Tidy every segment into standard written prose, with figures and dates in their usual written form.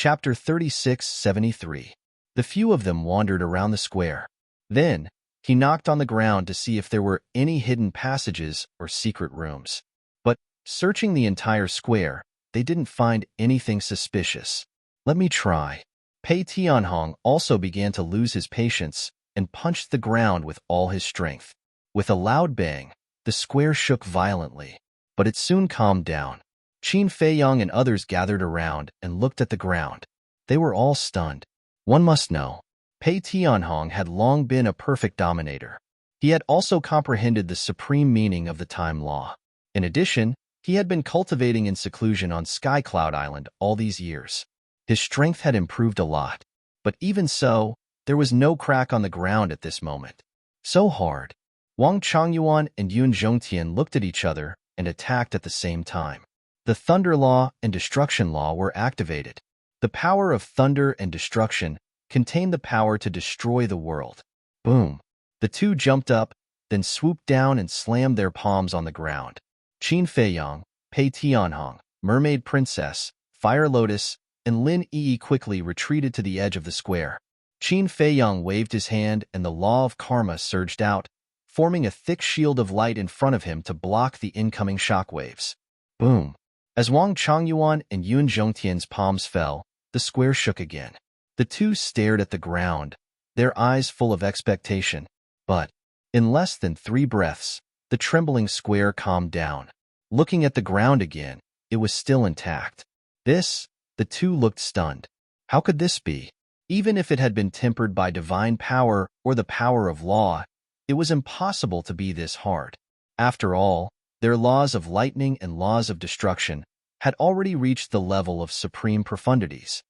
Chapter 3673. The few of them wandered around the square. Then, he knocked on the ground to see if there were any hidden passages or secret rooms. But, searching the entire square, they didn't find anything suspicious. Let me try. Pei Tianhong also began to lose his patience and punched the ground with all his strength. With a loud bang, the square shook violently, but it soon calmed down. Qin Feiyang and others gathered around and looked at the ground. They were all stunned. One must know, Pei Tianhong had long been a perfect dominator. He had also comprehended the supreme meaning of the time law. In addition, he had been cultivating in seclusion on Sky Cloud Island all these years. His strength had improved a lot, but even so, there was no crack on the ground at this moment. So hard. Wang Changyuan and Yun Zhongtian looked at each other and attacked at the same time. The Thunder Law and Destruction Law were activated. The power of thunder and destruction contained the power to destroy the world. Boom! The two jumped up, then swooped down and slammed their palms on the ground. Qin Feiyang, Pei Tianhong, Mermaid Princess, Fire Lotus, and Lin Yi quickly retreated to the edge of the square. Qin Feiyang waved his hand and the law of karma surged out, forming a thick shield of light in front of him to block the incoming shockwaves. Boom! As Wang Changyuan and Yun Zhongtian's palms fell, the square shook again. The two stared at the ground, their eyes full of expectation. But, in less than 3 breaths, the trembling square calmed down. Looking at the ground again, it was still intact. The two looked stunned. How could this be? Even if it had been tempered by divine power or the power of law, it was impossible to be this hard. After all, their laws of lightning and laws of destruction had already reached the level of supreme profundities.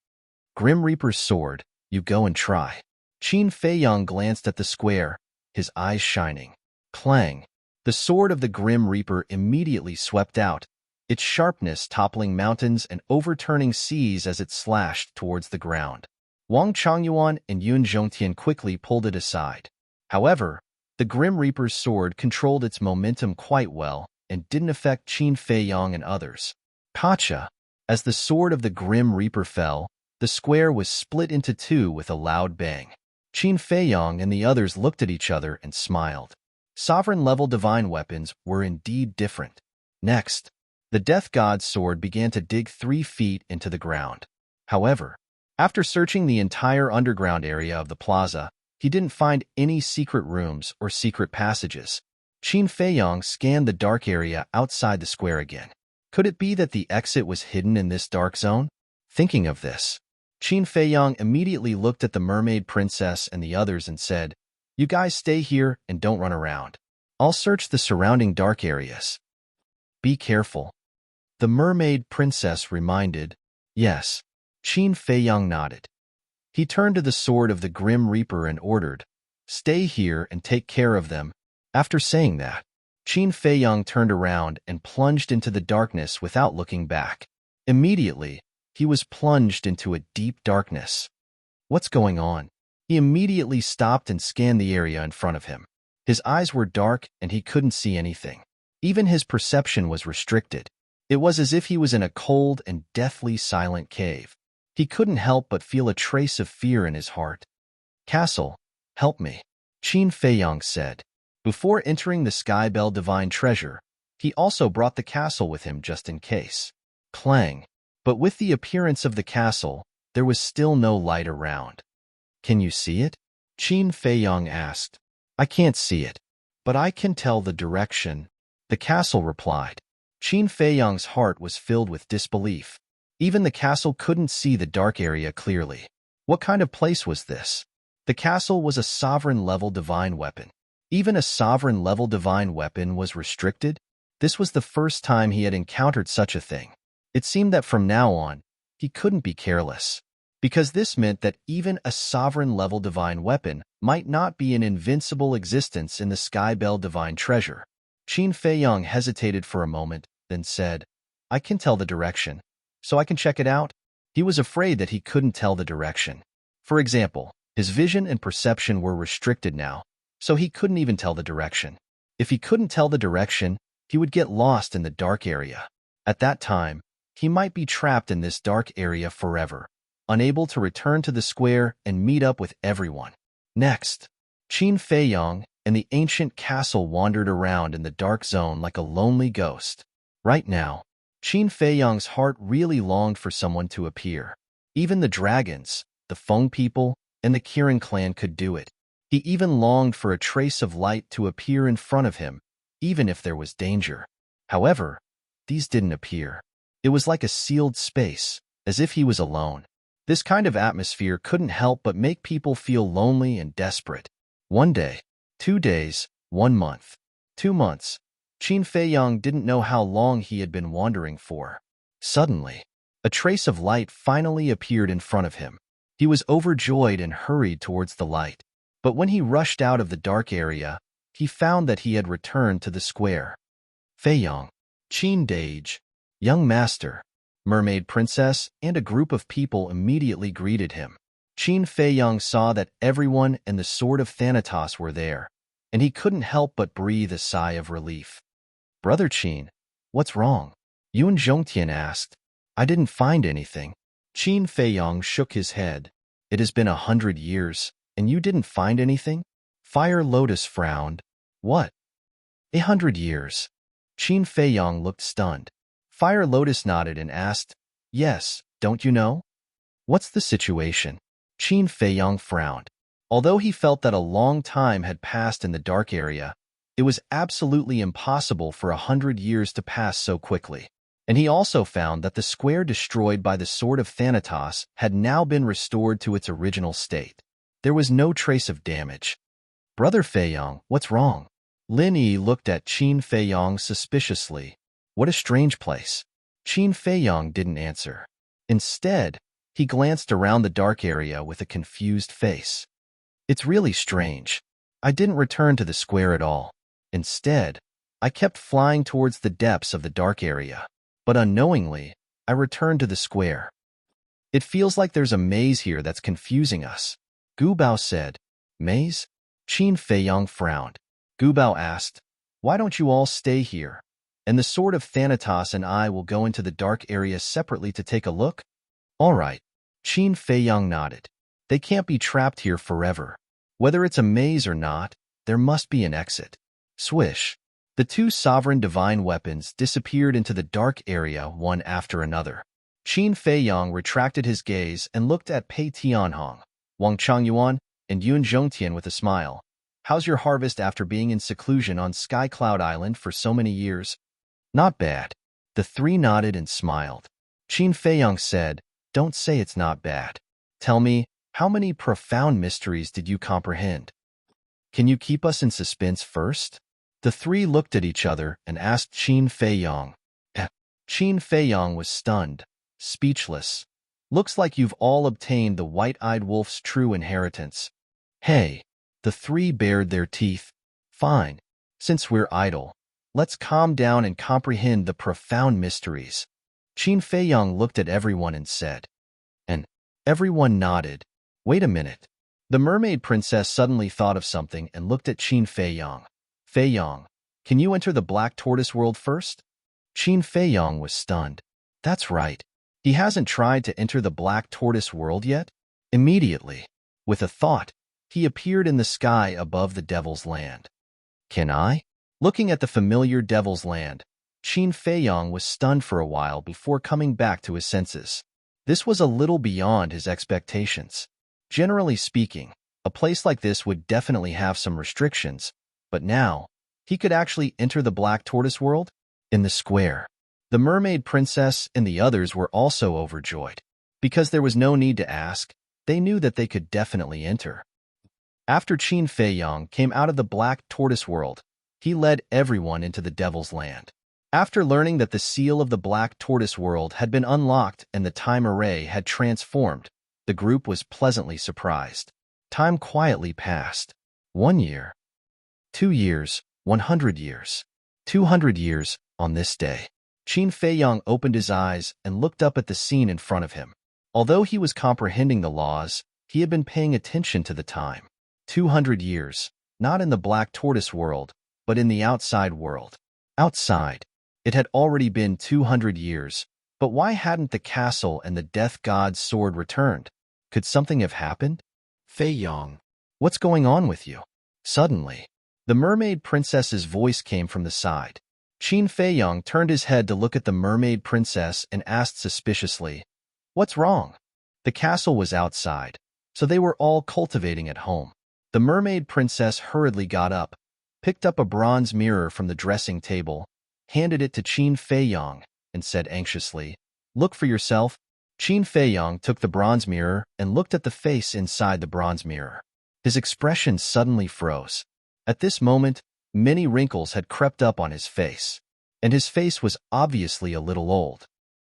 Grim Reaper's sword, you go and try. Qin Feiyang glanced at the square, his eyes shining. Clang! The sword of the Grim Reaper immediately swept out, its sharpness toppling mountains and overturning seas as it slashed towards the ground. Wang Changyuan and Yun Zhongtian quickly pulled it aside. However, the Grim Reaper's sword controlled its momentum quite well and didn't affect Qin Feiyang and others. Gotcha! As the sword of the Grim Reaper fell, the square was split into 2 with a loud bang. Qin Feiyang and the others looked at each other and smiled. Sovereign-level divine weapons were indeed different. Next, the Death God's sword began to dig 3 feet into the ground. However, after searching the entire underground area of the plaza, he didn't find any secret rooms or secret passages. Qin Feiyang scanned the dark area outside the square again. Could it be that the exit was hidden in this dark zone? Thinking of this, Qin Feiyang immediately looked at the Mermaid Princess and the others and said, "You guys stay here and don't run around. I'll search the surrounding dark areas. Be careful." The Mermaid Princess reminded. Yes. Qin Feiyang nodded. He turned to the sword of the Grim Reaper and ordered, "Stay here and take care of them." After saying that, Qin Feiyang turned around and plunged into the darkness without looking back. Immediately, he was plunged into a deep darkness. What's going on? He immediately stopped and scanned the area in front of him. His eyes were dark and he couldn't see anything. Even his perception was restricted. It was as if he was in a cold and deathly silent cave. He couldn't help but feel a trace of fear in his heart. "Castle, help me," Qin Feiyang said. Before entering the Sky Bell Divine Treasure, he also brought the castle with him just in case. Clang! But with the appearance of the castle, there was still no light around. "Can you see it?" Qin Feiyang asked. "I can't see it, but I can tell the direction," the castle replied. Qin Feiyang's heart was filled with disbelief. Even the castle couldn't see the dark area clearly. What kind of place was this? The castle was a sovereign-level divine weapon. Even a sovereign-level divine weapon was restricted? This was the first time he had encountered such a thing. It seemed that from now on, he couldn't be careless, because this meant that even a sovereign-level divine weapon might not be in invincible existence in the Sky Bell Divine Treasure. Qin Feiyang hesitated for a moment, then said, "I can tell the direction, so I can check it out." He was afraid that he couldn't tell the direction. For example, his vision and perception were restricted now, so he couldn't even tell the direction. If he couldn't tell the direction, he would get lost in the dark area. At that time, he might be trapped in this dark area forever. unable to return to the square and meet up with everyone. Next, Qin Feiyong and the ancient castle wandered around in the dark zone like a lonely ghost. Right now, Qin Feiyong's heart really longed for someone to appear. Even the dragons, the Feng people, and the Kirin clan could do it. He even longed for a trace of light to appear in front of him, even if there was danger. However, these didn't appear. It was like a sealed space, as if he was alone. This kind of atmosphere couldn't help but make people feel lonely and desperate. 1 day, 2 days, 1 month, 2 months. Qin Feiyong didn't know how long he had been wandering for. Suddenly, a trace of light finally appeared in front of him. He was overjoyed and hurried towards the light. But when he rushed out of the dark area, he found that he had returned to the square. Feiyong, Qin Dage, young master, mermaid princess, and a group of people immediately greeted him. Qin Feiyong saw that everyone and the sword of Thanatos were there, and he couldn't help but breathe a sigh of relief. Brother Qin, what's wrong? Yuan Zhongtian asked. I didn't find anything. Qin Feiyong shook his head. It has been 100 years, and you didn't find anything? Fire Lotus frowned. What? 100 years. Qin Feiyong looked stunned. Fire Lotus nodded and asked, Yes, don't you know? What's the situation? Qin Feiyong frowned. Although he felt that a long time had passed in the dark area, it was absolutely impossible for 100 years to pass so quickly. And he also found that the square destroyed by the sword of Thanatos had now been restored to its original state. There was no trace of damage. Brother Feiyong, what's wrong? Lin Yi looked at Qin Feiyong suspiciously. What a strange place. Qin Feiyong didn't answer. Instead, he glanced around the dark area with a confused face. It's really strange. I didn't return to the square at all. Instead, I kept flying towards the depths of the dark area. But unknowingly, I returned to the square. It feels like there's a maze here that's confusing us. Gu Bao said. Maze? Qin Feiyong frowned. Gu Bao asked, Why don't you all stay here? And the sword of Thanatos and I will go into the dark area separately to take a look? All right. Qin Feiyong nodded. They can't be trapped here forever. Whether it's a maze or not, there must be an exit. Swish. The 2 sovereign divine weapons disappeared into the dark area one after another. Qin Feiyong retracted his gaze and looked at Pei Tianhong, Wang Changyuan, and Yuan Zhongtian with a smile. How's your harvest after being in seclusion on Sky Cloud Island for so many years? Not bad. The 3 nodded and smiled. Qin Feiyong said, Don't say it's not bad. Tell me, how many profound mysteries did you comprehend? Can you keep us in suspense first? The 3 looked at each other and asked Qin Feiyong. Qin Feiyong was stunned, speechless. Looks like you've all obtained the white-eyed wolf's true inheritance. Hey, the 3 bared their teeth. Fine. Since we're idle, let's calm down and comprehend the profound mysteries. Qin Feiyong looked at everyone and said. And everyone nodded. Wait a minute. The mermaid princess suddenly thought of something and looked at Qin Feiyong. Feiyong, can you enter the Black Tortoise world first? Qin Feiyong was stunned. That's right. He hasn't tried to enter the Black Tortoise world yet? Immediately, with a thought, he appeared in the sky above the Devil's Land. Can I? Looking at the familiar Devil's Land, Qin Feiyong was stunned for a while before coming back to his senses. This was a little beyond his expectations. Generally speaking, a place like this would definitely have some restrictions, but now, he could actually enter the Black Tortoise world? In the square. The mermaid princess and the others were also overjoyed. Because there was no need to ask, they knew that they could definitely enter. After Qin Feiyong came out of the Black Tortoise world, he led everyone into the Devil's Land. After learning that the seal of the Black Tortoise world had been unlocked and the time array had transformed, the group was pleasantly surprised. Time quietly passed. 1 year. 2 years, 100 years. 200 years, on this day. Qin Feiyong opened his eyes and looked up at the scene in front of him. Although he was comprehending the laws, he had been paying attention to the time. 200 years, not in the Black Tortoise world, but in the outside world. Outside. It had already been 200 years, But why hadn't the castle and the death god's sword returned? Could something have happened? Fei Yong, what's going on with you? Suddenly, the mermaid princess's voice came from the side. Qin Feiyong turned his head to look at the mermaid princess and asked suspiciously, "What's wrong?" The castle was outside, so they were all cultivating at home. The mermaid princess hurriedly got up, picked up a bronze mirror from the dressing table, handed it to Qin Feiyong, and said anxiously, "Look for yourself." Qin Feiyong took the bronze mirror and looked at the face inside the bronze mirror. His expression suddenly froze. At this moment, many wrinkles had crept up on his face, and his face was obviously a little old.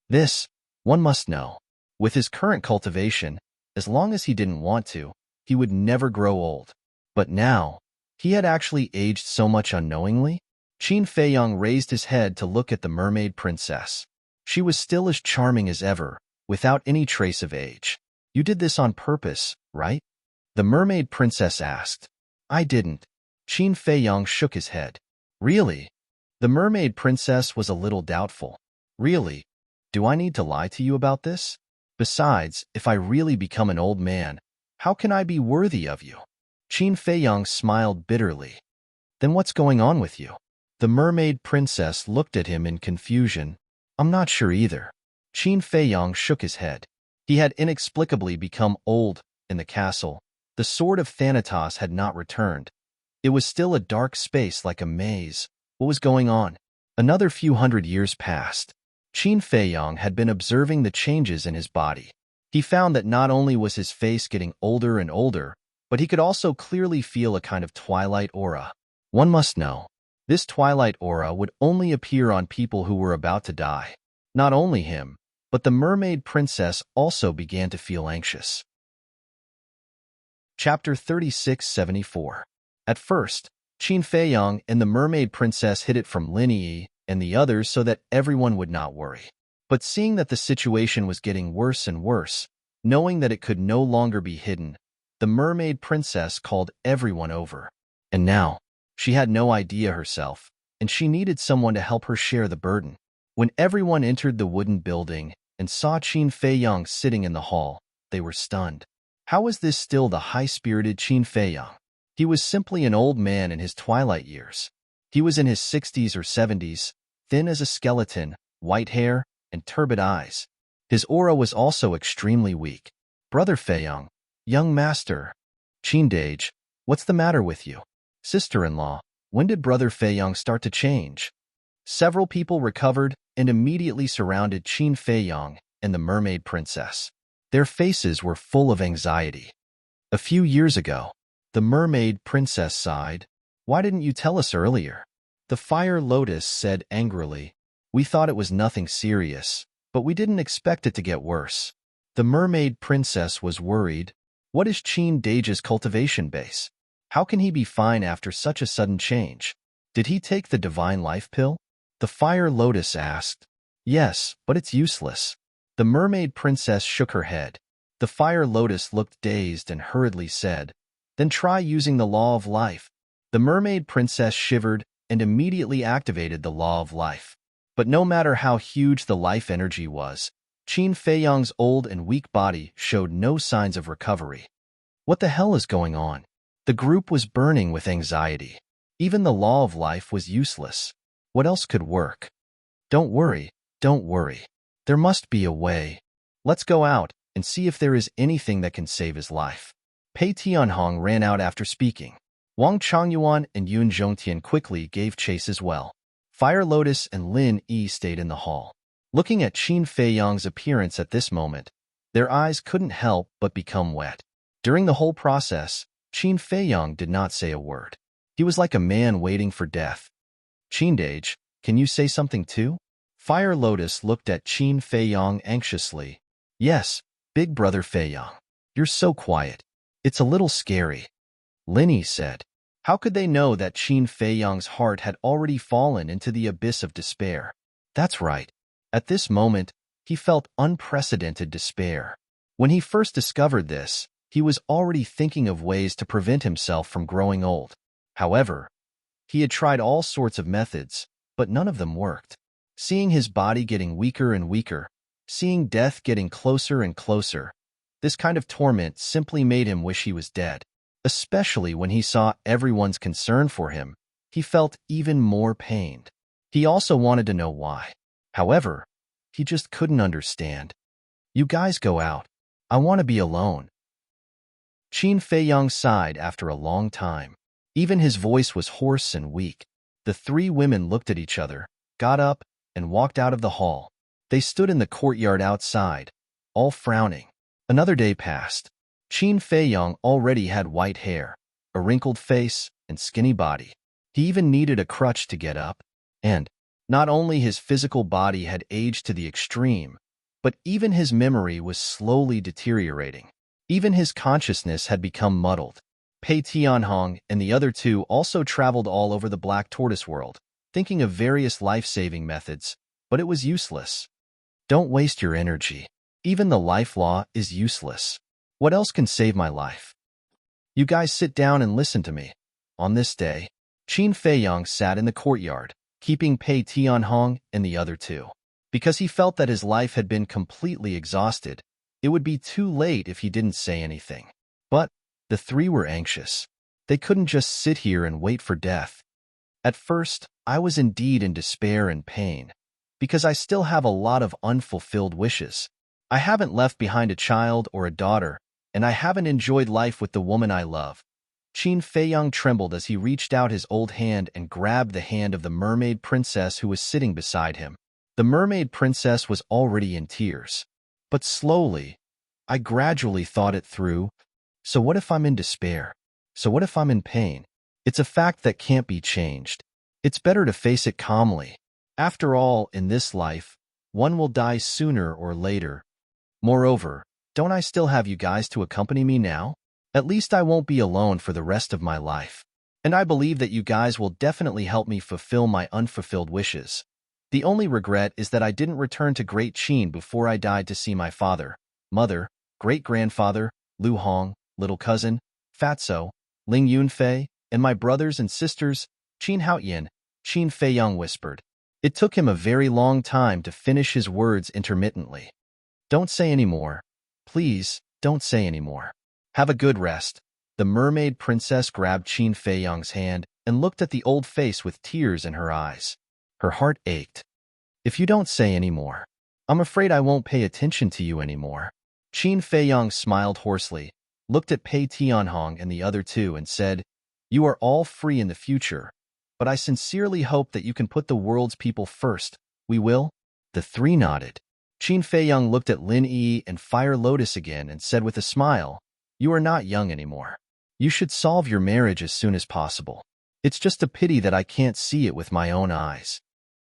This, one must know. With his current cultivation, as long as he didn't want to, he would never grow old. But now, he had actually aged so much unknowingly. Qin Feiyong raised his head to look at the mermaid princess. She was still as charming as ever, without any trace of age. "You did this on purpose, right?" the mermaid princess asked. "I didn't." Qin Feiyong shook his head. "Really?" The mermaid princess was a little doubtful. "Really? Do I need to lie to you about this? Besides, if I really become an old man, how can I be worthy of you?" Qin Feiyong smiled bitterly. "Then what's going on with you?" The mermaid princess looked at him in confusion. "I'm not sure either." Qin Feiyong shook his head. He had inexplicably become old in the castle. The sword of Thanatos had not returned. It was still a dark space like a maze. What was going on? Another few hundred years passed. Qin Feiyong had been observing the changes in his body. He found that not only was his face getting older and older, but he could also clearly feel a kind of twilight aura. One must know, this twilight aura would only appear on people who were about to die. Not only him, but the mermaid princess also began to feel anxious. Chapter 3674. At first, Qin Feiyong and the mermaid princess hid it from Lin Yi and the others so that everyone would not worry. But seeing that the situation was getting worse and worse, knowing that it could no longer be hidden, the mermaid princess called everyone over. And now, she had no idea herself, and she needed someone to help her share the burden. When everyone entered the wooden building and saw Qin Feiyong sitting in the hall, they were stunned. How was this still the high-spirited Qin Feiyong? He was simply an old man in his twilight years. He was in his 60s or 70s, thin as a skeleton, white hair, and turbid eyes. His aura was also extremely weak. "Brother Feiyong, young master." "Qin Dage, what's the matter with you?" "Sister-in-law, when did Brother Feiyong start to change?" Several people recovered and immediately surrounded Qin Feiyong and the mermaid princess. Their faces were full of anxiety. "A few years ago," the mermaid princess sighed. "Why didn't you tell us earlier?" The fire lotus said angrily, "We thought it was nothing serious, but we didn't expect it to get worse." The mermaid princess was worried. What is Qin Dage's cultivation base? How can he be fine after such a sudden change? Did he take the divine life pill? The fire lotus asked. "Yes, but it's useless." The mermaid princess shook her head. The fire lotus looked dazed and hurriedly said, "Then try using the law of life." The mermaid princess shivered and immediately activated the law of life. But no matter how huge the life energy was, Qin Feiyong's old and weak body showed no signs of recovery. What the hell is going on? The group was burning with anxiety. Even the law of life was useless. What else could work? Don't worry. There must be a way. Let's go out and see if there is anything that can save his life." Pei Tianhong ran out after speaking. Wang Changyuan and Yun Zhongtian quickly gave chase as well. Fire Lotus and Lin Yi stayed in the hall. Looking at Qin Feiyong's appearance at this moment, their eyes couldn't help but become wet. During the whole process, Qin Feiyong did not say a word. He was like a man waiting for death. "Qin Dage, can you say something too?" Fire Lotus looked at Qin Feiyong anxiously. "Yes, big brother Feiyong. You're so quiet. It's a little scary." Linny said. How could they know that Qin Feiyong's heart had already fallen into the abyss of despair? That's right. At this moment, he felt unprecedented despair. When he first discovered this, he was already thinking of ways to prevent himself from growing old. However, he had tried all sorts of methods, but none of them worked. Seeing his body getting weaker and weaker, seeing death getting closer and closer. This kind of torment simply made him wish he was dead. Especially when he saw everyone's concern for him, he felt even more pained. He also wanted to know why. However, he just couldn't understand. You guys go out. I want to be alone. Qin Feiyang sighed after a long time. Even his voice was hoarse and weak. The three women looked at each other, got up, and walked out of the hall. They stood in the courtyard outside, all frowning. Another day passed. Qin Feiyang already had white hair, a wrinkled face, and skinny body. He even needed a crutch to get up. And not only his physical body had aged to the extreme, but even his memory was slowly deteriorating. Even his consciousness had become muddled. Pei Tianhong and the other two also traveled all over the Black Tortoise world, thinking of various life-saving methods, but it was useless. Don't waste your energy. Even the life law is useless. What else can save my life? You guys sit down and listen to me. On this day, Qin Feiyang sat in the courtyard, keeping Pei Tianhong and the other two. Because he felt that his life had been completely exhausted, it would be too late if he didn't say anything. But the three were anxious. They couldn't just sit here and wait for death. At first, I was indeed in despair and pain, because I still have a lot of unfulfilled wishes. I haven't left behind a child or a daughter, and I haven't enjoyed life with the woman I love. Qin Feiyang trembled as he reached out his old hand and grabbed the hand of the mermaid princess who was sitting beside him. The mermaid princess was already in tears. But slowly, I gradually thought it through. So what if I'm in despair? So what if I'm in pain? It's a fact that can't be changed. It's better to face it calmly. After all, in this life, one will die sooner or later. Moreover, don't I still have you guys to accompany me now? At least I won't be alone for the rest of my life. And I believe that you guys will definitely help me fulfill my unfulfilled wishes. The only regret is that I didn't return to Great Qin before I died to see my father, mother, great-grandfather, Lu Hong, little cousin, Fatso, Ling Yunfei, and my brothers and sisters, Qin Haoyan, Qin Feiyang whispered. It took him a very long time to finish his words intermittently. Don't say any more. Please, don't say any more. Have a good rest. The mermaid princess grabbed Qin Feiyang's hand and looked at the old face with tears in her eyes. Her heart ached. If you don't say any more, I'm afraid I won't pay attention to you anymore. Qin Feiyang smiled hoarsely, looked at Pei Tianhong and the other two and said, You are all free in the future, but I sincerely hope that you can put the world's people first. We will? The three nodded. Qin Feiyang looked at Lin Yi and Fire Lotus again and said with a smile, You are not young anymore. You should solve your marriage as soon as possible. It's just a pity that I can't see it with my own eyes.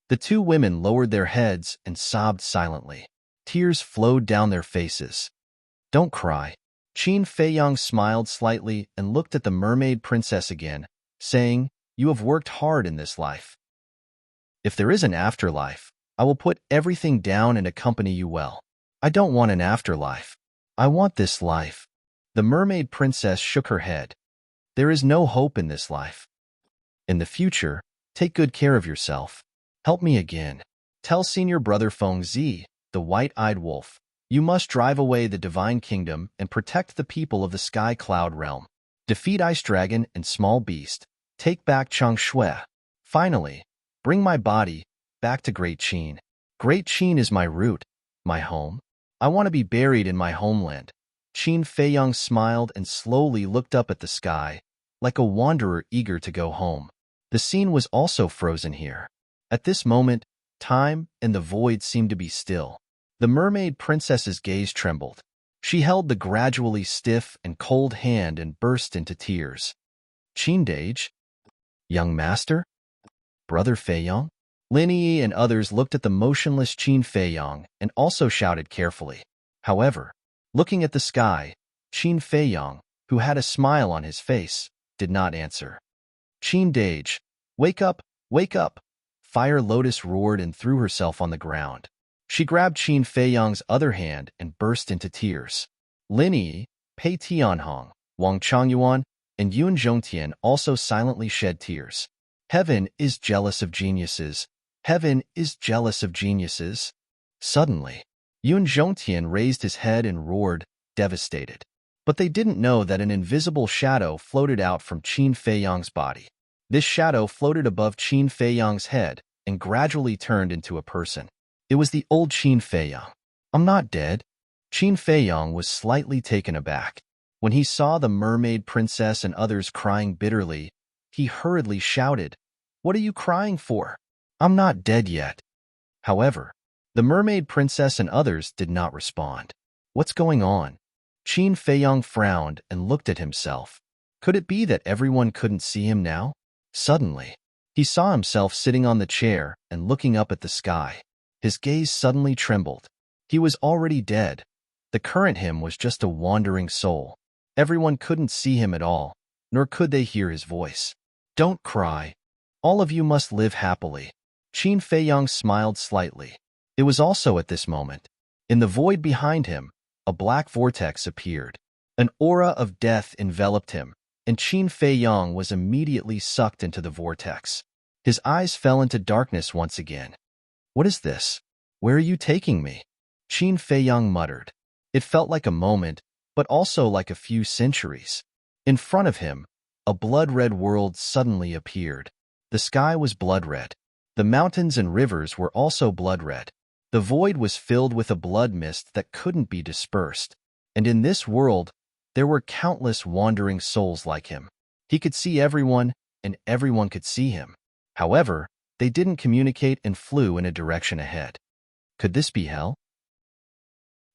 The two women lowered their heads and sobbed silently. Tears flowed down their faces. Don't cry. Qin Feiyang smiled slightly and looked at the mermaid princess again, saying, You have worked hard in this life. If there is an afterlife, I will put everything down and accompany you well. I don't want an afterlife. I want this life. The mermaid princess shook her head. There is no hope in this life. In the future, take good care of yourself. Help me again. Tell senior brother Feng Zi, the white-eyed wolf, you must drive away the divine kingdom and protect the people of the sky cloud realm. Defeat Ice Dragon and Small Beast. Take back Chang Shui. Finally, bring my body back to Great Qin. Great Qin is my root, my home. I want to be buried in my homeland. Qin Feiyang smiled and slowly looked up at the sky, like a wanderer eager to go home. The scene was also frozen here. At this moment, time and the void seemed to be still. The mermaid princess's gaze trembled. She held the gradually stiff and cold hand and burst into tears. Qin Dage? Young master? Brother Feiyang? Lin Yi and others looked at the motionless Qin Feiyang and also shouted carefully. However, looking at the sky, Qin Feiyang, who had a smile on his face, did not answer. Qin Dage, wake up, wake up! Fire Lotus roared and threw herself on the ground. She grabbed Qin Feiyang's other hand and burst into tears. Lin Yi, Pei Tianhong, Wang Changyuan, and Yun Zhongtian also silently shed tears. Heaven is jealous of geniuses. Heaven is jealous of geniuses. Suddenly, Yun Zhongtian raised his head and roared, devastated. But they didn't know that an invisible shadow floated out from Qin Feiyang's body. This shadow floated above Qin Feiyang's head and gradually turned into a person. It was the old Qin Feiyang. I'm not dead. Qin Feiyang was slightly taken aback. When he saw the mermaid princess and others crying bitterly, he hurriedly shouted, "What are you crying for? I'm not dead yet." However, the mermaid princess and others did not respond. What's going on? Qin Feiyang frowned and looked at himself. Could it be that everyone couldn't see him now? Suddenly, he saw himself sitting on the chair and looking up at the sky. His gaze suddenly trembled. He was already dead. The current him was just a wandering soul. Everyone couldn't see him at all, nor could they hear his voice. Don't cry. All of you must live happily. Qin Feiyang smiled slightly. It was also at this moment. In the void behind him, a black vortex appeared. An aura of death enveloped him, and Qin Feiyang was immediately sucked into the vortex. His eyes fell into darkness once again. What is this? Where are you taking me? Qin Feiyang muttered. It felt like a moment, but also like a few centuries. In front of him, a blood-red world suddenly appeared. The sky was blood-red. The mountains and rivers were also blood-red. The void was filled with a blood mist that couldn't be dispersed. And in this world, there were countless wandering souls like him. He could see everyone, and everyone could see him. However, they didn't communicate and flew in a direction ahead. Could this be hell?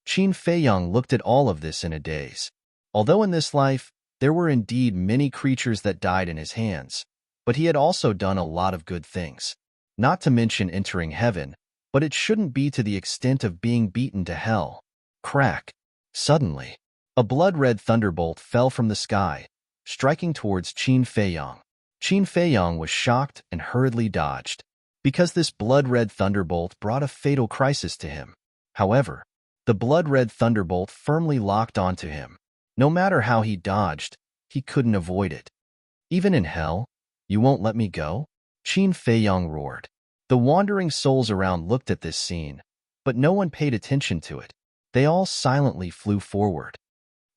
Qin Feiyang looked at all of this in a daze. Although in this life, there were indeed many creatures that died in his hands, but he had also done a lot of good things. Not to mention entering heaven, but it shouldn't be to the extent of being beaten to hell. Crack. Suddenly, a blood-red thunderbolt fell from the sky, striking towards Qin Feiyang. Qin Feiyang was shocked and hurriedly dodged, because this blood-red thunderbolt brought a fatal crisis to him. However, the blood-red thunderbolt firmly locked onto him. No matter how he dodged, he couldn't avoid it. Even in hell, you won't let me go? Qin Feiyang roared. The wandering souls around looked at this scene, but no one paid attention to it. They all silently flew forward.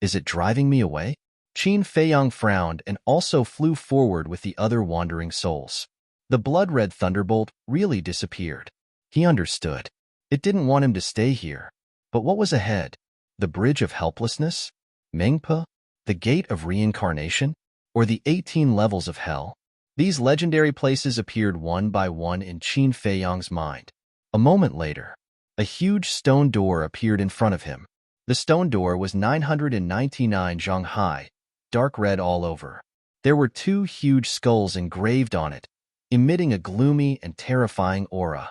Is it driving me away? Qin Feiyang frowned and also flew forward with the other wandering souls. The blood-red thunderbolt really disappeared. He understood. It didn't want him to stay here. But what was ahead? The Bridge of Helplessness? Mengpa? The Gate of Reincarnation? Or the 18 Levels of Hell? These legendary places appeared one by one in Qin Feiyang's mind. A moment later, a huge stone door appeared in front of him. The stone door was 999 zhang high, dark red all over. There were two huge skulls engraved on it, emitting a gloomy and terrifying aura.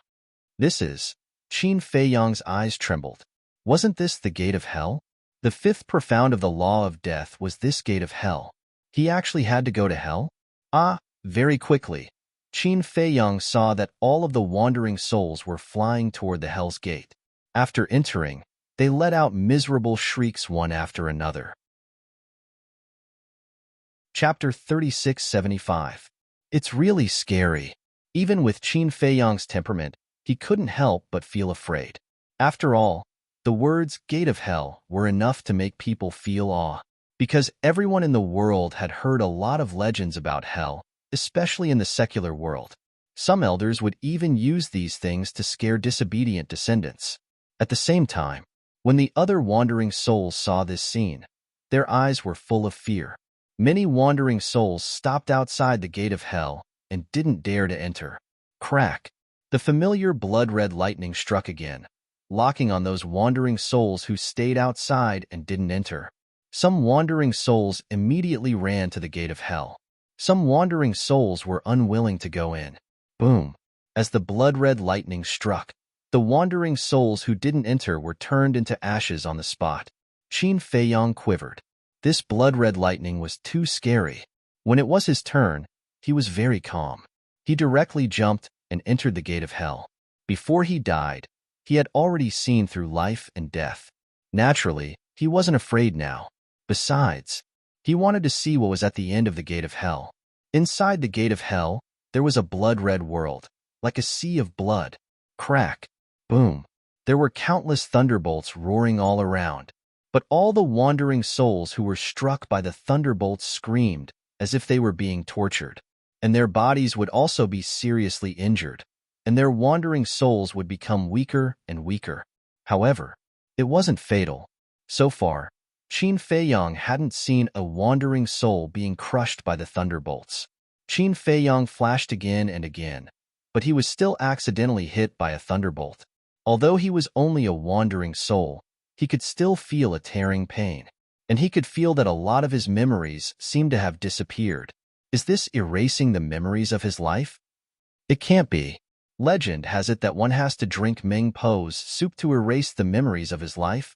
This is... Qin Feiyang's eyes trembled. Wasn't this the Gate of Hell? The fifth profound of the law of death was this Gate of Hell. He actually had to go to hell? Very quickly, Qin Feiyang saw that all of the wandering souls were flying toward the Hell's Gate. After entering, they let out miserable shrieks one after another. Chapter 3675. It's really scary. Even with Qin Feiyang's temperament, he couldn't help but feel afraid. After all, the words Gate of Hell were enough to make people feel awe, because everyone in the world had heard a lot of legends about hell, especially in the secular world. Some elders would even use these things to scare disobedient descendants. At the same time, when the other wandering souls saw this scene, their eyes were full of fear. Many wandering souls stopped outside the Gate of Hell and didn't dare to enter. Crack! The familiar blood-red lightning struck again, locking on those wandering souls who stayed outside and didn't enter. Some wandering souls immediately ran to the Gate of Hell. Some wandering souls were unwilling to go in. Boom! As the blood-red lightning struck, the wandering souls who didn't enter were turned into ashes on the spot. Qin Feiyang quivered. This blood-red lightning was too scary. When it was his turn, he was very calm. He directly jumped and entered the Gate of Hell. Before he died, he had already seen through life and death. Naturally, he wasn't afraid now. Besides, he wanted to see what was at the end of the Gate of Hell. Inside the Gate of Hell, there was a blood-red world, like a sea of blood. Crack! Boom! There were countless thunderbolts roaring all around, but all the wandering souls who were struck by the thunderbolts screamed as if they were being tortured, and their bodies would also be seriously injured, and their wandering souls would become weaker and weaker. However, it wasn't fatal. So far, Qin Feiyang hadn't seen a wandering soul being crushed by the thunderbolts. Qin Feiyang flashed again and again, but he was still accidentally hit by a thunderbolt. Although he was only a wandering soul, he could still feel a tearing pain, and he could feel that a lot of his memories seemed to have disappeared. Is this erasing the memories of his life? It can't be. Legend has it that one has to drink Meng Po's soup to erase the memories of his life.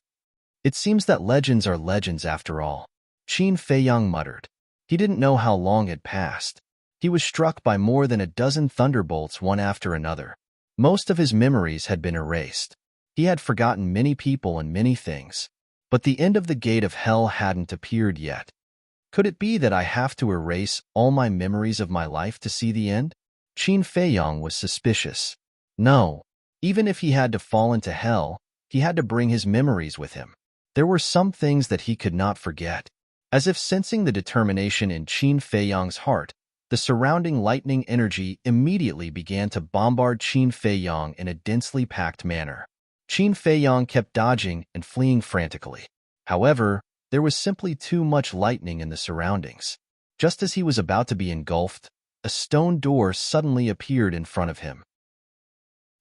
It seems that legends are legends after all, Qin Feiyang muttered. He didn't know how long had passed. He was struck by more than a dozen thunderbolts one after another. Most of his memories had been erased. He had forgotten many people and many things, but the end of the gate of hell hadn't appeared yet. Could it be that I have to erase all my memories of my life to see the end? Qin Feiyang was suspicious. No, even if he had to fall into hell, he had to bring his memories with him. There were some things that he could not forget. As if sensing the determination in Qin Feiyang's heart, the surrounding lightning energy immediately began to bombard Qin Feiyang in a densely packed manner. Qin Feiyang kept dodging and fleeing frantically. However, there was simply too much lightning in the surroundings. Just as he was about to be engulfed, a stone door suddenly appeared in front of him.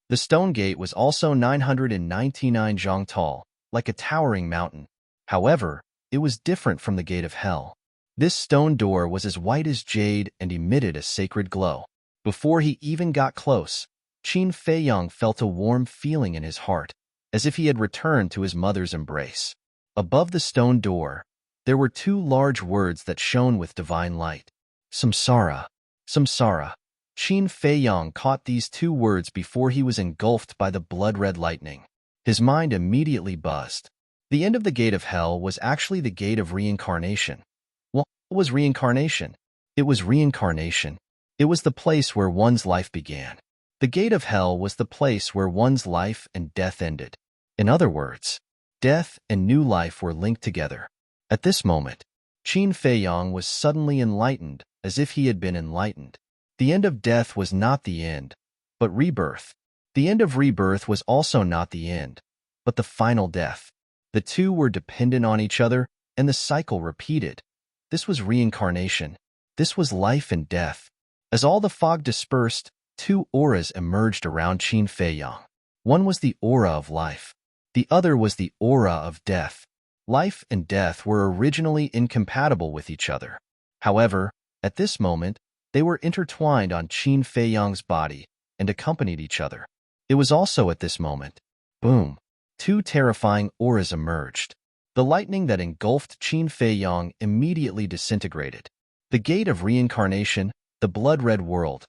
The stone gate was also 999 zhang tall, like a towering mountain. However, it was different from the gate of hell. This stone door was as white as jade and emitted a sacred glow. Before he even got close, Qin Feiyang felt a warm feeling in his heart, as if he had returned to his mother's embrace. Above the stone door, there were two large words that shone with divine light. Samsara. Samsara. Qin Feiyang caught these two words before he was engulfed by the blood-red lightning. His mind immediately buzzed. The end of the gate of hell was actually the gate of reincarnation. Well, what was reincarnation? It was reincarnation. It was the place where one's life began. The gate of hell was the place where one's life and death ended. In other words, death and new life were linked together. At this moment, Qin Feiyang was suddenly enlightened, as if he had been enlightened. The end of death was not the end, but rebirth. The end of rebirth was also not the end, but the final death. The two were dependent on each other, and the cycle repeated. This was reincarnation. This was life and death. As all the fog dispersed, two auras emerged around Qin Feiyang. One was the aura of life. The other was the aura of death. Life and death were originally incompatible with each other. However, at this moment, they were intertwined on Qin Feiyang's body and accompanied each other. It was also at this moment, boom, two terrifying auras emerged. The lightning that engulfed Qin Feiyang immediately disintegrated. The gate of reincarnation, the blood-red world,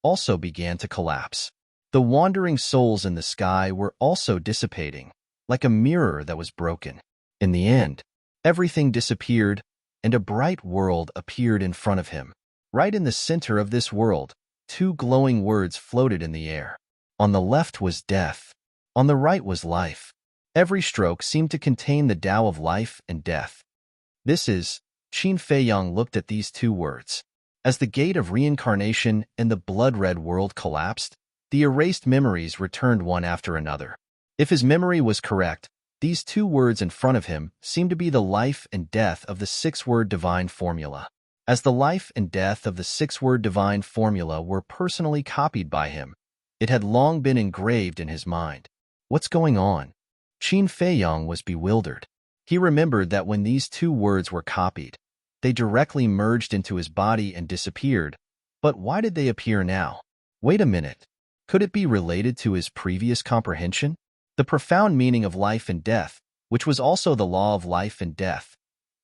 also began to collapse. The wandering souls in the sky were also dissipating, like a mirror that was broken. In the end, everything disappeared, and a bright world appeared in front of him. Right in the center of this world, two glowing words floated in the air. On the left was death. On the right was life. Every stroke seemed to contain the Tao of life and death. This is, Qin Feiyang looked at these two words. As the gate of reincarnation and the blood-red world collapsed, the erased memories returned one after another. If his memory was correct, these two words in front of him seemed to be the life and death of the six-word divine formula. As the life and death of the six-word divine formula were personally copied by him, it had long been engraved in his mind. What's going on? Qin Feiyang was bewildered. He remembered that when these two words were copied, they directly merged into his body and disappeared. But why did they appear now? Wait a minute. Could it be related to his previous comprehension? The profound meaning of life and death, which was also the law of life and death.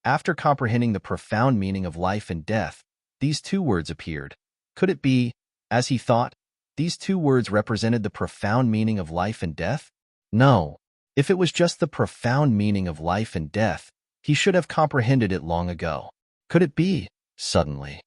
After comprehending the profound meaning of life and death, these two words appeared. Could it be, as he thought, these two words represented the profound meaning of life and death? No. If it was just the profound meaning of life and death, he should have comprehended it long ago. Could it be? Suddenly,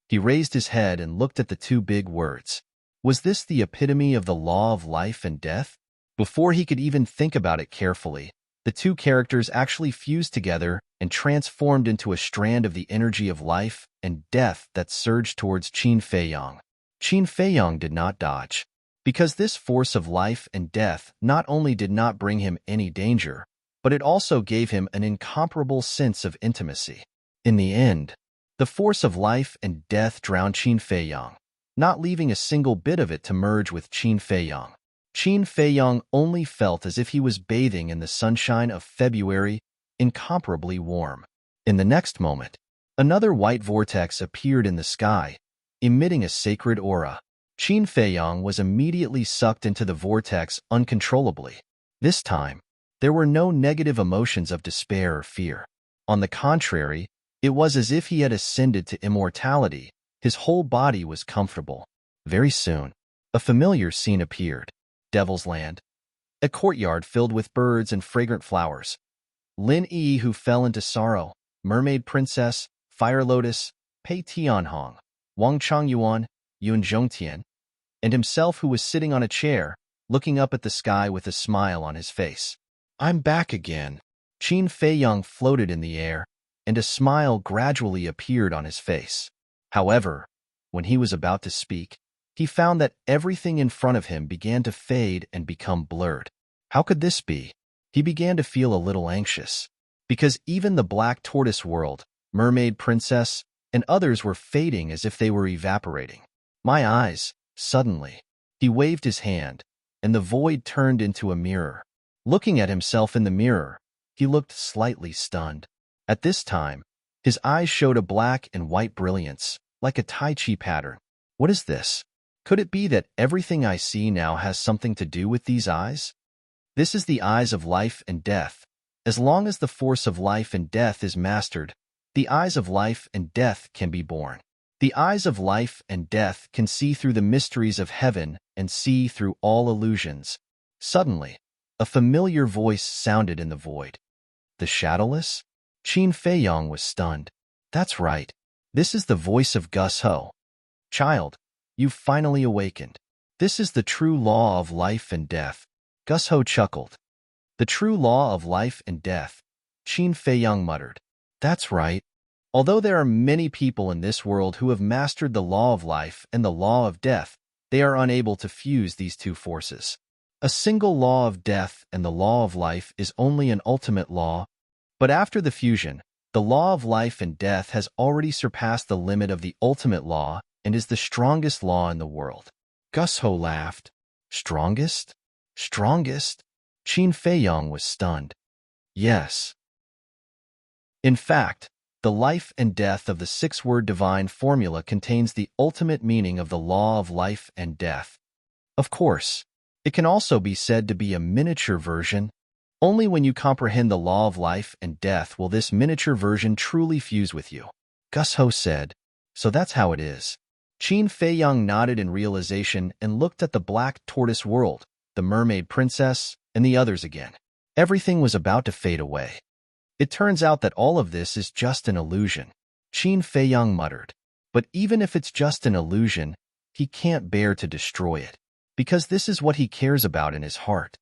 he raised his head and looked at the two big words. Was this the epitome of the law of life and death? Before he could even think about it carefully, the two characters actually fused together and transformed into a strand of the energy of life and death that surged towards Qin Feiyang. Qin Feiyang did not dodge, because this force of life and death not only did not bring him any danger, but it also gave him an incomparable sense of intimacy. In the end, the force of life and death drowned Qin Feiyang, not leaving a single bit of it to merge with Qin Feiyang. Qin Feiyang only felt as if he was bathing in the sunshine of February, incomparably warm. In the next moment, another white vortex appeared in the sky, emitting a sacred aura. Qin Feiyang was immediately sucked into the vortex uncontrollably. This time, there were no negative emotions of despair or fear. On the contrary, it was as if he had ascended to immortality. His whole body was comfortable. Very soon, a familiar scene appeared. Devil's Land. A courtyard filled with birds and fragrant flowers. Lin Yi, who fell into sorrow, Mermaid Princess, Fire Lotus, Pei Tianhong, Wang Changyuan, Yun Zhongtian, and himself, who was sitting on a chair, looking up at the sky with a smile on his face. "I'm back again." Qin Feiyang floated in the air, and a smile gradually appeared on his face. However, when he was about to speak, he found that everything in front of him began to fade and become blurred. How could this be? He began to feel a little anxious, because even the Black Tortoise world, Mermaid Princess, and others were fading as if they were evaporating. "My eyes," suddenly. He waved his hand, and the void turned into a mirror. Looking at himself in the mirror, he looked slightly stunned. At this time, his eyes showed a black and white brilliance, like a Tai Chi pattern. What is this? Could it be that everything I see now has something to do with these eyes? This is the eyes of life and death. As long as the force of life and death is mastered, the eyes of life and death can be born. The eyes of life and death can see through the mysteries of heaven and see through all illusions. Suddenly, a familiar voice sounded in the void. The Shadowless? Qin Feiyang was stunned. That's right. This is the voice of Gus Ho. "Child, you've finally awakened. This is the true law of life and death." Gus Ho chuckled. "The true law of life and death," Qin Feiyang muttered. "That's right. Although there are many people in this world who have mastered the law of life and the law of death, they are unable to fuse these two forces. A single law of death and the law of life is only an ultimate law, but after the fusion, the law of life and death has already surpassed the limit of the ultimate law and is the strongest law in the world." Gus Ho laughed. "Strongest? Strongest?" Qin Feiyang was stunned. "Yes. In fact, the life and death of the six-word divine formula contains the ultimate meaning of the law of life and death. Of course, it can also be said to be a miniature version. Only when you comprehend the law of life and death will this miniature version truly fuse with you." Gus Ho said. "So that's how it is." Qin Feiyang nodded in realization and looked at the Black Tortoise world, the Mermaid Princess, and the others again. Everything was about to fade away. "It turns out that all of this is just an illusion," Qin Feiyang muttered. "But even if it's just an illusion, he can't bear to destroy it, because this is what he cares about in his heart."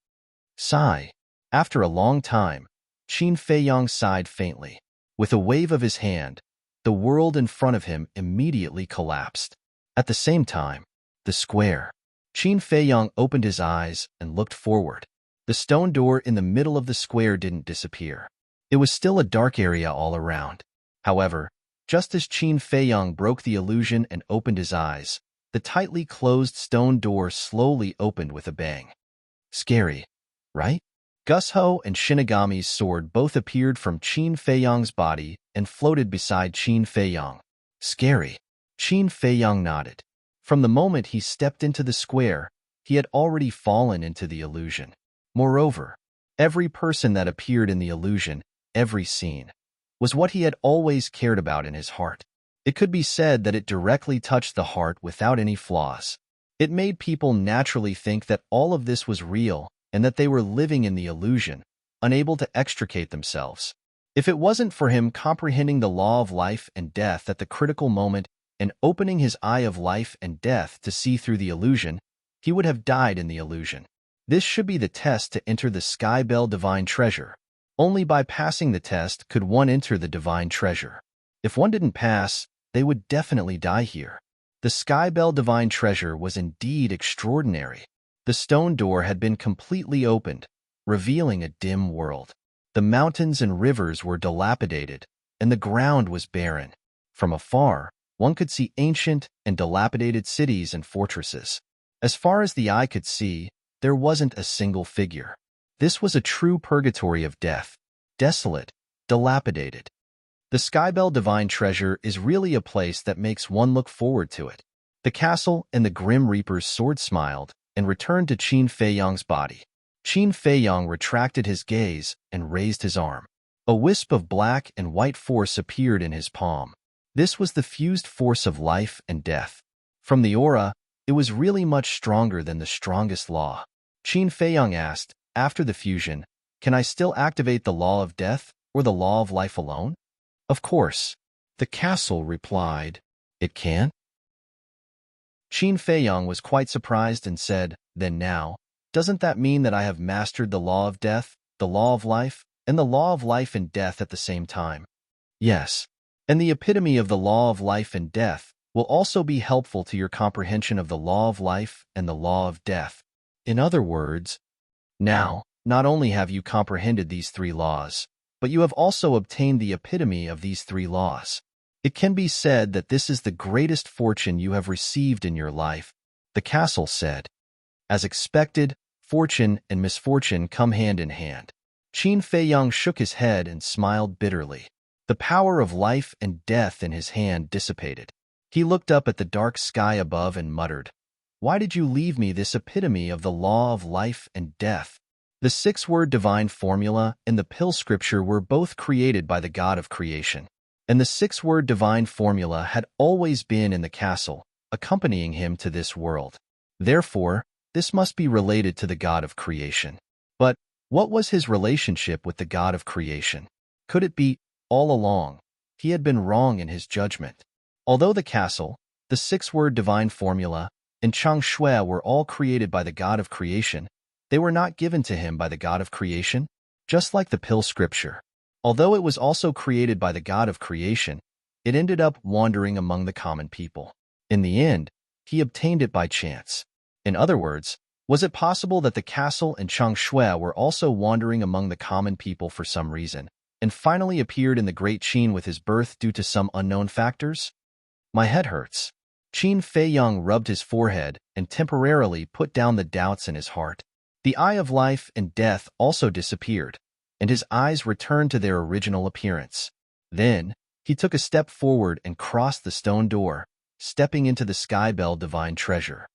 Sigh. After a long time, Qin Feiyang sighed faintly. With a wave of his hand, the world in front of him immediately collapsed. At the same time, the square. Qin Feiyang opened his eyes and looked forward. The stone door in the middle of the square didn't disappear. It was still a dark area all around. However, just as Qin Feiyang broke the illusion and opened his eyes, the tightly closed stone door slowly opened with a bang. Scary, right? Gus Ho and Shinigami's sword both appeared from Qin Feiyang's body and floated beside Qin Feiyang. Scary. Qin Feiyang nodded. From the moment he stepped into the square, he had already fallen into the illusion. Moreover, every person that appeared in the illusion, every scene, was what he had always cared about in his heart. It could be said that it directly touched the heart without any flaws. It made people naturally think that all of this was real and that they were living in the illusion, unable to extricate themselves. If it wasn't for him comprehending the law of life and death at the critical moment and opening his eye of life and death to see through the illusion, he would have died in the illusion. This should be the test to enter the Sky Bell Divine Treasure. Only by passing the test could one enter the Divine Treasure. If one didn't pass, they would definitely die here. The Sky Bell Divine Treasure was indeed extraordinary. The stone door had been completely opened, revealing a dim world. The mountains and rivers were dilapidated, and the ground was barren. From afar, one could see ancient and dilapidated cities and fortresses. As far as the eye could see, there wasn't a single figure. This was a true purgatory of death, desolate, dilapidated. The Skybell Divine Treasure is really a place that makes one look forward to it. The castle and the Grim Reaper's sword smiled and returned to Qin Feiyang's body. Qin Feiyang retracted his gaze and raised his arm. A wisp of black and white force appeared in his palm. This was the fused force of life and death. From the aura, it was really much stronger than the strongest law. Qin Feiyang asked, after the fusion, "Can I still activate the law of death or the law of life alone?" "Of course." The castle replied, "It can?" Qin Feiyang was quite surprised and said, "Then now, doesn't that mean that I have mastered the law of death, the law of life, and the law of life and death at the same time?" "Yes. And the epitome of the law of life and death will also be helpful to your comprehension of the law of life and the law of death. In other words, now, not only have you comprehended these three laws, but you have also obtained the epitome of these three laws. It can be said that this is the greatest fortune you have received in your life," the castle said. As expected, fortune and misfortune come hand in hand. Qin Feiyang shook his head and smiled bitterly. The power of life and death in his hand dissipated. He looked up at the dark sky above and muttered, "Why did you leave me this epitome of the law of life and death?" The six-word divine formula and the pill scripture were both created by the God of creation, and the six-word divine formula had always been in the castle, accompanying him to this world. Therefore, this must be related to the God of creation. But what was his relationship with the God of creation? Could it be, all along, he had been wrong in his judgment? Although the castle, the six-word divine formula, and Chang Shui were all created by the God of creation, they were not given to him by the God of creation, just like the pill scripture. Although it was also created by the God of creation, it ended up wandering among the common people. In the end, he obtained it by chance. In other words, was it possible that the castle and Chang Shui were also wandering among the common people for some reason, and finally appeared in the Great Qin with his birth due to some unknown factors? My head hurts. Qin Feiyang rubbed his forehead and temporarily put down the doubts in his heart. The eye of life and death also disappeared, and his eyes returned to their original appearance. Then, he took a step forward and crossed the stone door, stepping into the Skybell Divine Treasure.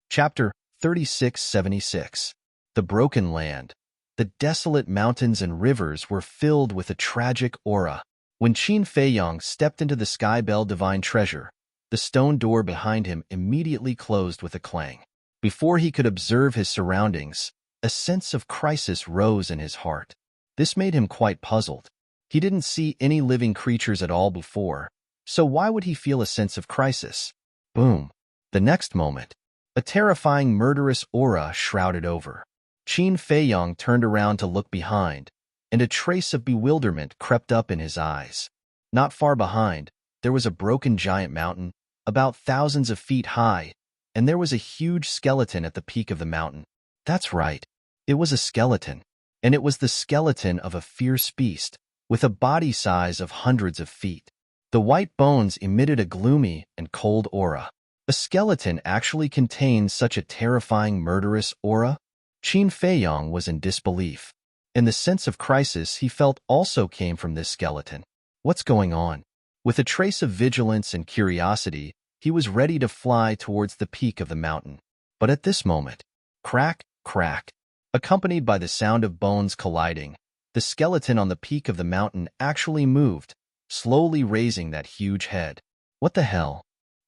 Chapter 3676. The Broken Land. The desolate mountains and rivers were filled with a tragic aura. When Qin Feiyang stepped into the Skybell Divine Treasure, the stone door behind him immediately closed with a clang. Before he could observe his surroundings, a sense of crisis rose in his heart. This made him quite puzzled. He didn't see any living creatures at all before, so why would he feel a sense of crisis? Boom. The next moment, a terrifying murderous aura shrouded over. Qin Feiyang turned around to look behind, and a trace of bewilderment crept up in his eyes. Not far behind, there was a broken giant mountain, about thousands of feet high, and there was a huge skeleton at the peak of the mountain. That's right, it was a skeleton, and it was the skeleton of a fierce beast, with a body size of hundreds of feet. The white bones emitted a gloomy and cold aura. A skeleton actually contained such a terrifying murderous aura? Qin Feiyang was in disbelief, and the sense of crisis he felt also came from this skeleton. What's going on? With a trace of vigilance and curiosity, he was ready to fly towards the peak of the mountain. But at this moment, crack, crack, accompanied by the sound of bones colliding, the skeleton on the peak of the mountain actually moved, slowly raising that huge head. What the hell?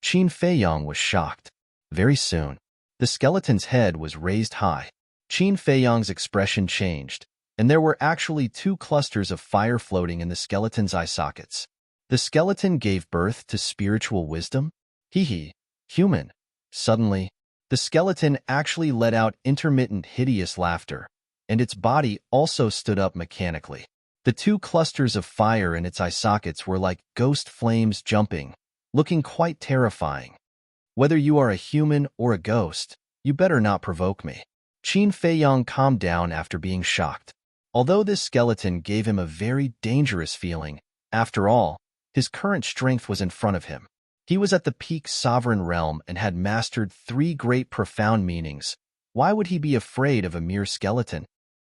Qin Feiyang was shocked. Very soon, the skeleton's head was raised high. Qin Feiyang's expression changed, and there were actually two clusters of fire floating in the skeleton's eye sockets. The skeleton gave birth to spiritual wisdom? Hee, human. Suddenly, The skeleton actually let out intermittent hideous laughter, and its body also stood up mechanically. The two clusters of fire in its eye sockets were like ghost flames jumping, looking quite terrifying. Whether you are a human or a ghost, you better not provoke me. Qin Feiyang calmed down after being shocked. Although this skeleton gave him a very dangerous feeling, after all, his current strength was in front of him. He was at the peak sovereign realm and had mastered 3 great profound meanings. Why would he be afraid of a mere skeleton?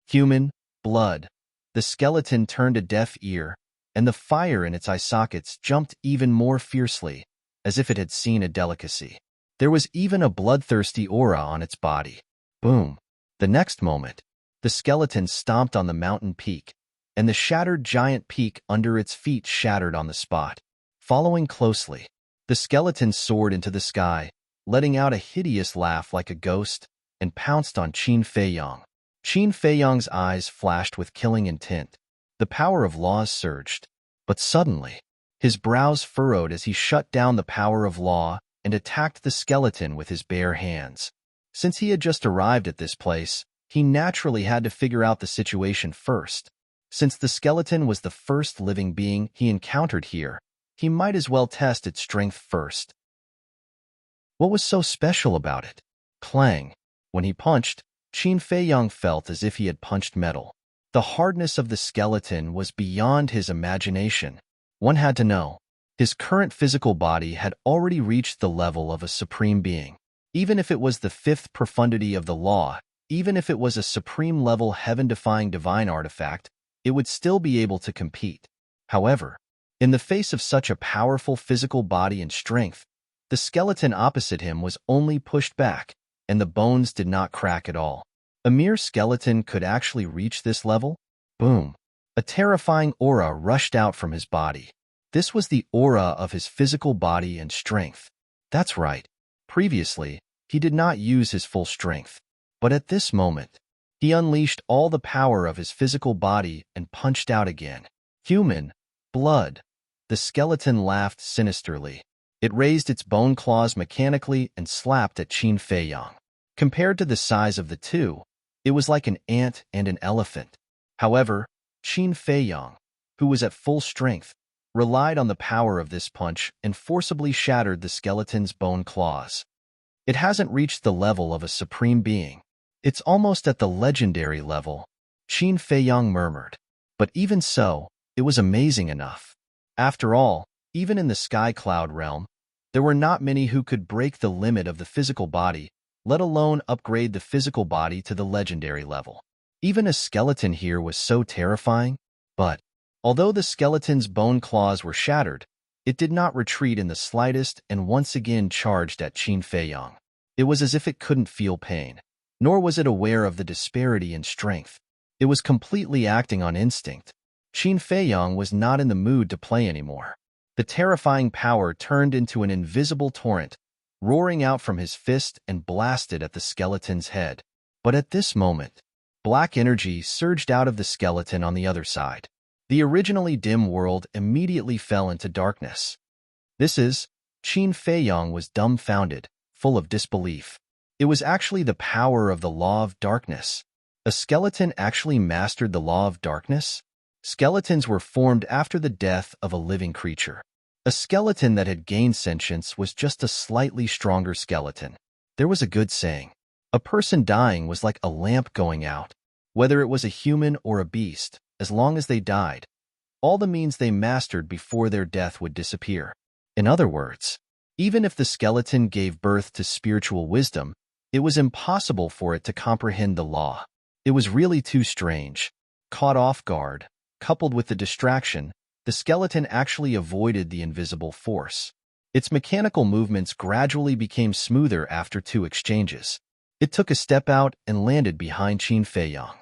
Human, blood. The skeleton turned a deaf ear, and the fire in its eye sockets jumped even more fiercely, as if it had seen a delicacy. There was even a bloodthirsty aura on its body. Boom. The next moment, the skeleton stomped on the mountain peak, and the shattered giant peak under its feet shattered on the spot. Following closely, the skeleton soared into the sky, letting out a hideous laugh like a ghost, and pounced on Qin Feiyang. Qin Feiyang's eyes flashed with killing intent. The power of laws surged. But suddenly, his brows furrowed as he shut down the power of law and attacked the skeleton with his bare hands. Since he had just arrived at this place, he naturally had to figure out the situation first. Since the skeleton was the first living being he encountered here, he might as well test its strength first. What was so special about it? Clang. When he punched, Qin Feiyang felt as if he had punched metal. The hardness of the skeleton was beyond his imagination. One had to know. His current physical body had already reached the level of a supreme being. Even if it was the 5th profundity of the law, even if it was a supreme-level heaven-defying divine artifact, it would still be able to compete. However, in the face of such a powerful physical body and strength, the skeleton opposite him was only pushed back, and the bones did not crack at all. A mere skeleton could actually reach this level? Boom. A terrifying aura rushed out from his body. This was the aura of his physical body and strength. That's right. Previously, he did not use his full strength. But at this moment, he unleashed all the power of his physical body and punched out again. Human, blood. The skeleton laughed sinisterly. It raised its bone claws mechanically and slapped at Qin Feiyang. Compared to the size of the two, it was like an ant and an elephant. However, Qin Feiyang, who was at full strength, relied on the power of this punch and forcibly shattered the skeleton's bone claws. It hasn't reached the level of a supreme being. It's almost at the legendary level, Qin Feiyang murmured. But even so, it was amazing enough. After all, even in the sky cloud realm, there were not many who could break the limit of the physical body, let alone upgrade the physical body to the legendary level. Even a skeleton here was so terrifying. But, although the skeleton's bone claws were shattered, it did not retreat in the slightest and once again charged at Qin Feiyang. It was as if it couldn't feel pain, nor was it aware of the disparity in strength. It was completely acting on instinct. Qin Feiyang was not in the mood to play anymore. The terrifying power turned into an invisible torrent, roaring out from his fist and blasted at the skeleton's head. But at this moment, black energy surged out of the skeleton on the other side. The originally dim world immediately fell into darkness. Qin Feiyang was dumbfounded, full of disbelief. It was actually the power of the law of darkness. A skeleton actually mastered the law of darkness? Skeletons were formed after the death of a living creature. A skeleton that had gained sentience was just a slightly stronger skeleton. There was a good saying. A person dying was like a lamp going out. Whether it was a human or a beast, as long as they died, all the means they mastered before their death would disappear. In other words, even if the skeleton gave birth to spiritual wisdom, it was impossible for it to comprehend the law. It was really too strange. Caught off guard, coupled with the distraction, the skeleton actually avoided the invisible force. Its mechanical movements gradually became smoother after 2 exchanges. It took a step out and landed behind Qin Feiyang.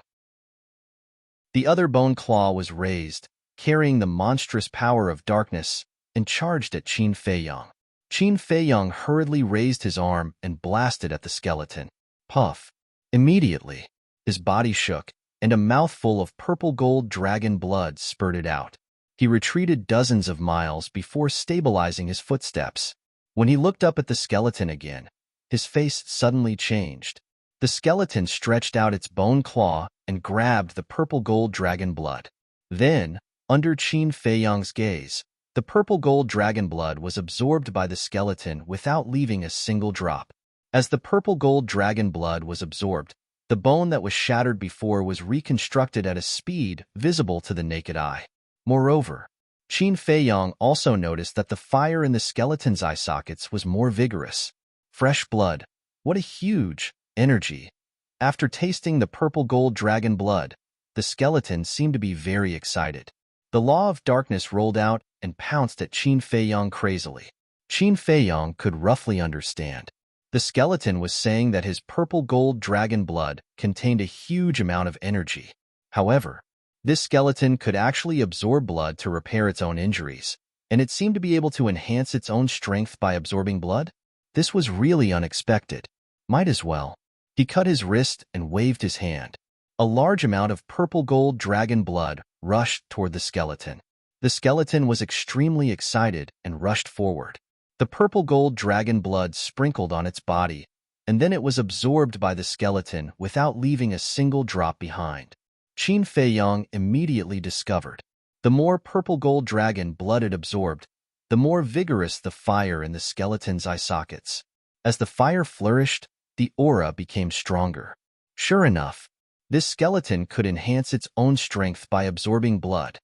The other bone claw was raised, carrying the monstrous power of darkness, and charged at Qin Feiyang. Qin Feiyang hurriedly raised his arm and blasted at the skeleton. Puff. Immediately, his body shook, and a mouthful of purple-gold dragon blood spurted out. He retreated dozens of miles before stabilizing his footsteps. When he looked up at the skeleton again, his face suddenly changed. The skeleton stretched out its bone claw and grabbed the purple-gold dragon blood. Then, under Qin Feiyang's gaze, the purple-gold dragon blood was absorbed by the skeleton without leaving a single drop. As the purple-gold dragon blood was absorbed, the bone that was shattered before was reconstructed at a speed visible to the naked eye. Moreover, Qin Feiyang also noticed that the fire in the skeleton's eye sockets was more vigorous. Fresh blood. What a huge energy. After tasting the purple-gold dragon blood, the skeleton seemed to be very excited. The law of darkness rolled out and pounced at Qin Feiyang crazily. Qin Feiyang could roughly understand. The skeleton was saying that his purple-gold dragon blood contained a huge amount of energy. However, this skeleton could actually absorb blood to repair its own injuries, and it seemed to be able to enhance its own strength by absorbing blood. This was really unexpected. Might as well. He cut his wrist and waved his hand. A large amount of purple-gold dragon blood rushed toward the skeleton. The skeleton was extremely excited and rushed forward. The purple-gold dragon blood sprinkled on its body, and then it was absorbed by the skeleton without leaving a single drop behind. Qin Feiyang immediately discovered. The more purple-gold dragon blood it absorbed, the more vigorous the fire in the skeleton's eye sockets. As the fire flourished, the aura became stronger. Sure enough, this skeleton could enhance its own strength by absorbing blood.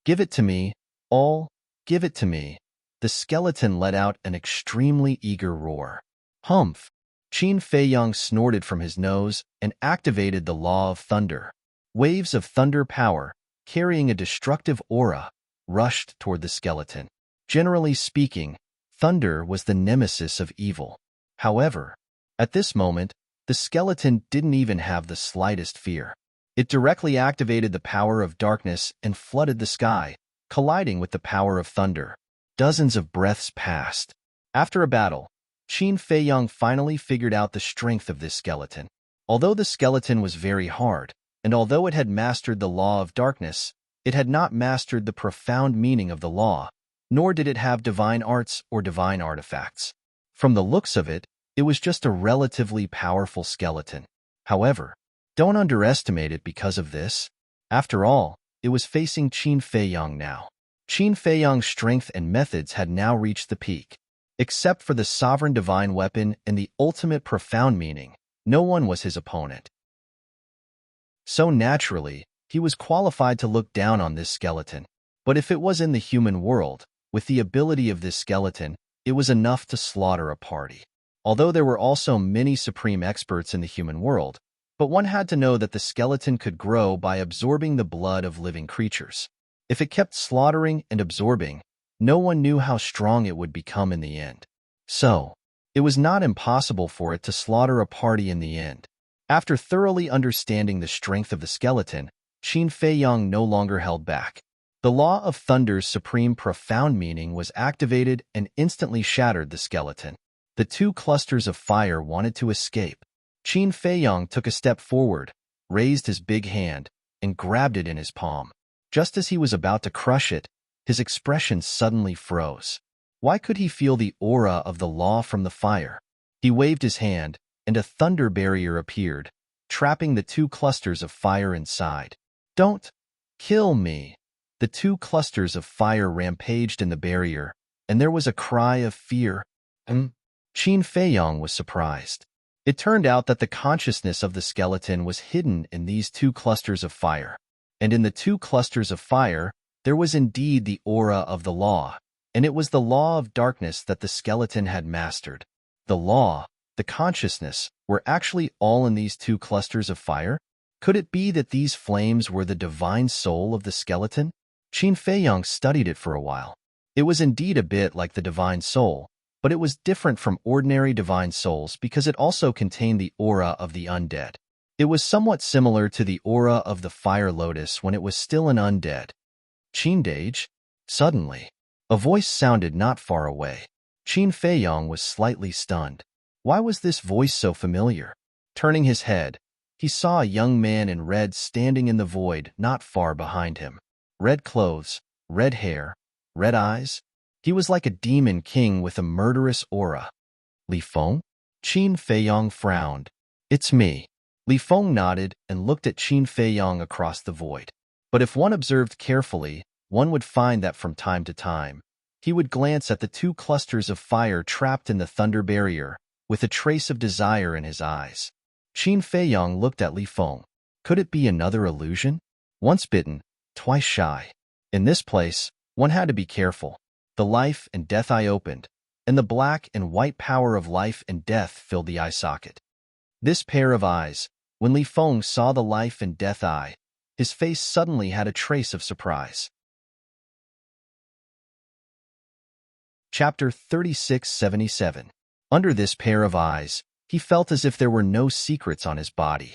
Give it to me, all, give it to me. The skeleton let out an extremely eager roar. Humph! Qin Feiyang snorted from his nose and activated the law of thunder. Waves of thunder power, carrying a destructive aura, rushed toward the skeleton. Generally speaking, thunder was the nemesis of evil. However, at this moment, the skeleton didn't even have the slightest fear. It directly activated the power of darkness and flooded the sky, colliding with the power of thunder. Dozens of breaths passed. After a battle, Qin Feiyang finally figured out the strength of this skeleton. Although the skeleton was very hard, and although it had mastered the law of darkness, it had not mastered the profound meaning of the law, nor did it have divine arts or divine artifacts. From the looks of it, it was just a relatively powerful skeleton. However, don't underestimate it because of this. After all, it was facing Qin Feiyang now. Qin Feiyang's strength and methods had now reached the peak. Except for the sovereign divine weapon and the ultimate profound meaning, no one was his opponent. So naturally, he was qualified to look down on this skeleton. But if it was in the human world, with the ability of this skeleton, it was enough to slaughter a party. Although there were also many supreme experts in the human world, but one had to know that the skeleton could grow by absorbing the blood of living creatures. If it kept slaughtering and absorbing, no one knew how strong it would become in the end. So, it was not impossible for it to slaughter a party in the end. After thoroughly understanding the strength of the skeleton, Qin Feiyang no longer held back. The law of thunder's supreme profound meaning was activated and instantly shattered the skeleton. The two clusters of fire wanted to escape. Qin Feiyang took a step forward, raised his big hand, and grabbed it in his palm. Just as he was about to crush it, his expression suddenly froze. Why could he feel the aura of the law from the fire? He waved his hand, and a thunder barrier appeared, trapping the two clusters of fire inside. Don't kill me! The two clusters of fire rampaged in the barrier, and there was a cry of fear. Qin Feiyang was surprised. It turned out that the consciousness of the skeleton was hidden in these two clusters of fire. And in the two clusters of fire, there was indeed the aura of the law, and it was the law of darkness that the skeleton had mastered. The law, the consciousness, were actually all in these two clusters of fire? Could it be that these flames were the divine soul of the skeleton? Qin Feiyang studied it for a while. It was indeed a bit like the divine soul, but it was different from ordinary divine souls because it also contained the aura of the undead. It was somewhat similar to the aura of the fire lotus when it was still an undead. Qin. Suddenly, a voice sounded not far away. Qin Feiyang was slightly stunned. Why was this voice so familiar? Turning his head, he saw a young man in red standing in the void not far behind him. Red clothes, red hair, red eyes. He was like a demon king with a murderous aura. Li Feng? Qin Feiyong frowned. It's me. Li Feng nodded and looked at Qin Feiyong across the void. But if one observed carefully, one would find that from time to time, he would glance at the two clusters of fire trapped in the thunder barrier, with a trace of desire in his eyes. Qin Feiyong looked at Li Feng. Could it be another illusion? Once bitten, twice shy. In this place, one had to be careful. The life and death eye opened, and the black and white power of life and death filled the eye socket. This pair of eyes, when Li Feng saw the life and death eye, his face suddenly had a trace of surprise. Chapter 3677. Under this pair of eyes, he felt as if there were no secrets on his body.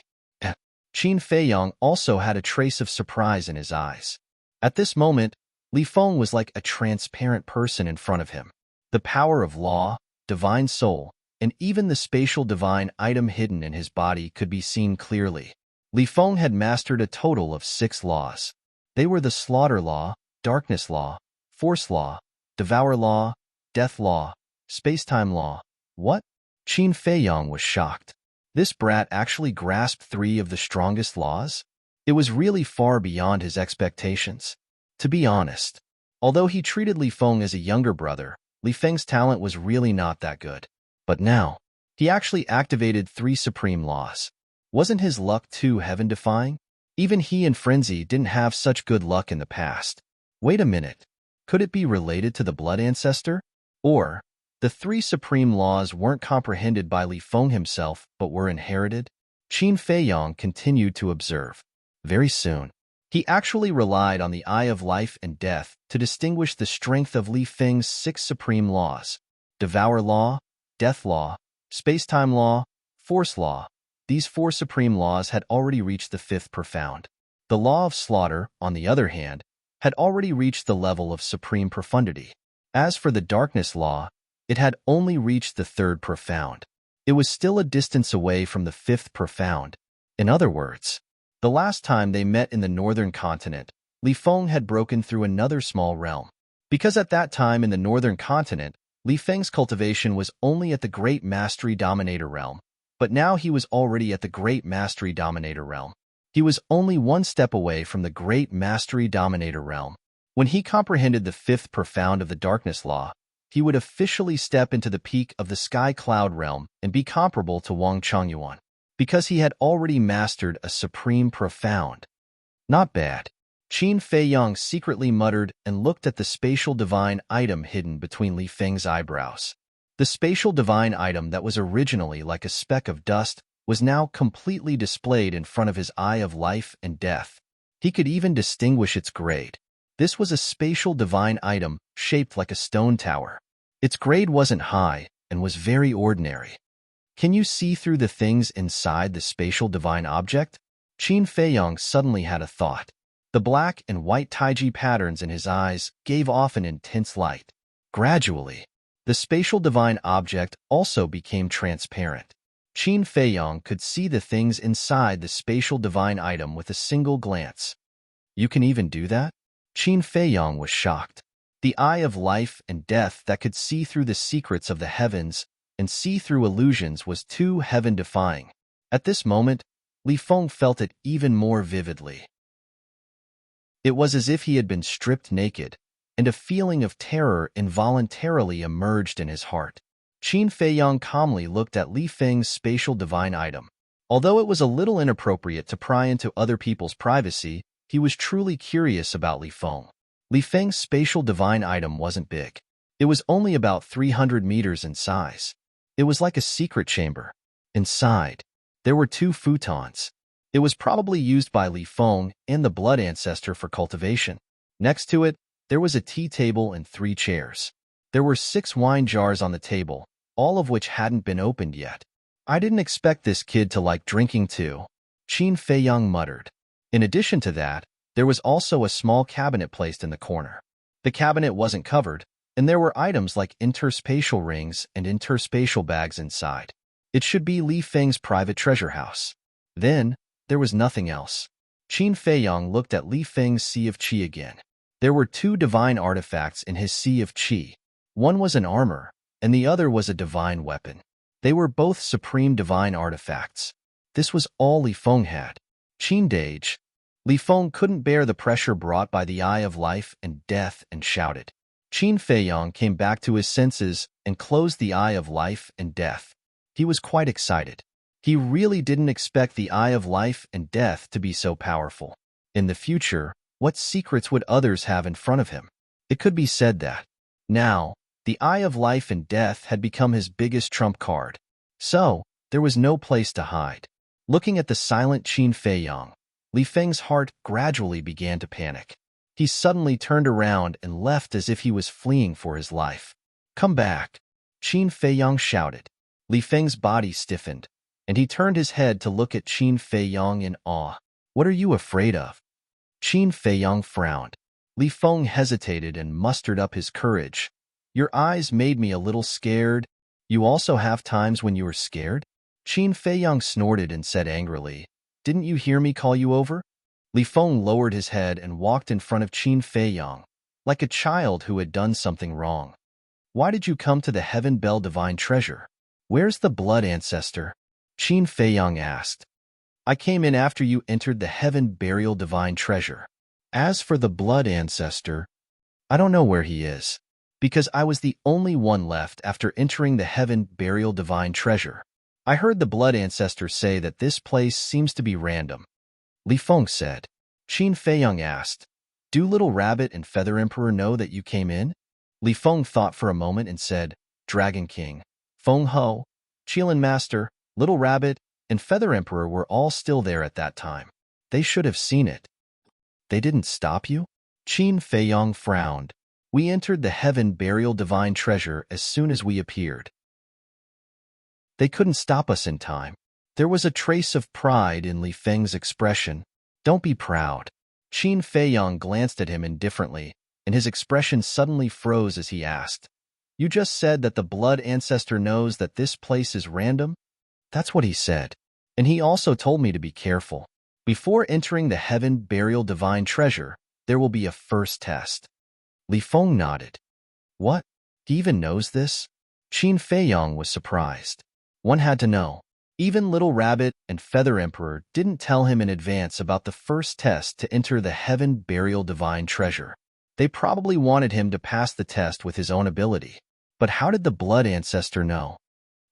Qin Feiyong also had a trace of surprise in his eyes. At this moment, Li Feng was like a transparent person in front of him. The power of law, divine soul, and even the spatial divine item hidden in his body could be seen clearly. Li Feng had mastered a total of 6 laws. They were the slaughter law, darkness law, force law, devour law, death law, space-time law. What? Qin Feiyong was shocked. This brat actually grasped 3 of the strongest laws? It was really far beyond his expectations. To be honest, although he treated Li Feng as a younger brother, Li Feng's talent was really not that good. But now, he actually activated 3 supreme laws. Wasn't his luck too heaven-defying? Even he and Frenzy didn't have such good luck in the past. Wait a minute. Could it be related to the blood ancestor? Or, the 3 supreme laws weren't comprehended by Li Feng himself but were inherited? Qin Feiyong continued to observe. Very soon, he actually relied on the Eye of Life and Death to distinguish the strength of Li Feng's 6 supreme laws: Devour Law, Death Law, Space-Time Law, Force Law. These 4 supreme laws had already reached the 5th profound. The Law of Slaughter, on the other hand, had already reached the level of supreme profundity. As for the Darkness Law, it had only reached the 3rd profound. It was still a distance away from the 5th profound. In other words, the last time they met in the northern continent, Li Feng had broken through another small realm. Because at that time in the northern continent, Li Feng's cultivation was only at the Great Mastery Dominator realm, but now he was already at the Great Mastery Dominator realm. He was only 1 step away from the Great Mastery Dominator realm. When he comprehended the 5th profound of the Darkness Law, he would officially step into the peak of the Sky Cloud realm and be comparable to Wang Chongyuan, because he had already mastered a supreme profound. Not bad. Qin Feiyong secretly muttered and looked at the spatial divine item hidden between Li Feng's eyebrows. The spatial divine item that was originally like a speck of dust was now completely displayed in front of his Eye of Life and Death. He could even distinguish its grade. This was a spatial divine item shaped like a stone tower. Its grade wasn't high and was very ordinary. Can you see through the things inside the spatial divine object? Qin Feiyong suddenly had a thought. The black and white taiji patterns in his eyes gave off an intense light. Gradually, the spatial divine object also became transparent. Qin Feiyong could see the things inside the spatial divine item with a single glance. You can even do that? Qin Feiyong was shocked. The Eye of Life and Death that could see through the secrets of the heavens and see through illusions was too heaven-defying. At this moment, Li Feng felt it even more vividly. It was as if he had been stripped naked, and a feeling of terror involuntarily emerged in his heart. Qin Feiyong calmly looked at Li Feng's spatial divine item. Although it was a little inappropriate to pry into other people's privacy, he was truly curious about Li Feng. Li Feng's spatial divine item wasn't big. It was only about 300 meters in size. It was like a secret chamber. Inside, there were 2 futons. It was probably used by Li Feng and the blood ancestor for cultivation. Next to it, there was a tea table and 3 chairs. There were 6 wine jars on the table, all of which hadn't been opened yet. I didn't expect this kid to like drinking too, Qin Feiyong muttered. In addition to that, there was also a small cabinet placed in the corner. The cabinet wasn't covered, and there were items like interspatial rings and interspatial bags inside. It should be Li Feng's private treasure house. Then, there was nothing else. Qin Feiyong looked at Li Feng's Sea of Qi again. There were 2 divine artifacts in his Sea of Qi. One was an armor, and the other was a divine weapon. They were both supreme divine artifacts. This was all Li Feng had. Qin Dage. Li Feng couldn't bear the pressure brought by the eye of life and death and shouted. Qin Feiyang came back to his senses and closed the eye of life and death. He was quite excited. He really didn't expect the eye of life and death to be so powerful. In the future, what secrets would others have in front of him? It could be said that, now, the eye of life and death had become his biggest trump card. So, there was no place to hide. Looking at the silent Qin Feiyang, Li Feng's heart gradually began to panic. He suddenly turned around and left as if he was fleeing for his life. "Come back!" Qin Feiyang shouted. Li Feng's body stiffened, and he turned his head to look at Qin Feiyang in awe. "What are you afraid of?" Qin Feiyang frowned. Li Feng hesitated and mustered up his courage. "Your eyes made me a little scared. You also have times when you are scared?" Qin Feiyang snorted and said angrily, "Didn't you hear me call you over?" Li Feng lowered his head and walked in front of Qin Feiyang, like a child who had done something wrong. "Why did you come to the Heaven Bell Divine Treasure? Where's the blood ancestor?" Qin Feiyang asked. "I came in after you entered the Heaven Burial Divine Treasure. As for the blood ancestor, I don't know where he is, because I was the only one left after entering the Heaven Burial Divine Treasure. I heard the blood ancestor say that this place seems to be random." Li Feng said. Qin Feiyang asked, "Do Little Rabbit and Feather Emperor know that you came in?" Li Feng thought for a moment and said, "Dragon King, Feng Ho, Qilin Master, Little Rabbit, and Feather Emperor were all still there at that time. They should have seen it." "They didn't stop you?" Qin Feiyang frowned. "We entered the Heaven Burial Divine Treasure as soon as we appeared. They couldn't stop us in time." There was a trace of pride in Li Feng's expression. "Don't be proud." Qin Feiyang glanced at him indifferently, and his expression suddenly froze as he asked, "You just said that the blood ancestor knows that this place is random?" "That's what he said. And he also told me to be careful. Before entering the Heaven Burial Divine Treasure, there will be a first test." Li Feng nodded. "What? He even knows this?" Qin Feiyang was surprised. One had to know. Even Little Rabbit and Feather Emperor didn't tell him in advance about the first test to enter the Heaven Burial Divine Treasure. They probably wanted him to pass the test with his own ability. But how did the blood ancestor know?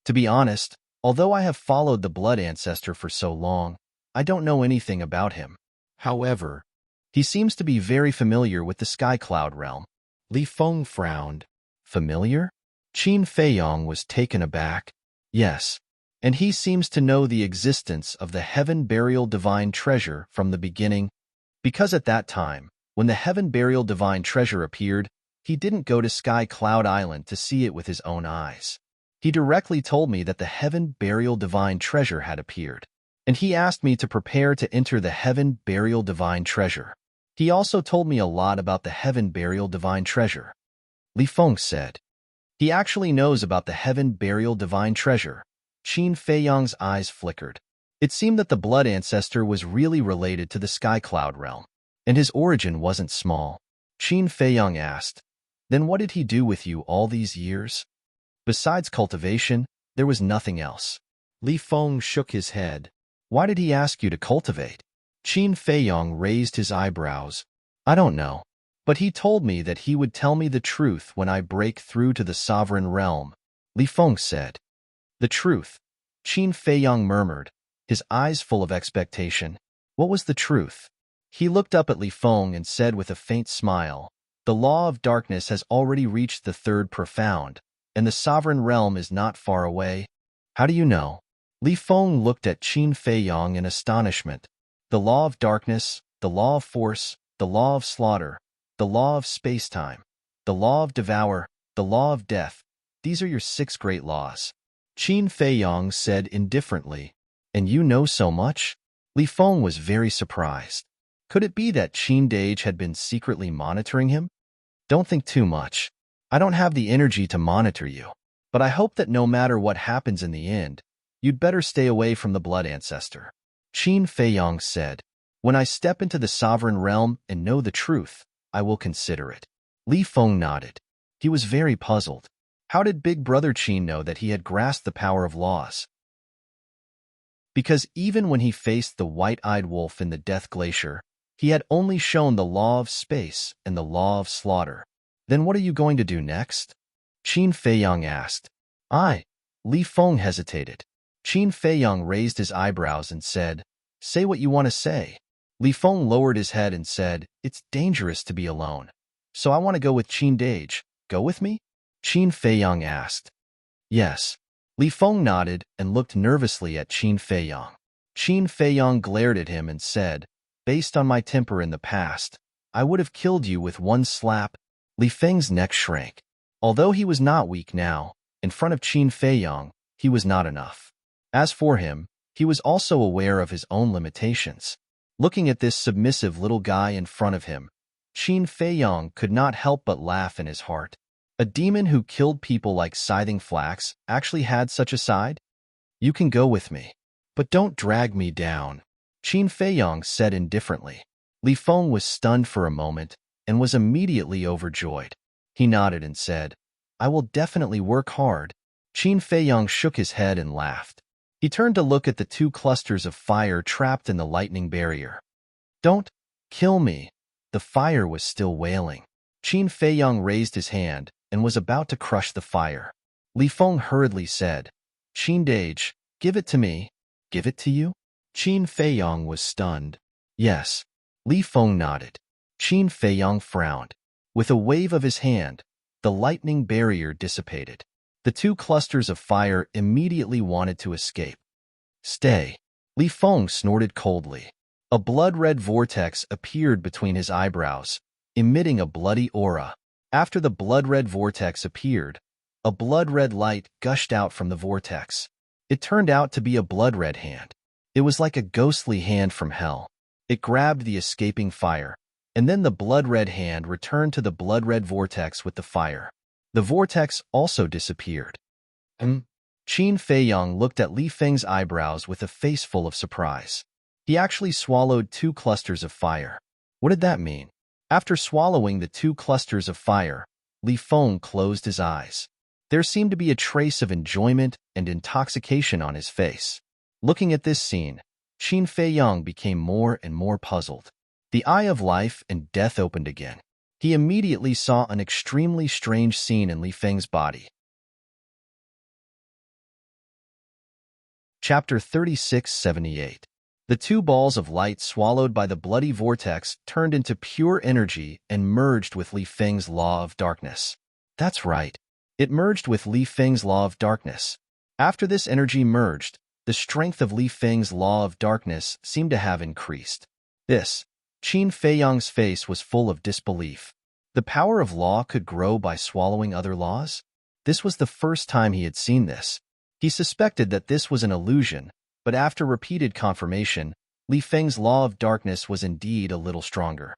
To be honest, although I have followed the blood ancestor for so long, I don't know anything about him. However, he seems to be very familiar with the Sky Cloud realm. Li Feng frowned. Familiar? Qin Feiyang was taken aback. Yes. And he seems to know the existence of the Heaven Burial Divine Treasure from the beginning, because at that time, when the Heaven Burial Divine Treasure appeared, he didn't go to Sky Cloud Island to see it with his own eyes. He directly told me that the Heaven Burial Divine Treasure had appeared, and he asked me to prepare to enter the Heaven Burial Divine Treasure. He also told me a lot about the Heaven Burial Divine Treasure. Li Feng said. He actually knows about the Heaven Burial Divine Treasure. Qin Feiyang's eyes flickered. It seemed that the blood ancestor was really related to the Sky Cloud realm, and his origin wasn't small. Qin Feiyang asked, "Then what did he do with you all these years?" "Besides cultivation, there was nothing else." Li Feng shook his head. "Why did he ask you to cultivate?" Qin Feiyang raised his eyebrows. "I don't know, but he told me that he would tell me the truth when I break through to the sovereign realm," Li Feng said. "The truth," Qin Feiyang murmured, his eyes full of expectation. What was the truth? He looked up at Li Feng and said with a faint smile, "The law of darkness has already reached the third profound, and the sovereign realm is not far away." "How do you know?" Li Feng looked at Qin Feiyang in astonishment. "The law of darkness, the law of force, the law of slaughter, the law of space-time, the law of devour, the law of death. These are your 6 great laws." Qin Feiyang said indifferently. "And you know so much?" Li Feng was very surprised. Could it be that Qin Dage had been secretly monitoring him? "Don't think too much. I don't have the energy to monitor you. But I hope that no matter what happens in the end, you'd better stay away from the blood ancestor." Qin Feiyang said, "When I step into the sovereign realm and know the truth, I will consider it." Li Feng nodded. He was very puzzled. How did Big Brother Qin know that he had grasped the power of laws? Because even when he faced the white-eyed wolf in the Death Glacier, he had only shown the law of space and the law of slaughter. Then what are you going to do next? Qin Feiyang asked. Li Feng hesitated. Qin Feiyang raised his eyebrows and said, "Say what you want to say." Li Feng lowered his head and said, "It's dangerous to be alone. So I want to go with Qin Dage. Go with me?" Qin Feiyang asked. Yes. Li Feng nodded and looked nervously at Qin Feiyang. Qin Feiyang glared at him and said, "Based on my temper in the past, I would have killed you with one slap." Li Feng's neck shrank. Although he was not weak now, in front of Qin Feiyang, he was not enough. As for him, he was also aware of his own limitations. Looking at this submissive little guy in front of him, Qin Feiyang could not help but laugh in his heart. A demon who killed people like scything flax actually had such a side? "You can go with me. But don't drag me down," Qin Feiyang said indifferently. Li Feng was stunned for a moment and was immediately overjoyed. He nodded and said, "I will definitely work hard." Qin Feiyang shook his head and laughed. He turned to look at the two clusters of fire trapped in the lightning barrier. "Don't kill me." The fire was still wailing. Qin Feiyang raised his hand and was about to crush the fire. Li Feng hurriedly said, "Qin Dage, give it to me." "Give it to you?" Qin Feiyang was stunned. "Yes." Li Feng nodded. Qin Feiyang frowned. With a wave of his hand, the lightning barrier dissipated. The two clusters of fire immediately wanted to escape. "Stay." Li Feng snorted coldly. A blood-red vortex appeared between his eyebrows, emitting a bloody aura. After the blood-red vortex appeared, a blood-red light gushed out from the vortex. It turned out to be a blood-red hand. It was like a ghostly hand from hell. It grabbed the escaping fire, and then the blood-red hand returned to the blood-red vortex with the fire. The vortex also disappeared. Qin Feiyang looked at Li Feng's eyebrows with a face full of surprise. He actually swallowed two clusters of fire. What did that mean? After swallowing the two clusters of fire, Li Feng closed his eyes. There seemed to be a trace of enjoyment and intoxication on his face. Looking at this scene, Qin Feiyang became more and more puzzled. The eye of life and death opened again. He immediately saw an extremely strange scene in Li Feng's body. Chapter 3678. The two balls of light swallowed by the bloody vortex turned into pure energy and merged with Li Feng's law of darkness. That's right. It merged with Li Feng's law of darkness. After this energy merged, the strength of Li Feng's law of darkness seemed to have increased. Qin Feiyang's face was full of disbelief. The power of law could grow by swallowing other laws? This was the first time he had seen this. He suspected that this was an illusion, but after repeated confirmation, Li Feng's law of darkness was indeed a little stronger.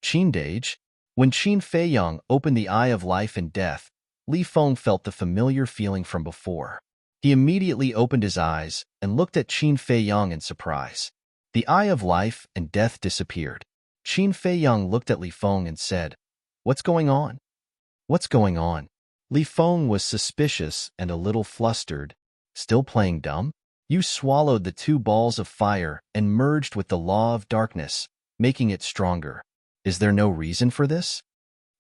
Qin Dage? When Qin Feiyang opened the eye of life and death, Li Feng felt the familiar feeling from before. He immediately opened his eyes and looked at Qin Feiyang in surprise. The eye of life and death disappeared. Qin Feiyang looked at Li Feng and said, "What's going on?" "What's going on?" Li Feng was suspicious and a little flustered. "Still playing dumb? You swallowed the two balls of fire and merged with the law of darkness, making it stronger. Is there no reason for this?"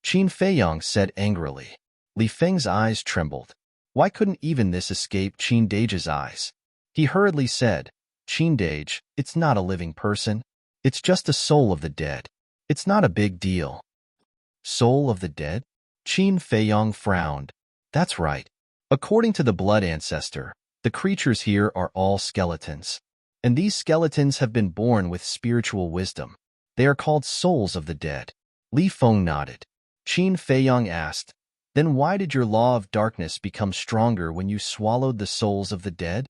Qin Feiyang said angrily. Li Feng's eyes trembled. Why couldn't even this escape Qin Dage's eyes? He hurriedly said, "Qin Dage, it's not a living person. It's just a soul of the dead. It's not a big deal." "Soul of the dead?" Qin Feiyang frowned. "That's right. According to the blood ancestor, the creatures here are all skeletons. And these skeletons have been born with spiritual wisdom. They are called souls of the dead." Li Feng nodded. Qin Feiyang asked, "Then why did your law of darkness become stronger when you swallowed the souls of the dead?"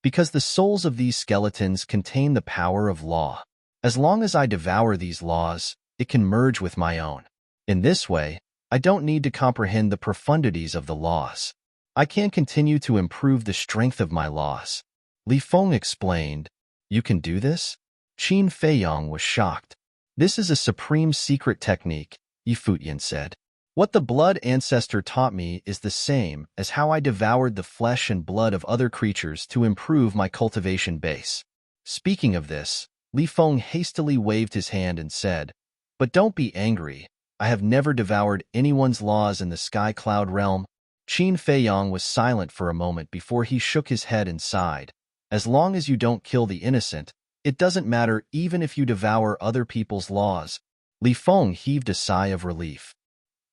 "Because the souls of these skeletons contain the power of law. As long as I devour these laws, it can merge with my own. In this way, I don't need to comprehend the profundities of the laws. I can continue to improve the strength of my laws." Li Feng explained. "You can do this?" Qin Feiyang was shocked. "This is a supreme secret technique," Yi Fuyan said. What the blood ancestor taught me is the same as how I devoured the flesh and blood of other creatures to improve my cultivation base. Speaking of this, Li Feng hastily waved his hand and said, "But don't be angry. I have never devoured anyone's laws in the sky cloud realm." Qin Feiyang was silent for a moment before he shook his head and sighed. As long as you don't kill the innocent, it doesn't matter even if you devour other people's laws. Li Feng heaved a sigh of relief.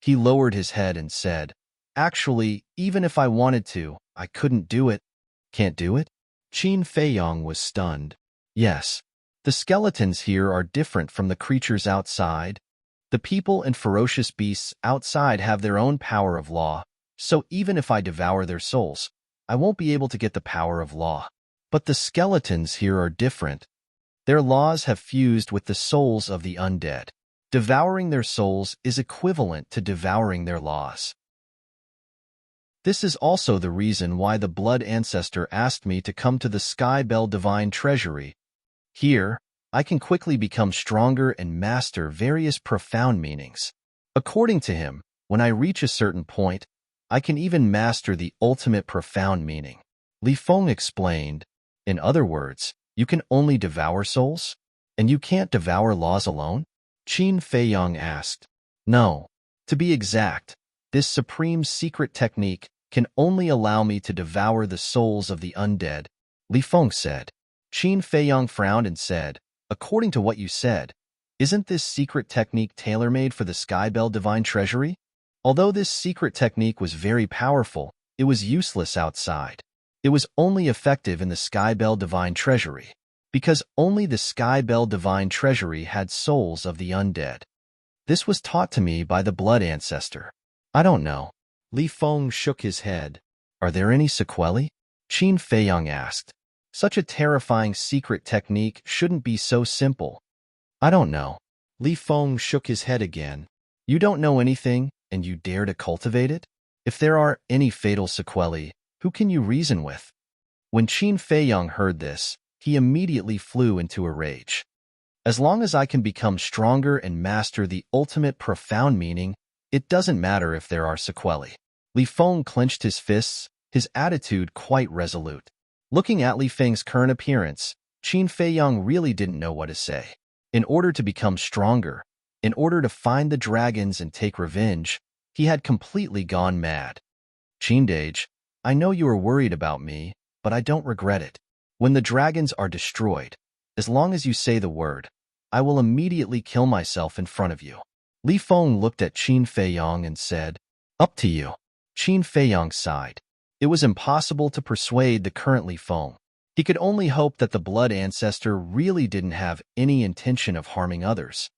He lowered his head and said, "Actually, even if I wanted to, I couldn't do it." "Can't do it?" Qin Feiyang was stunned. "Yes. The skeletons here are different from the creatures outside. The people and ferocious beasts outside have their own power of law, so even if I devour their souls, I won't be able to get the power of law. But the skeletons here are different. Their laws have fused with the souls of the undead. Devouring their souls is equivalent to devouring their laws. This is also the reason why the blood ancestor asked me to come to the Sky Bell Divine Treasury. Here, I can quickly become stronger and master various profound meanings. According to him, when I reach a certain point, I can even master the ultimate profound meaning." Li Feng explained, "In other words, you can only devour souls? And you can't devour laws alone?" Qin Feiyang asked. "No. To be exact, this supreme secret technique can only allow me to devour the souls of the undead," Li Feng said. Qin Feiyang frowned and said, "According to what you said, isn't this secret technique tailor-made for the Skybell Divine Treasury?" Although this secret technique was very powerful, it was useless outside. It was only effective in the Skybell Divine Treasury, because only the Skybell Divine Treasury had souls of the undead. This was taught to me by the blood ancestor. "I don't know." Li Feng shook his head. "Are there any sequelae?" Qin Feiyang asked. "Such a terrifying secret technique shouldn't be so simple." "I don't know." Li Feng shook his head again. "You don't know anything, and you dare to cultivate it? If there are any fatal sequelae, who can you reason with?" When Qin Feiyang heard this, he immediately flew into a rage. "As long as I can become stronger and master the ultimate profound meaning, it doesn't matter if there are sequelae." Li Feng clenched his fists, his attitude quite resolute. Looking at Li Feng's current appearance, Qin Feiyang really didn't know what to say. In order to become stronger, in order to find the dragons and take revenge, he had completely gone mad. "Qindage, I know you are worried about me, but I don't regret it. When the dragons are destroyed, as long as you say the word, I will immediately kill myself in front of you." Li Feng looked at Qin Feiyang and said, "Up to you." Qin Feiyang sighed. It was impossible to persuade the current Li Feng. He could only hope that the blood ancestor really didn't have any intention of harming others.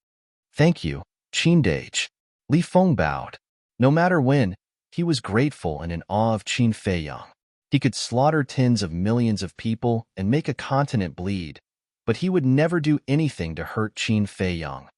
"Thank you, Qindage." Li Feng bowed. No matter when, he was grateful and in awe of Qin Feiyang. He could slaughter tens of millions of people and make a continent bleed, but he would never do anything to hurt Qin Feiyang.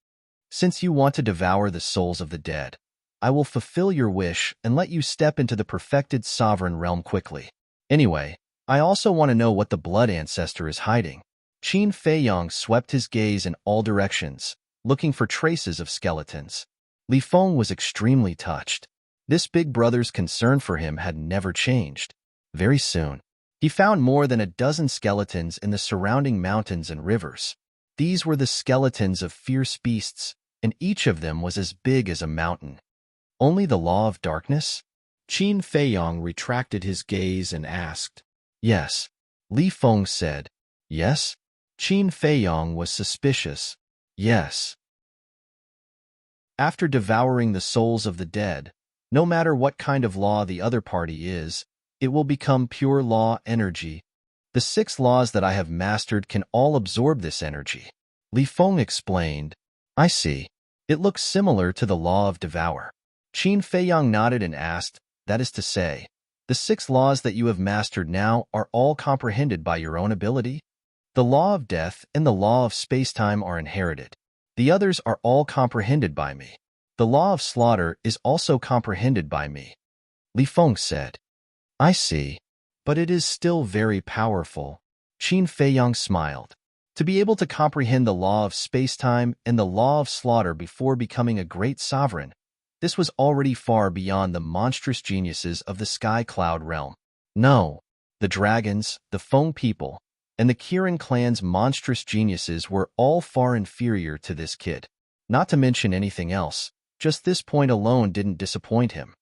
"Since you want to devour the souls of the dead, I will fulfill your wish and let you step into the perfected sovereign realm quickly. Anyway, I also want to know what the blood ancestor is hiding." Qin Feiyang swept his gaze in all directions, looking for traces of skeletons. Li Feng was extremely touched. This big brother's concern for him had never changed. Very soon, he found more than a dozen skeletons in the surrounding mountains and rivers. These were the skeletons of fierce beasts, and each of them was as big as a mountain. "Only the law of darkness?" Qin Feiyang retracted his gaze and asked. "Yes." Li Feng said. "Yes?" Qin Feiyang was suspicious. "Yes." After devouring the souls of the dead, no matter what kind of law the other party is, it will become pure law energy. The 6 laws that I have mastered can all absorb this energy. Li Feng explained. "I see. It looks similar to the law of devour." Qin Feiyang nodded and asked, "That is to say, the 6 laws that you have mastered now are all comprehended by your own ability? The law of death and the law of space-time are inherited. The others are all comprehended by me. The law of slaughter is also comprehended by me." Li Feng said. "I see. But it is still very powerful." Qin Feiyang smiled. To be able to comprehend the law of space-time and the law of slaughter before becoming a great sovereign, this was already far beyond the monstrous geniuses of the Sky Cloud realm. No, the dragons, the Feng people, and the Kirin clan's monstrous geniuses were all far inferior to this kid. Not to mention anything else, just this point alone didn't disappoint him.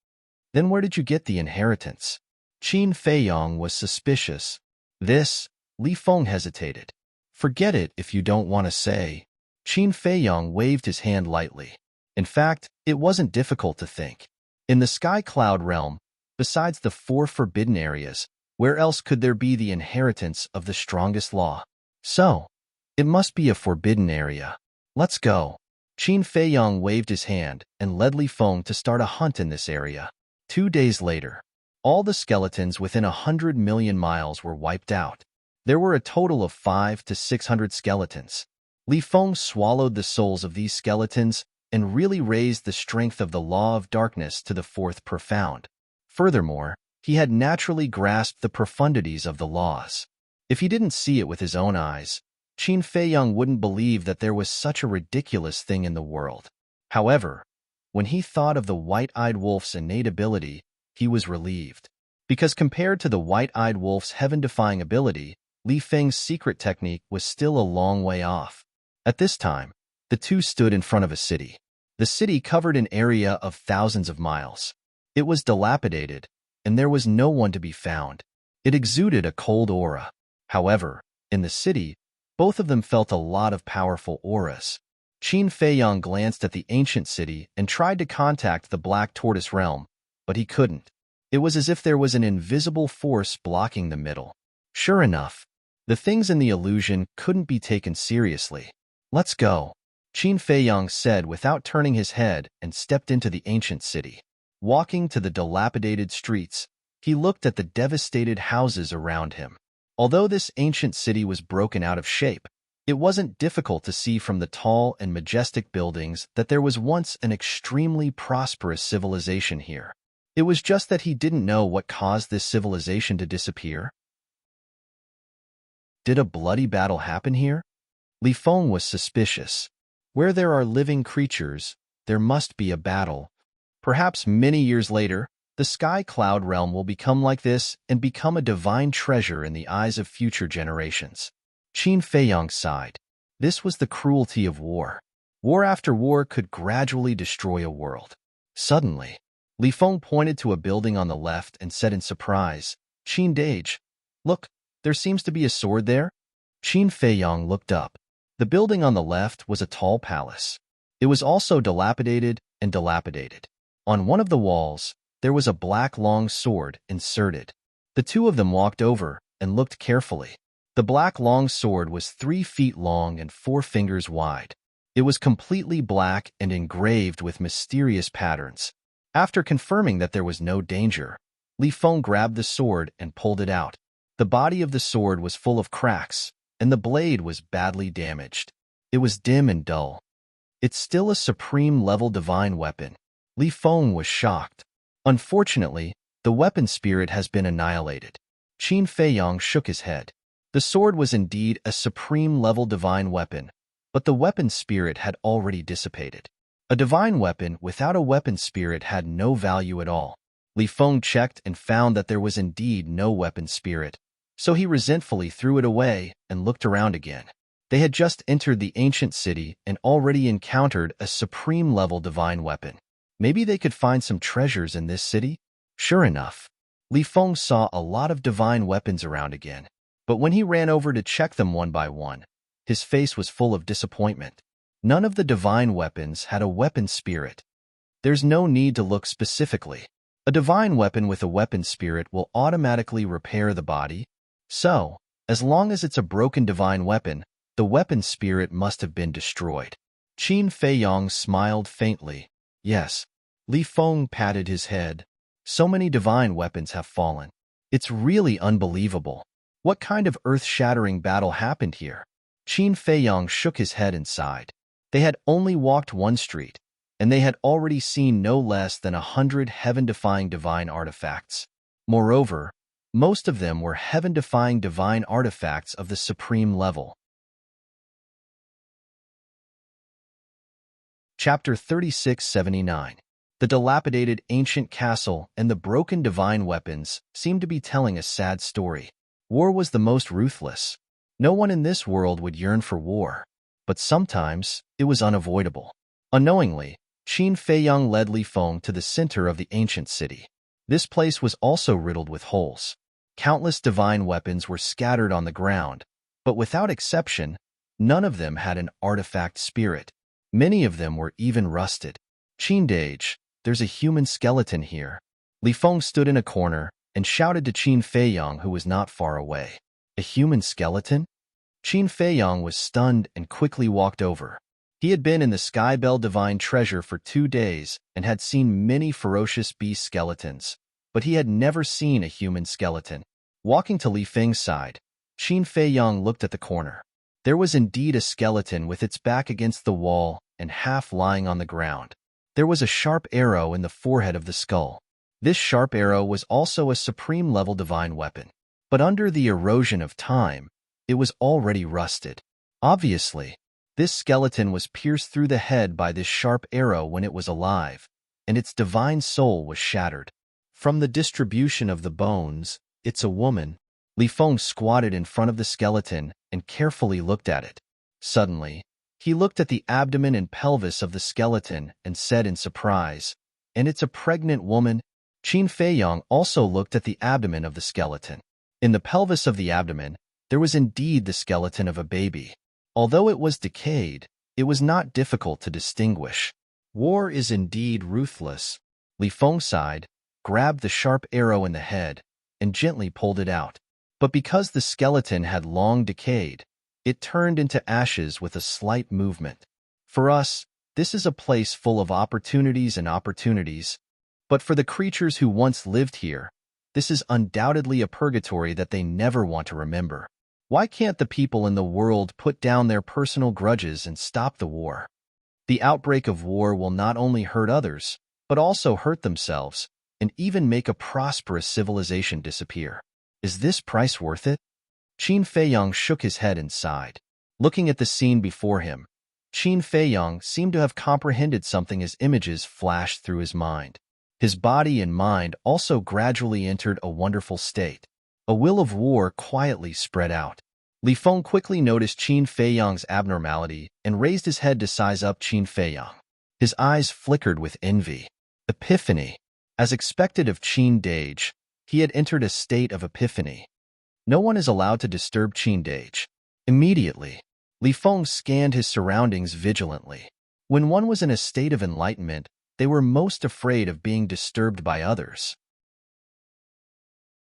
Then where did you get the inheritance? Qin Feiyong was suspicious. This, Li Feng hesitated. Forget it if you don't want to say. Qin Feiyong waved his hand lightly. In fact, it wasn't difficult to think. In the Sky Cloud realm, besides the 4 forbidden areas, where else could there be the inheritance of the strongest law? So, it must be a forbidden area. Let's go. Qin Feiyong waved his hand and led Li Feng to start a hunt in this area. 2 days later, all the skeletons within 100 million miles were wiped out. There were a total of 500 to 600 skeletons. Li Feng swallowed the souls of these skeletons and really raised the strength of the law of darkness to the 4th profound. Furthermore, he had naturally grasped the profundities of the laws. If he didn't see it with his own eyes, Qin Feiyong wouldn't believe that there was such a ridiculous thing in the world. However, when he thought of the white-eyed wolf's innate ability, he was relieved. Because compared to the white-eyed wolf's heaven-defying ability, Li Feng's secret technique was still a long way off. At this time, the two stood in front of a city. The city covered an area of thousands of miles. It was dilapidated, and there was no one to be found. It exuded a cold aura. However, in the city, both of them felt a lot of powerful auras. Qin Feiyong glanced at the ancient city and tried to contact the Black Tortoise realm, but he couldn't. It was as if there was an invisible force blocking the middle. Sure enough, the things in the illusion couldn't be taken seriously. Let's go, Qin Feiyong said without turning his head and stepped into the ancient city. Walking to the dilapidated streets, he looked at the devastated houses around him. Although this ancient city was broken out of shape, it wasn't difficult to see from the tall and majestic buildings that there was once an extremely prosperous civilization here. It was just that he didn't know what caused this civilization to disappear. Did a bloody battle happen here? Li Feng was suspicious. Where there are living creatures, there must be a battle. Perhaps many years later, the Sky Cloud realm will become like this and become a divine treasure in the eyes of future generations. Qin Feiyong sighed. This was the cruelty of war. War after war could gradually destroy a world. Suddenly, Li Feng pointed to a building on the left and said in surprise, "Qin Dage, look, there seems to be a sword there." Qin Feiyong looked up. The building on the left was a tall palace. It was also dilapidated and dilapidated. On one of the walls, there was a black long sword inserted. The two of them walked over and looked carefully. The black long sword was 3 feet long and 4 fingers wide. It was completely black and engraved with mysterious patterns. After confirming that there was no danger, Li Feng grabbed the sword and pulled it out. The body of the sword was full of cracks, and the blade was badly damaged. It was dim and dull. It's still a supreme-level divine weapon. Li Feng was shocked. Unfortunately, the weapon spirit has been annihilated. Qin Feiyong shook his head. The sword was indeed a supreme-level divine weapon, but the weapon spirit had already dissipated. A divine weapon without a weapon spirit had no value at all. Li Feng checked and found that there was indeed no weapon spirit, so he resentfully threw it away and looked around again. They had just entered the ancient city and already encountered a supreme-level divine weapon. Maybe they could find some treasures in this city? Sure enough, Li Feng saw a lot of divine weapons around again, but when he ran over to check them one by one, his face was full of disappointment. None of the divine weapons had a weapon spirit. There's no need to look specifically. A divine weapon with a weapon spirit will automatically repair the body. So, as long as it's a broken divine weapon, the weapon spirit must have been destroyed. Qin Feiyong smiled faintly. Yes. Li Feng patted his head. So many divine weapons have fallen. It's really unbelievable. What kind of earth-shattering battle happened here? Qin Feiyong shook his head and sighed. They had only walked one street, and they had already seen no less than 100 heaven-defying divine artifacts. Moreover, most of them were heaven-defying divine artifacts of the supreme level. Chapter 3679. The dilapidated ancient castle and the broken divine weapons seemed to be telling a sad story. War was the most ruthless. No one in this world would yearn for war, but sometimes it was unavoidable. Unknowingly, Qin Feiyang led Li Feng to the center of the ancient city. This place was also riddled with holes. Countless divine weapons were scattered on the ground, but without exception, none of them had an artifact spirit. Many of them were even rusted. Qin Dage, there's a human skeleton here. Li Feng stood in a corner and shouted to Qin Feiyang, who was not far away. A human skeleton? Qin Feiyang was stunned and quickly walked over. He had been in the Skybell Divine Treasure for 2 days and had seen many ferocious beast skeletons, but he had never seen a human skeleton. Walking to Li Feng's side, Qin Feiyang looked at the corner. There was indeed a skeleton with its back against the wall and half lying on the ground. There was a sharp arrow in the forehead of the skull. This sharp arrow was also a supreme-level divine weapon, but under the erosion of time, it was already rusted. Obviously, this skeleton was pierced through the head by this sharp arrow when it was alive, and its divine soul was shattered. From the distribution of the bones, it's a woman. Li Feng squatted in front of the skeleton and carefully looked at it. Suddenly, he looked at the abdomen and pelvis of the skeleton and said in surprise, "And it's a pregnant woman?" Qin Feiyang also looked at the abdomen of the skeleton. In the pelvis of the abdomen, there was indeed the skeleton of a baby. Although it was decayed, it was not difficult to distinguish. War is indeed ruthless. Li Feng sighed, grabbed the sharp arrow in the head, and gently pulled it out. But because the skeleton had long decayed, it turned into ashes with a slight movement. For us, this is a place full of opportunities and opportunities, but for the creatures who once lived here, this is undoubtedly a purgatory that they never want to remember. Why can't the people in the world put down their personal grudges and stop the war? The outbreak of war will not only hurt others, but also hurt themselves, and even make a prosperous civilization disappear. Is this price worth it? Qin Feiyang shook his head and sighed. Looking at the scene before him, Qin Feiyang seemed to have comprehended something as images flashed through his mind. His body and mind also gradually entered a wonderful state. A will of war quietly spread out. Li Feng quickly noticed Qin Feiyang's abnormality and raised his head to size up Qin Feiyang. His eyes flickered with envy. Epiphany. As expected of Qin Dage, he had entered a state of epiphany. No one is allowed to disturb Qin Dage. Immediately, Li Feng scanned his surroundings vigilantly. When one was in a state of enlightenment, they were most afraid of being disturbed by others.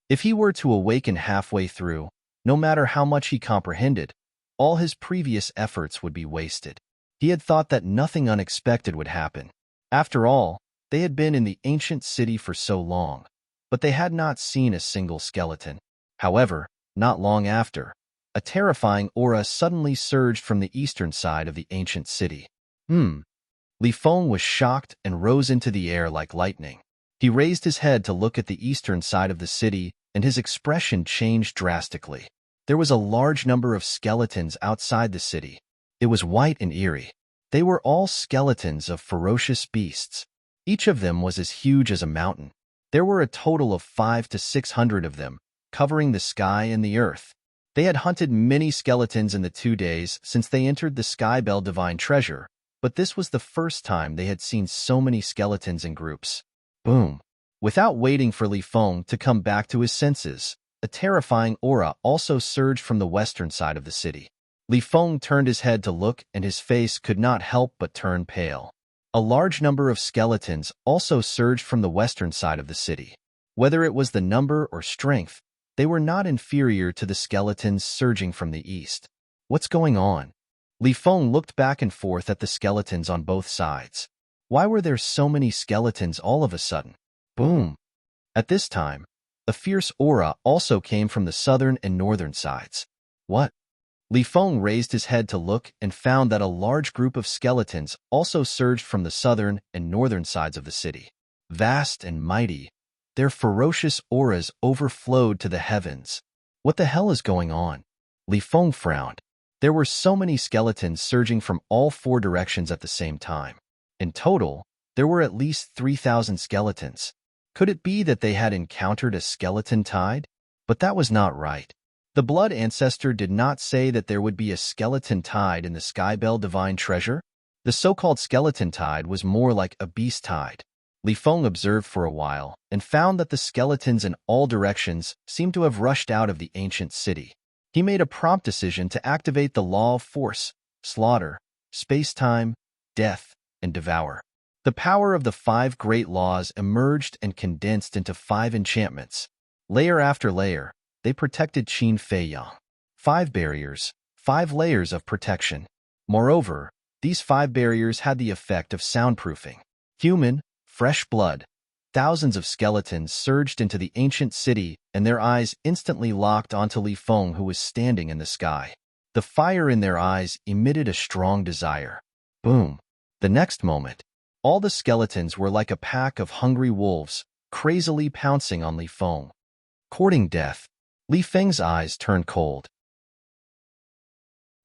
If he were to awaken halfway through, no matter how much he comprehended, all his previous efforts would be wasted. He had thought that nothing unexpected would happen. After all, they had been in the ancient city for so long, but they had not seen a single skeleton. However, not long after, a terrifying aura suddenly surged from the eastern side of the ancient city. Li Feng was shocked and rose into the air like lightning. He raised his head to look at the eastern side of the city, and his expression changed drastically. There was a large number of skeletons outside the city. It was white and eerie. They were all skeletons of ferocious beasts. Each of them was as huge as a mountain. There were a total of 500 to 600 of them, covering the sky and the earth. They had hunted many skeletons in the 2 days since they entered the Skybell Divine Treasure, but this was the first time they had seen so many skeletons in groups. Boom! Without waiting for Li Feng to come back to his senses, a terrifying aura also surged from the western side of the city. Li Feng turned his head to look, and his face could not help but turn pale. A large number of skeletons also surged from the western side of the city. Whether it was the number or strength, they were not inferior to the skeletons surging from the east. What's going on? Li Feng looked back and forth at the skeletons on both sides. Why were there so many skeletons all of a sudden? Boom! At this time, a fierce aura also came from the southern and northern sides. What? Li Feng raised his head to look and found that a large group of skeletons also surged from the southern and northern sides of the city. Vast and mighty, their ferocious auras overflowed to the heavens. What the hell is going on? Li Feng frowned. There were so many skeletons surging from all 4 directions at the same time. In total, There were at least 3,000 skeletons. Could it be that they had encountered a skeleton tide? But that was not right. The blood ancestor did not say that there would be a skeleton tide in the Skybell divine treasure. The so-called skeleton tide was more like a beast tide. Li Feng observed for a while and found that the skeletons in all directions seemed to have rushed out of the ancient city. He made a prompt decision to activate the law of force, slaughter, space-time, death, and devour. The power of the 5 great laws emerged and condensed into 5 enchantments. Layer after layer, they protected Qin Fei Yang. 5 barriers, 5 layers of protection. Moreover, these 5 barriers had the effect of soundproofing. Human, fresh blood. Thousands of skeletons surged into the ancient city, and their eyes instantly locked onto Li Feng, who was standing in the sky. The fire in their eyes emitted a strong desire. Boom! The next moment, all the skeletons were like a pack of hungry wolves, crazily pouncing on Li Feng. Courting death, Li Feng's eyes turned cold.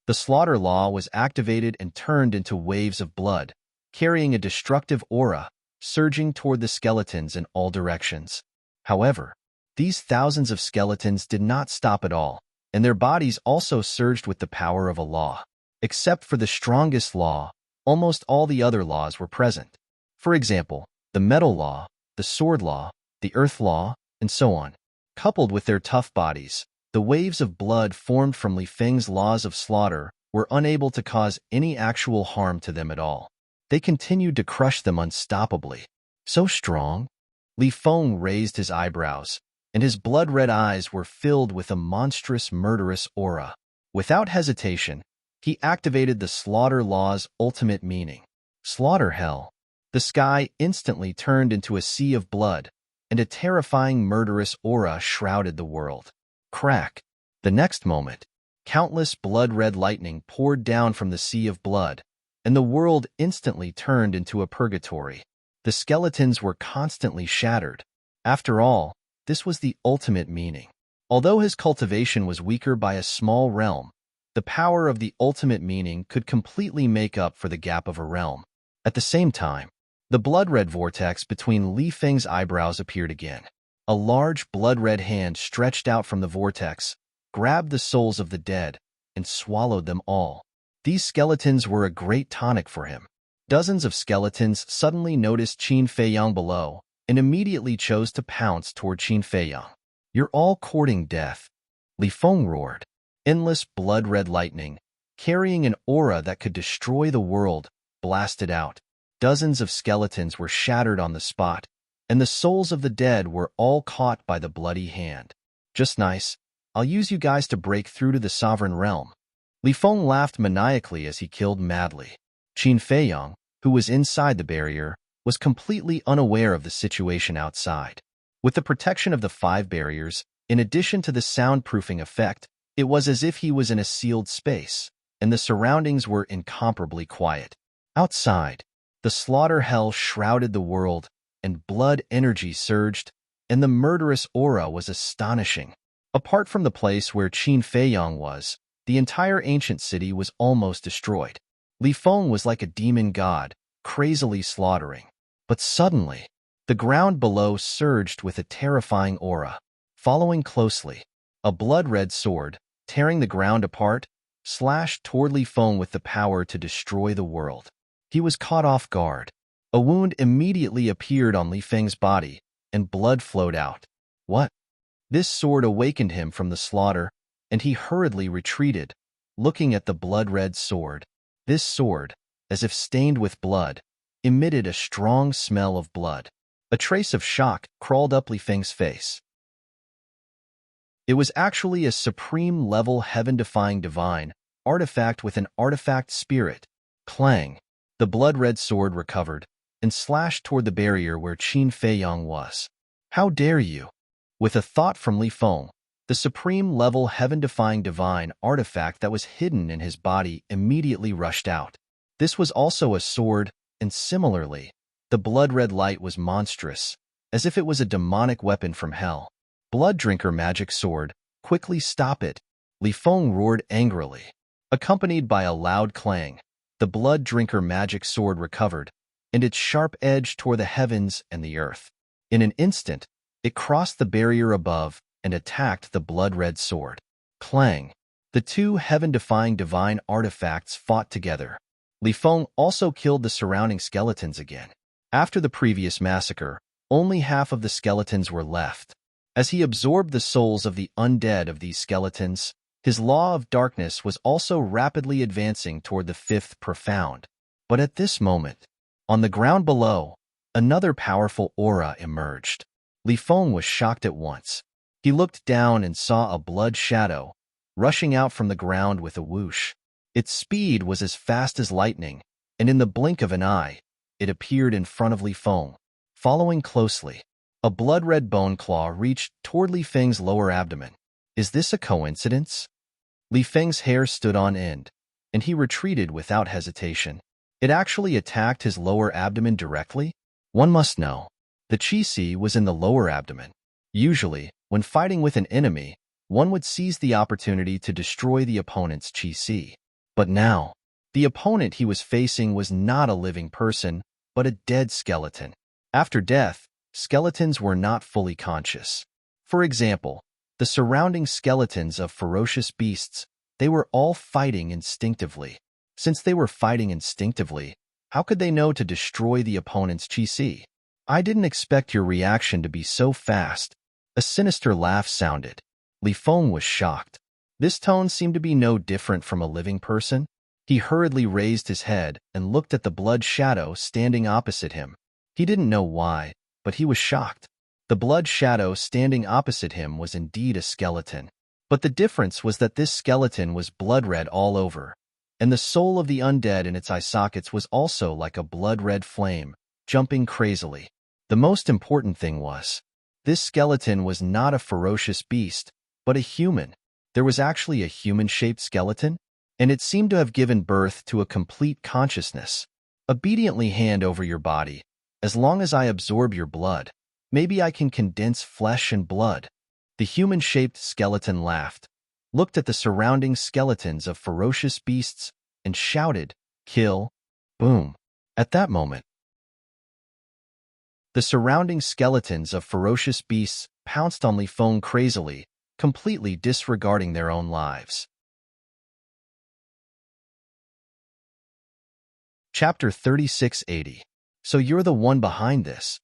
The slaughter law was activated and turned into waves of blood, carrying a destructive aura, surging toward the skeletons in all directions. However, these thousands of skeletons did not stop at all, and their bodies also surged with the power of a law. Except for the strongest law, almost all the other laws were present. For example, the metal law, the sword law, the earth law, and so on. Coupled with their tough bodies, the waves of blood formed from Li Feng's laws of slaughter were unable to cause any actual harm to them at all. They continued to crush them unstoppably. So strong? Li Feng raised his eyebrows, and his blood-red eyes were filled with a monstrous, murderous aura. Without hesitation, he activated the slaughter law's ultimate meaning. Slaughter hell. The sky instantly turned into a sea of blood, and a terrifying, murderous aura shrouded the world. Crack. The next moment, countless blood-red lightning poured down from the sea of blood, and the world instantly turned into a purgatory. The skeletons were constantly shattered. After all, this was the ultimate meaning. Although his cultivation was weaker by a small realm, the power of the ultimate meaning could completely make up for the gap of a realm. At the same time, the blood-red vortex between Li Feng's eyebrows appeared again. A large blood-red hand stretched out from the vortex, grabbed the souls of the dead, and swallowed them all. These skeletons were a great tonic for him. Dozens of skeletons suddenly noticed Qin Fei Yang below and immediately chose to pounce toward Qin Fei Yang. "You're all courting death," Li Feng roared. Endless blood-red lightning, carrying an aura that could destroy the world, blasted out. Dozens of skeletons were shattered on the spot, and the souls of the dead were all caught by the bloody hand. "Just nice. I'll use you guys to break through to the sovereign realm." Li Feng laughed maniacally as he killed madly. Qin Fei Yang, who was inside the barrier, was completely unaware of the situation outside. With the protection of the 5 barriers, in addition to the soundproofing effect, it was as if he was in a sealed space, and the surroundings were incomparably quiet. Outside, the slaughter hell shrouded the world, and blood energy surged, and the murderous aura was astonishing. Apart from the place where Qin Fei Yang was, the entire ancient city was almost destroyed. Li Feng was like a demon god, crazily slaughtering. But suddenly, the ground below surged with a terrifying aura. Following closely, a blood-red sword, tearing the ground apart, slashed toward Li Feng with the power to destroy the world. He was caught off guard. A wound immediately appeared on Li Feng's body, and blood flowed out. What? This sword awakened him from the slaughter, and he hurriedly retreated, looking at the blood-red sword. This sword, as if stained with blood, emitted a strong smell of blood. A trace of shock crawled up Li Feng's face. It was actually a supreme-level heaven-defying divine artifact with an artifact spirit. Clang! The blood-red sword recovered and slashed toward the barrier where Qin Fei Yang was. "How dare you?" With a thought from Li Feng, the supreme-level heaven-defying divine artifact that was hidden in his body immediately rushed out. This was also a sword, and similarly, the blood-red light was monstrous, as if it was a demonic weapon from hell. "Blood Drinker magic sword, quickly stop it," Li Feng roared angrily. Accompanied by a loud clang, the Blood Drinker magic sword recovered, and its sharp edge tore the heavens and the earth. In an instant, it crossed the barrier above and attacked the blood-red sword. Clang! The two heaven-defying divine artifacts fought together. Li Feng also killed the surrounding skeletons again. After the previous massacre, only half of the skeletons were left. As he absorbed the souls of the undead of these skeletons, his law of darkness was also rapidly advancing toward the fifth profound. But at this moment, on the ground below, another powerful aura emerged. Li Feng was shocked at once. He looked down and saw a blood shadow, rushing out from the ground with a whoosh. Its speed was as fast as lightning, and in the blink of an eye, it appeared in front of Li Feng. Following closely, a blood-red bone claw reached toward Li Feng's lower abdomen. Is this a coincidence? Li Feng's hair stood on end, and he retreated without hesitation. It actually attacked his lower abdomen directly? One must know. The Qi was in the lower abdomen. Usually, when fighting with an enemy, one would seize the opportunity to destroy the opponent's Qi. But now, the opponent he was facing was not a living person, but a dead skeleton. After death, skeletons were not fully conscious. For example, the surrounding skeletons of ferocious beasts, they were all fighting instinctively. Since they were fighting instinctively, how could they know to destroy the opponent's Qi? I didn't expect your reaction to be so fast. A sinister laugh sounded. Li Feng was shocked. This tone seemed to be no different from a living person. He hurriedly raised his head and looked at the blood shadow standing opposite him. He didn't know why, but he was shocked. The blood shadow standing opposite him was indeed a skeleton. But the difference was that this skeleton was blood-red all over, and the soul of the undead in its eye sockets was also like a blood-red flame, jumping crazily. The most important thing was, this skeleton was not a ferocious beast, but a human. There was actually a human-shaped skeleton, and it seemed to have given birth to a complete consciousness. Obediently hand over your body. As long as I absorb your blood, maybe I can condense flesh and blood. The human-shaped skeleton laughed, looked at the surrounding skeletons of ferocious beasts, and shouted, "Kill!" Boom! At that moment, the surrounding skeletons of ferocious beasts pounced on Li Feng crazily, completely disregarding their own lives. Chapter 3680. So you're the one behind this?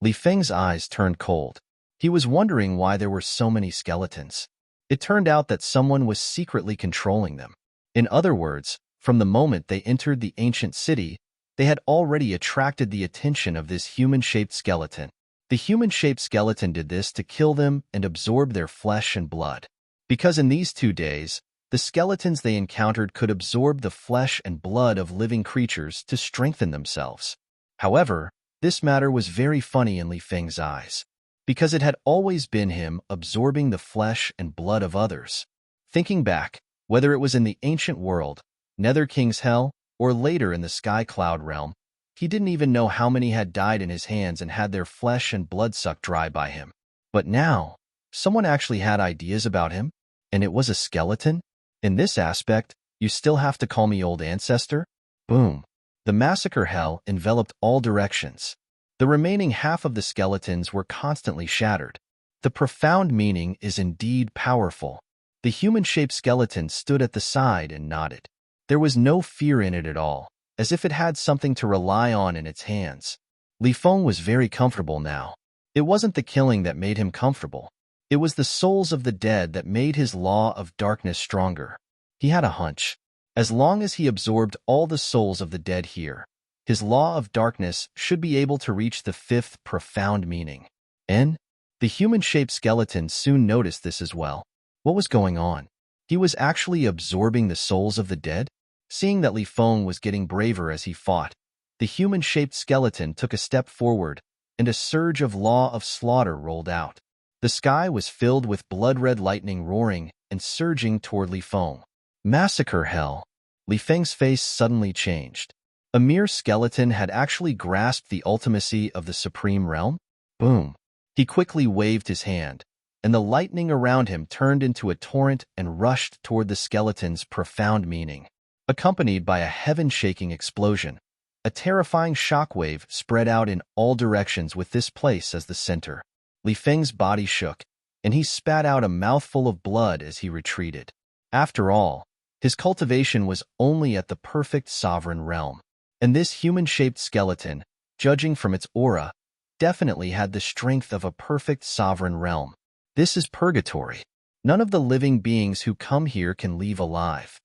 Li Feng's eyes turned cold. He was wondering why there were so many skeletons. It turned out that someone was secretly controlling them. In other words, from the moment they entered the ancient city, they had already attracted the attention of this human-shaped skeleton. The human-shaped skeleton did this to kill them and absorb their flesh and blood. Because in these 2 days, the skeletons they encountered could absorb the flesh and blood of living creatures to strengthen themselves. However, this matter was very funny in Li Feng's eyes, because it had always been him absorbing the flesh and blood of others. Thinking back, whether it was in the ancient world, Nether King's Hell, or later in the Sky Cloud realm, he didn't even know how many had died in his hands and had their flesh and blood sucked dry by him. But now, someone actually had ideas about him, and it was a skeleton? In this aspect, you still have to call me old ancestor? Boom. The massacre hell enveloped all directions. The remaining half of the skeletons were constantly shattered. The profound meaning is indeed powerful. The human-shaped skeleton stood at the side and nodded. There was no fear in it at all, as if it had something to rely on in its hands. Li Feng was very comfortable now. It wasn't the killing that made him comfortable. It was the souls of the dead that made his law of darkness stronger. He had a hunch. As long as he absorbed all the souls of the dead here, his law of darkness should be able to reach the fifth profound meaning. And the human-shaped skeleton soon noticed this as well. What was going on? He was actually absorbing the souls of the dead? Seeing that Li Feng was getting braver as he fought, the human-shaped skeleton took a step forward, and a surge of law of slaughter rolled out. The sky was filled with blood-red lightning roaring and surging toward Li Feng. Massacre hell. Li Feng's face suddenly changed. A mere skeleton had actually grasped the ultimacy of the supreme realm? Boom. He quickly waved his hand, and the lightning around him turned into a torrent and rushed toward the skeleton's profound meaning. Accompanied by a heaven-shaking explosion, A terrifying shockwave spread out in all directions with this place as the center. Li Feng's body shook, and he spat out a mouthful of blood as he retreated. After all, his cultivation was only at the perfect sovereign realm, and this human-shaped skeleton, judging from its aura, definitely had the strength of a perfect sovereign realm. This is purgatory. None of the living beings who come here can leave alive.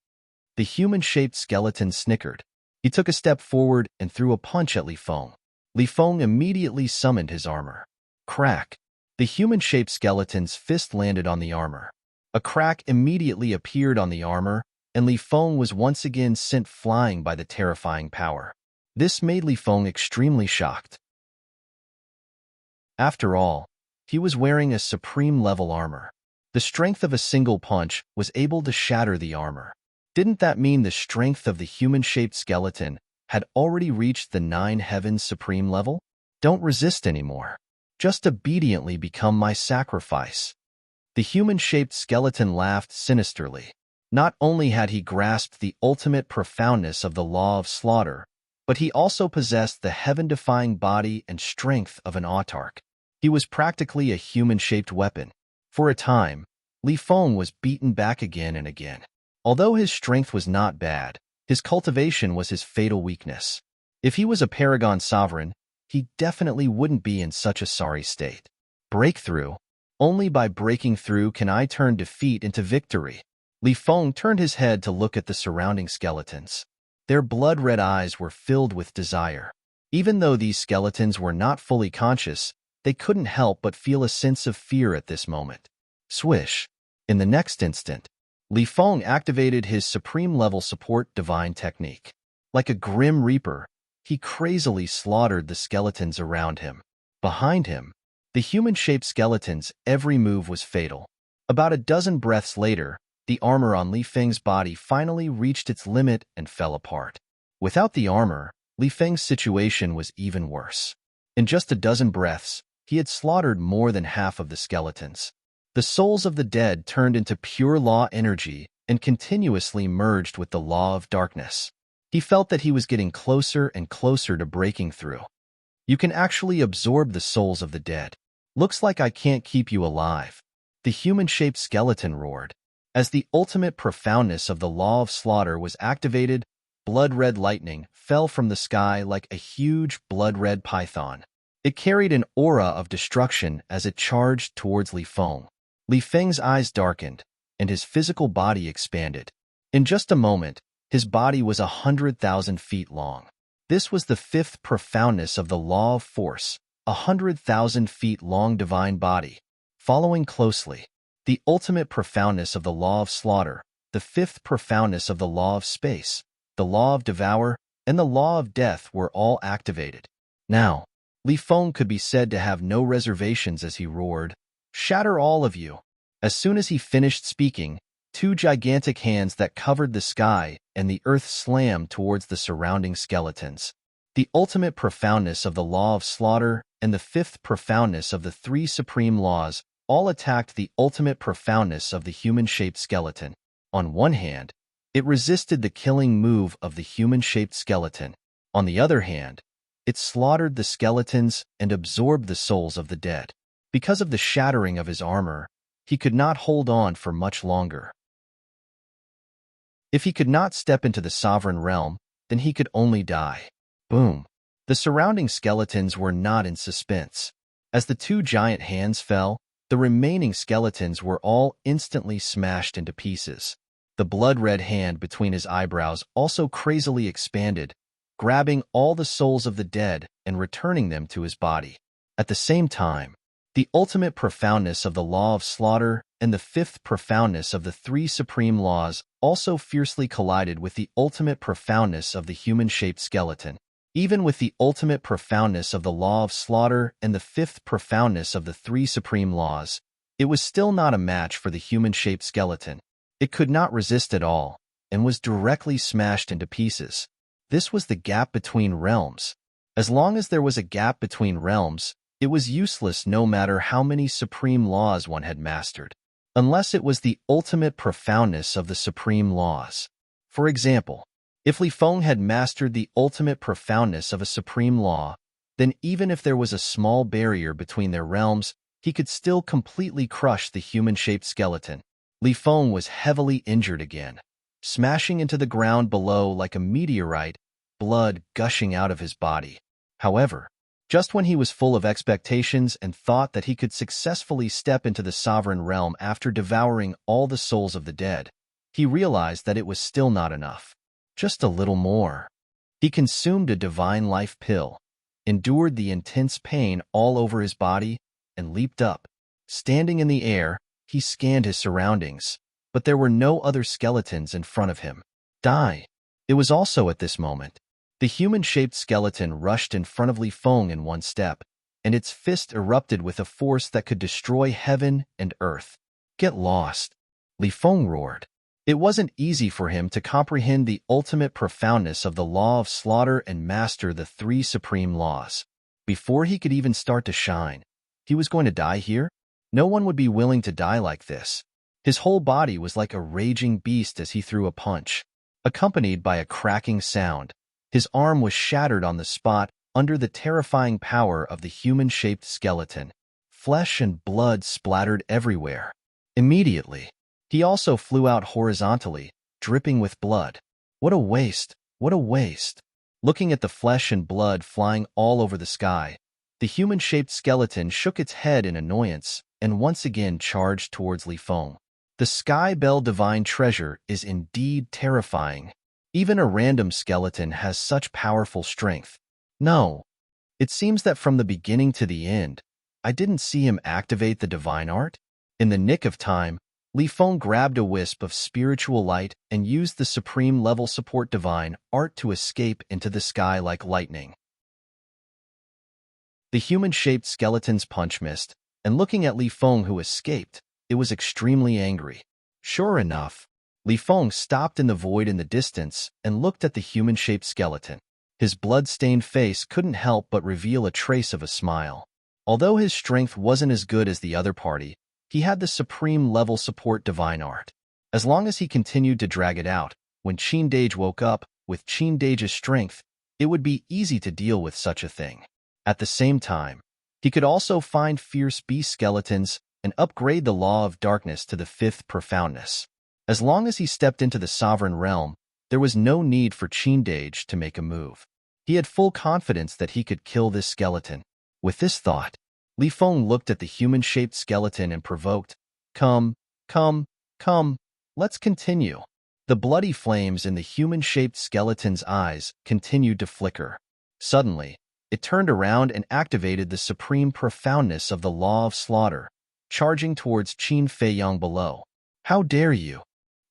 The human-shaped skeleton snickered. He took a step forward and threw a punch at Li Feng. Li Feng immediately summoned his armor. Crack! The human-shaped skeleton's fist landed on the armor. A crack immediately appeared on the armor, and Li Feng was once again sent flying by the terrifying power. This made Li Feng extremely shocked. After all, he was wearing a supreme-level armor. The strength of a single punch was able to shatter the armor. Didn't that mean the strength of the human-shaped skeleton had already reached the 9 heavens supreme level? Don't resist anymore. Just obediently become my sacrifice. The human-shaped skeleton laughed sinisterly. Not only had he grasped the ultimate profoundness of the law of slaughter, but he also possessed the heaven-defying body and strength of an autarch. He was practically a human-shaped weapon. For a time, Li Feng was beaten back again and again. Although his strength was not bad, his cultivation was his fatal weakness. If he was a paragon sovereign, he definitely wouldn't be in such a sorry state. Breakthrough. Only by breaking through can I turn defeat into victory. Li Feng turned his head to look at the surrounding skeletons. Their blood-red eyes were filled with desire. Even though these skeletons were not fully conscious, they couldn't help but feel a sense of fear at this moment. Swish. In the next instant, Li Feng activated his supreme-level support divine technique. Like a grim reaper, he crazily slaughtered the skeletons around him. Behind him, the human-shaped skeleton's every move was fatal. About a dozen breaths later, the armor on Li Feng's body finally reached its limit and fell apart. Without the armor, Li Feng's situation was even worse. In just a dozen breaths, he had slaughtered more than half of the skeletons. The souls of the dead turned into pure law energy and continuously merged with the law of darkness. He felt that he was getting closer and closer to breaking through. You can actually absorb the souls of the dead. Looks like I can't keep you alive. The human-shaped skeleton roared. As the ultimate profoundness of the law of slaughter was activated, blood-red lightning fell from the sky like a huge blood-red python. It carried an aura of destruction as it charged towards Li Feng. Li Feng's eyes darkened, and his physical body expanded. In just a moment, his body was 100,000 feet long. This was the 5th profoundness of the law of force, 100,000 feet long divine body. Following closely, the ultimate profoundness of the law of slaughter, the 5th profoundness of the law of space, the law of devour, and the law of death were all activated. Now, Li Feng could be said to have no reservations as he roared, "Shatter all of you." As soon as he finished speaking, 2 gigantic hands that covered the sky and the earth slammed towards the surrounding skeletons. The ultimate profoundness of the law of slaughter and the 5th profoundness of the 3 supreme laws all attacked the ultimate profoundness of the human-shaped skeleton. On one hand, it resisted the killing move of the human-shaped skeleton. On the other hand, it slaughtered the skeletons and absorbed the souls of the dead. Because of the shattering of his armor, he could not hold on for much longer. If he could not step into the sovereign realm, then he could only die. Boom. The surrounding skeletons were not in suspense. As the 2 giant hands fell, the remaining skeletons were all instantly smashed into pieces. The blood-red hand between his eyebrows also crazily expanded, grabbing all the souls of the dead and returning them to his body. At the same time, the ultimate profoundness of the law of slaughter and the 5th profoundness of the 3 supreme laws also fiercely collided with the ultimate profoundness of the human-shaped skeleton. Even with the ultimate profoundness of the law of slaughter and the 5th profoundness of the 3 supreme laws, it was still not a match for the human-shaped skeleton. It could not resist at all, and was directly smashed into pieces. This was the gap between realms. As long as there was a gap between realms, it was useless no matter how many supreme laws one had mastered, unless it was the ultimate profoundness of the supreme laws. For example, If Li Feng had mastered the ultimate profoundness of a supreme law, then even if there was a small barrier between their realms, he could still completely crush the human-shaped skeleton. Li Feng was heavily injured again, smashing into the ground below like a meteorite, blood gushing out of his body. However, just when he was full of expectations and thought that he could successfully step into the sovereign realm after devouring all the souls of the dead, he realized that it was still not enough. Just a little more. He consumed a divine life pill, endured the intense pain all over his body, and leaped up. Standing in the air, he scanned his surroundings, but there were no other skeletons in front of him. Die! It was also at this moment. The human-shaped skeleton rushed in front of Li Feng in one step, and its fist erupted with a force that could destroy heaven and earth. Get lost! Li Feng roared. It wasn't easy for him to comprehend the ultimate profoundness of the law of slaughter and master the three supreme laws. Before he could even start to shine, he was going to die here? No one would be willing to die like this. His whole body was like a raging beast as he threw a punch, accompanied by a cracking sound. His arm was shattered on the spot under the terrifying power of the human-shaped skeleton. Flesh and blood splattered everywhere. Immediately, he also flew out horizontally, dripping with blood. What a waste! What a waste! Looking at the flesh and blood flying all over the sky, the human-shaped skeleton shook its head in annoyance and once again charged towards Li Feng. The Sky Bell Divine Treasure is indeed terrifying. Even a random skeleton has such powerful strength. No, it seems that from the beginning to the end, I didn't see him activate the divine art. In the nick of time, Li Feng grabbed a wisp of spiritual light and used the supreme level support divine art to escape into the sky like lightning. The human-shaped skeleton's punch missed, and looking at Li Feng who escaped, it was extremely angry. Sure enough, Li Feng stopped in the void in the distance and looked at the human-shaped skeleton. His blood-stained face couldn't help but reveal a trace of a smile. Although his strength wasn't as good as the other party, he had the supreme level support divine art. As long as he continued to drag it out, when Qin Dage woke up, with Qin Dage's strength, it would be easy to deal with such a thing. At the same time, he could also find fierce beast skeletons and upgrade the law of darkness to the fifth profoundness. As long as he stepped into the sovereign realm, there was no need for Qin Dage to make a move. He had full confidence that he could kill this skeleton. With this thought, Li Feng looked at the human-shaped skeleton and provoked, "Come, come, come, let's continue." The bloody flames in the human-shaped skeleton's eyes continued to flicker. Suddenly, it turned around and activated the supreme profoundness of the law of slaughter, charging towards Qin Feiyang below. "How dare you!"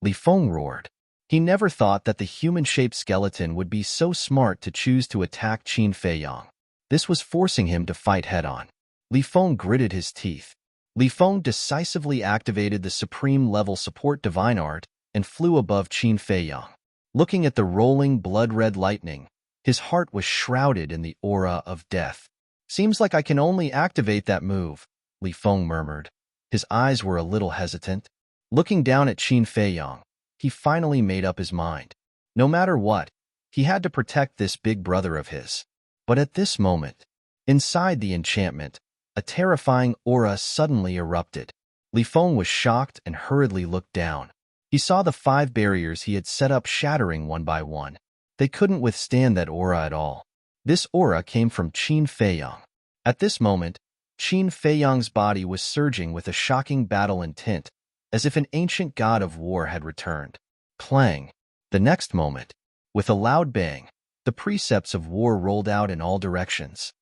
Li Feng roared. He never thought that the human-shaped skeleton would be so smart to choose to attack Qin Feiyang. This was forcing him to fight head-on. Li Feng gritted his teeth. Li Feng decisively activated the supreme level support divine art and flew above Qin Feiyang. Looking at the rolling blood-red lightning, his heart was shrouded in the aura of death. "Seems like I can only activate that move," Li Feng murmured. His eyes were a little hesitant. Looking down at Qin Feiyang, he finally made up his mind. No matter what, he had to protect this big brother of his. But at this moment, inside the enchantment, a terrifying aura suddenly erupted. Li Feng was shocked and hurriedly looked down. He saw the 5 barriers he had set up shattering one by one. They couldn't withstand that aura at all. This aura came from Qin Feiyang. At this moment, Qin Feiyang's body was surging with a shocking battle intent, as if an ancient god of war had returned. Clang! The next moment, with a loud bang, the precepts of war rolled out in all directions.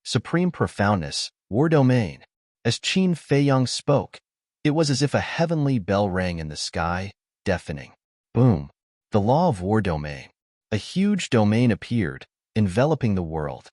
Supreme profoundness, war domain. As Qin Feiyang spoke, it was as if a heavenly bell rang in the sky, deafening. Boom! The law of war domain. A huge domain appeared, enveloping the world.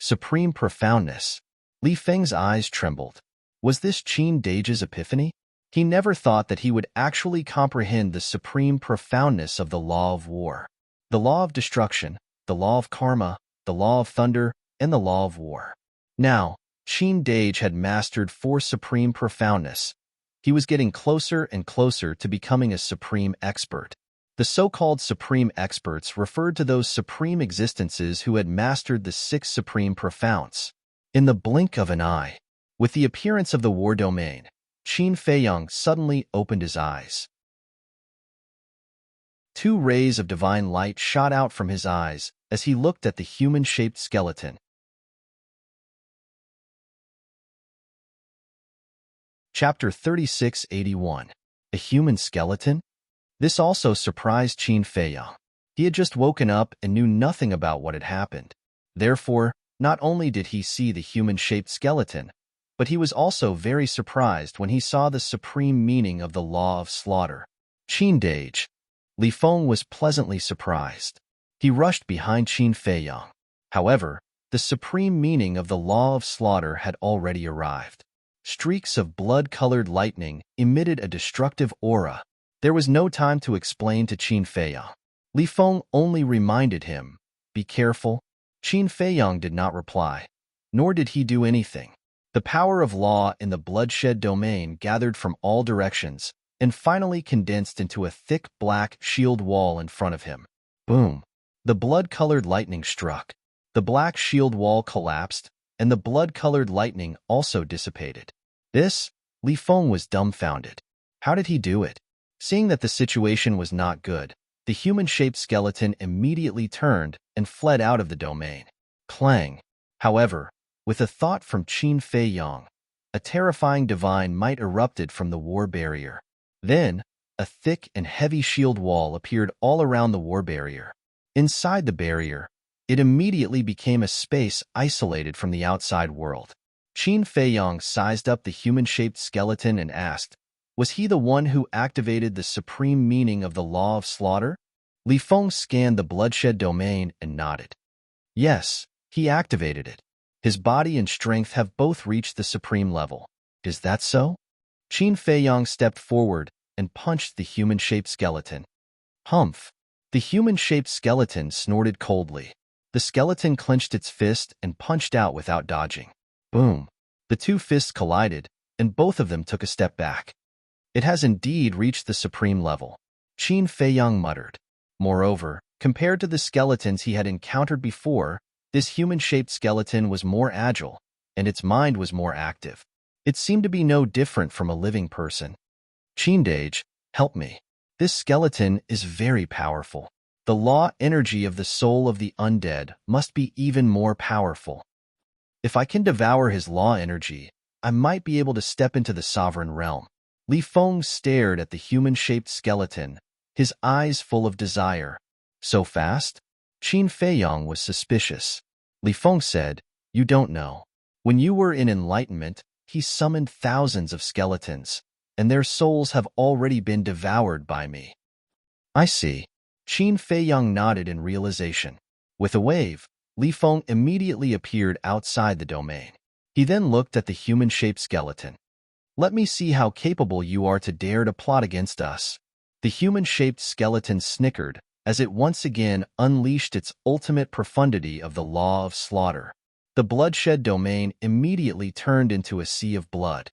Supreme profoundness. Li Feng's eyes trembled. Was this Qin Dage's epiphany? He never thought that he would actually comprehend the supreme profoundness of the law of war. The law of destruction, the law of karma, the law of thunder, and the law of war. Now, Qin Dage had mastered 4 supreme profoundness. He was getting closer and closer to becoming a supreme expert. The so-called supreme experts referred to those supreme existences who had mastered the six supreme profounds. In the blink of an eye, with the appearance of the war domain, Qin Feiyang suddenly opened his eyes. Two rays of divine light shot out from his eyes as he looked at the human-shaped skeleton. Chapter 3681. A Human Skeleton? This also surprised Qin Feiyang. He had just woken up and knew nothing about what had happened. Therefore, not only did he see the human-shaped skeleton, but he was also very surprised when he saw the supreme meaning of the law of slaughter. Qin Dage. Li Feng was pleasantly surprised. He rushed behind Qin Feiyang. However, the supreme meaning of the law of slaughter had already arrived. Streaks of blood-colored lightning emitted a destructive aura. There was no time to explain to Qin Feiyang. Li Feng only reminded him, "Be careful." Qin Feiyang did not reply, nor did he do anything. The power of law in the bloodshed domain gathered from all directions and finally condensed into a thick black shield wall in front of him. Boom! The blood-colored lightning struck. The black shield wall collapsed, and the blood-colored lightning also dissipated. Li Feng was dumbfounded. How did he do it? Seeing that the situation was not good, the human-shaped skeleton immediately turned and fled out of the domain. Clang! However, with a thought from Qin Feiyang, a terrifying divine might erupted from the war barrier. Then, a thick and heavy shield wall appeared all around the war barrier. Inside the barrier, it immediately became a space isolated from the outside world. Qin Feiyang sized up the human-shaped skeleton and asked, was he the one who activated the supreme meaning of the law of slaughter? Li Feng scanned the bloodshed domain and nodded. Yes, he activated it. His body and strength have both reached the supreme level. Is that so? Qin Feiyang stepped forward and punched the human-shaped skeleton. Humph! The human-shaped skeleton snorted coldly. The skeleton clenched its fist and punched out without dodging. Boom! The two fists collided, and both of them took a step back. It has indeed reached the supreme level, Qin Feiyang muttered. Moreover, compared to the skeletons he had encountered before, this human-shaped skeleton was more agile, and its mind was more active. It seemed to be no different from a living person. Qin Dage, help me. This skeleton is very powerful. The law energy of the soul of the undead must be even more powerful. If I can devour his law energy, I might be able to step into the sovereign realm. Li Feng stared at the human-shaped skeleton, his eyes full of desire. So fast? Qin Feiyang was suspicious. Li Feng said, you don't know. When you were in enlightenment, he summoned thousands of skeletons, and their souls have already been devoured by me. I see. Qin Feiyang nodded in realization. With a wave, Li Feng immediately appeared outside the domain. He then looked at the human-shaped skeleton. Let me see how capable you are to dare to plot against us. The human-shaped skeleton snickered as it once again unleashed its ultimate profundity of the law of slaughter. The bloodshed domain immediately turned into a sea of blood.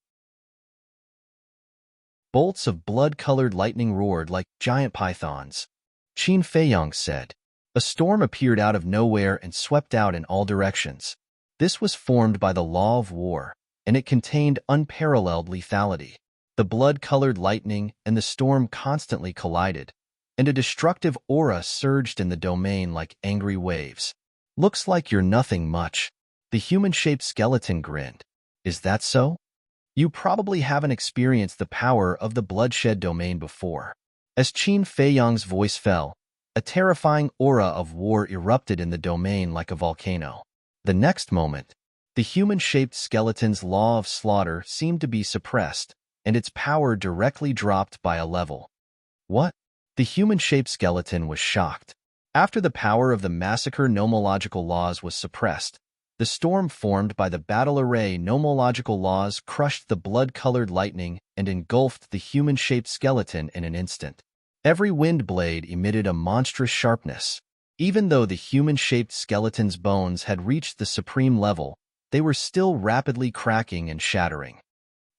Bolts of blood-colored lightning roared like giant pythons. Qin Feiyang said. A storm appeared out of nowhere and swept out in all directions. This was formed by the law of war, and it contained unparalleled lethality. The blood-colored lightning and the storm constantly collided, and a destructive aura surged in the domain like angry waves. Looks like you're nothing much. The human-shaped skeleton grinned. Is that so? You probably haven't experienced the power of the bloodshed domain before. As Qin Feiyang's voice fell, a terrifying aura of war erupted in the domain like a volcano. The next moment, the human-shaped skeleton's law of slaughter seemed to be suppressed, and its power directly dropped by a level. What? The human-shaped skeleton was shocked. After the power of the massacre nomological laws was suppressed, the storm formed by the battle array nomological laws crushed the blood-colored lightning and engulfed the human-shaped skeleton in an instant. Every wind blade emitted a monstrous sharpness. Even though the human-shaped skeleton's bones had reached the supreme level, they were still rapidly cracking and shattering.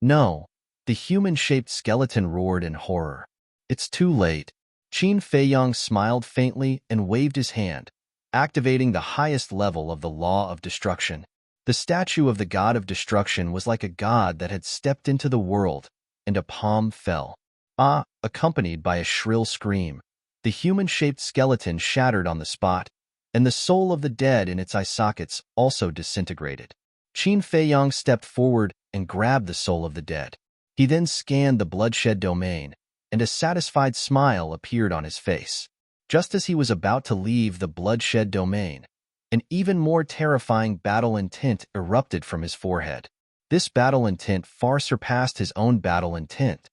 No, the human-shaped skeleton roared in horror. It's too late. Qin Feiyang smiled faintly and waved his hand, activating the highest level of the law of destruction. The statue of the god of destruction was like a god that had stepped into the world, and a palm fell. Ah, accompanied by a shrill scream. The human-shaped skeleton shattered on the spot, and the soul of the dead in its eye sockets also disintegrated. Qin Feiyang stepped forward and grabbed the soul of the dead. He then scanned the bloodshed domain, and a satisfied smile appeared on his face. Just as he was about to leave the bloodshed domain, an even more terrifying battle intent erupted from his forehead. This battle intent far surpassed his own battle intent.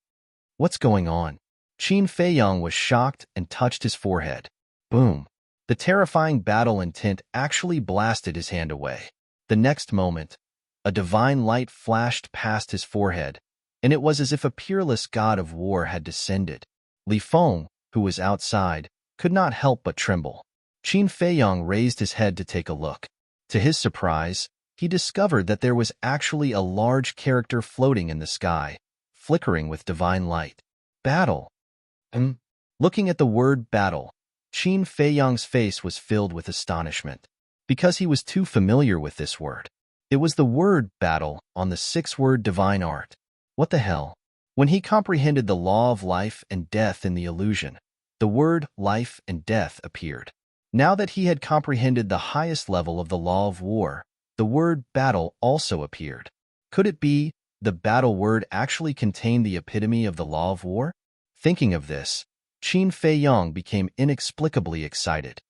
What's going on? Qin Feiyang was shocked and touched his forehead. Boom! The terrifying battle intent actually blasted his hand away. The next moment, a divine light flashed past his forehead, and it was as if a peerless god of war had descended. Li Feng, who was outside, could not help but tremble. Qin Feiyang raised his head to take a look. To his surprise, he discovered that there was actually a large character floating in the sky, flickering with divine light. Battle. Looking at the word battle, Qin Feiyang's face was filled with astonishment, because he was too familiar with this word. It was the word battle on the 6-word divine art. What the hell? When he comprehended the law of life and death in the illusion, the word life and death appeared. Now that he had comprehended the highest level of the law of war, the word battle also appeared. Could it be the battle word actually contained the epitome of the law of war? Thinking of this, Qin Feiyang became inexplicably excited.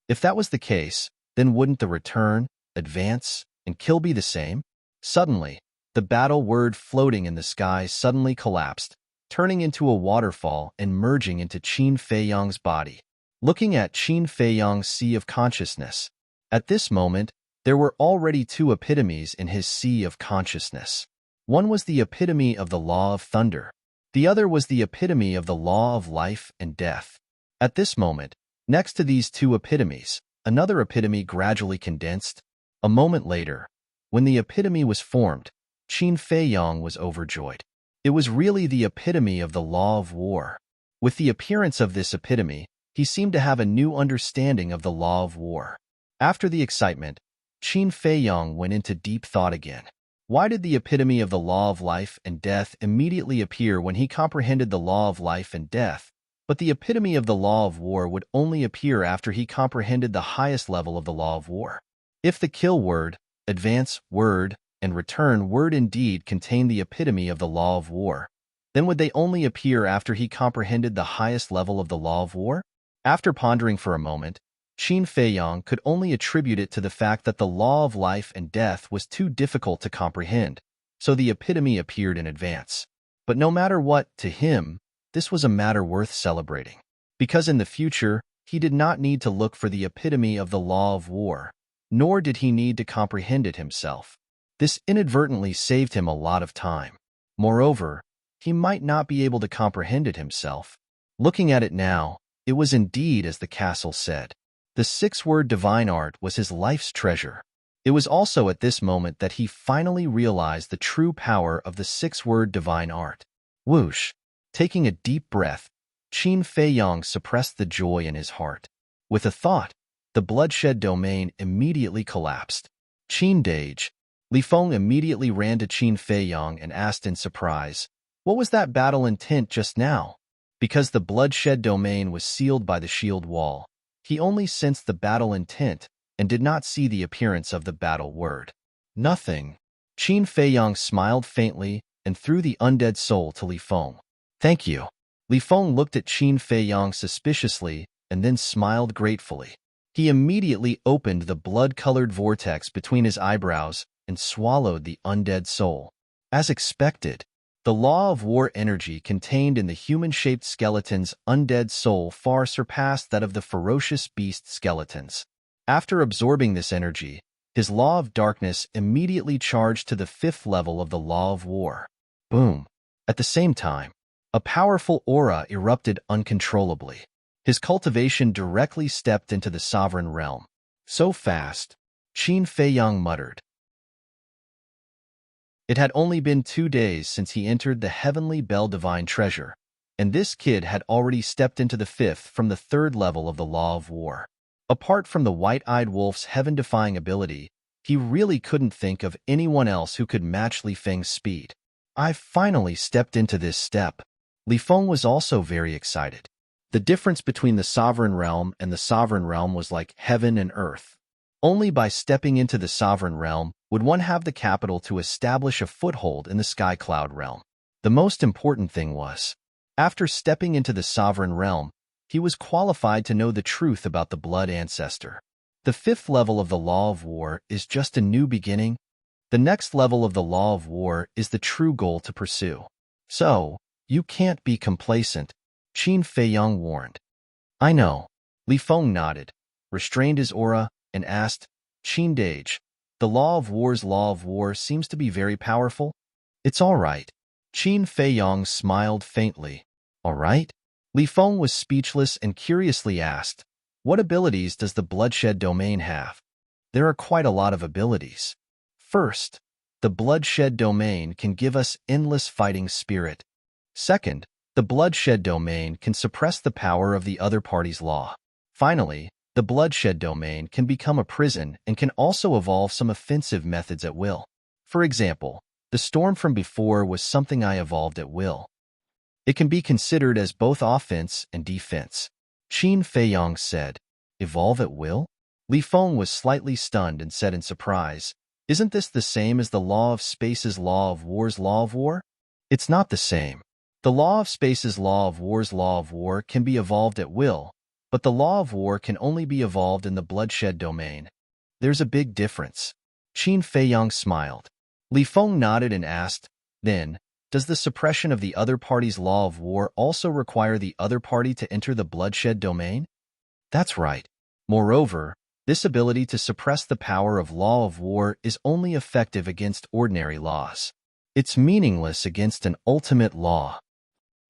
If that was the case, then wouldn't the return, advance, and kill be the same? Suddenly, the battle word floating in the sky suddenly collapsed, turning into a waterfall and merging into Qin Feiyang's body. Looking at Qin Feiyang's sea of consciousness, at this moment, there were already 2 epitomes in his sea of consciousness. One was the epitome of the law of thunder. The other was the epitome of the law of life and death. At this moment, next to these 2 epitomes, another epitome gradually condensed. A moment later, when the epitome was formed, Qin Feiyang was overjoyed. It was really the epitome of the law of war. With the appearance of this epitome, he seemed to have a new understanding of the law of war. After the excitement, Qin Feiyang went into deep thought again. Why did the epitome of the law of life and death immediately appear when he comprehended the law of life and death, but the epitome of the law of war would only appear after he comprehended the highest level of the law of war? If the kill word, advance word, and return word indeed contain the epitome of the law of war, then would they only appear after he comprehended the highest level of the law of war? After pondering for a moment, Qin Feiyang could only attribute it to the fact that the law of life and death was too difficult to comprehend, so the epitome appeared in advance. But no matter what, to him, this was a matter worth celebrating, because in the future, he did not need to look for the epitome of the law of war, nor did he need to comprehend it himself. This inadvertently saved him a lot of time. Moreover, he might not be able to comprehend it himself. Looking at it now, it was indeed as the castle said. The 6-word divine art was his life's treasure. It was also at this moment that he finally realized the true power of the 6-word divine art. Whoosh! Taking a deep breath, Qin Feiyang suppressed the joy in his heart. With a thought, the bloodshed domain immediately collapsed. Qin Dage. Li Feng immediately ran to Qin Feiyang and asked in surprise, "What was that battle intent just now?" Because the bloodshed domain was sealed by the shield wall, he only sensed the battle intent and did not see the appearance of the battle word. Nothing. Qin Feiyang smiled faintly and threw the undead soul to Li Feng. "Thank you." Li Feng looked at Qin Feiyang suspiciously and then smiled gratefully. He immediately opened the blood-colored vortex between his eyebrows and swallowed the undead soul. As expected, the law of war energy contained in the human-shaped skeleton's undead soul far surpassed that of the ferocious beast skeletons. After absorbing this energy, his law of darkness immediately charged to the 5th level of the law of war. Boom! At the same time, a powerful aura erupted uncontrollably. His cultivation directly stepped into the sovereign realm. So fast, Qin Feiyang muttered. It had only been 2 days since he entered the heavenly bell divine treasure, and this kid had already stepped into the fifth from the third level of the Law of War. Apart from the white-eyed wolf's heaven-defying ability, he really couldn't think of anyone else who could match Li Feng's speed. I finally stepped into this step. Li Feng was also very excited. The difference between the sovereign realm and the sovereign realm was like heaven and earth. Only by stepping into the sovereign realm would one have the capital to establish a foothold in the sky cloud realm. The most important thing was, after stepping into the sovereign realm, he was qualified to know the truth about the blood ancestor. The fifth level of the Law of War is just a new beginning. The next level of the Law of War is the true goal to pursue. So, you can't be complacent, Qin Feiyang warned. I know. Li Feng nodded, restrained his aura, and asked, Qin Dage, the Law of War seems to be very powerful? It's all right. Qin Feiyang smiled faintly. All right? Li Feng was speechless and curiously asked, what abilities does the bloodshed domain have? There are quite a lot of abilities. First, the bloodshed domain can give us endless fighting spirit. Second, the bloodshed domain can suppress the power of the other party's law. Finally, the bloodshed domain can become a prison and can also evolve some offensive methods at will. For example, the storm from before was something I evolved at will. It can be considered as both offense and defense. Qin Feiyang said, evolve at will? Li Feng was slightly stunned and said in surprise, isn't this the same as the Law of Space's Law of War's Law of War? It's not the same. The Law of Space's Law of War's Law of War can be evolved at will, but the Law of War can only be evolved in the bloodshed domain. There's a big difference. Qin Feiyang smiled. Li Feng nodded and asked, then, does the suppression of the other party's Law of War also require the other party to enter the bloodshed domain? That's right. Moreover, this ability to suppress the power of Law of War is only effective against ordinary laws. It's meaningless against an ultimate law.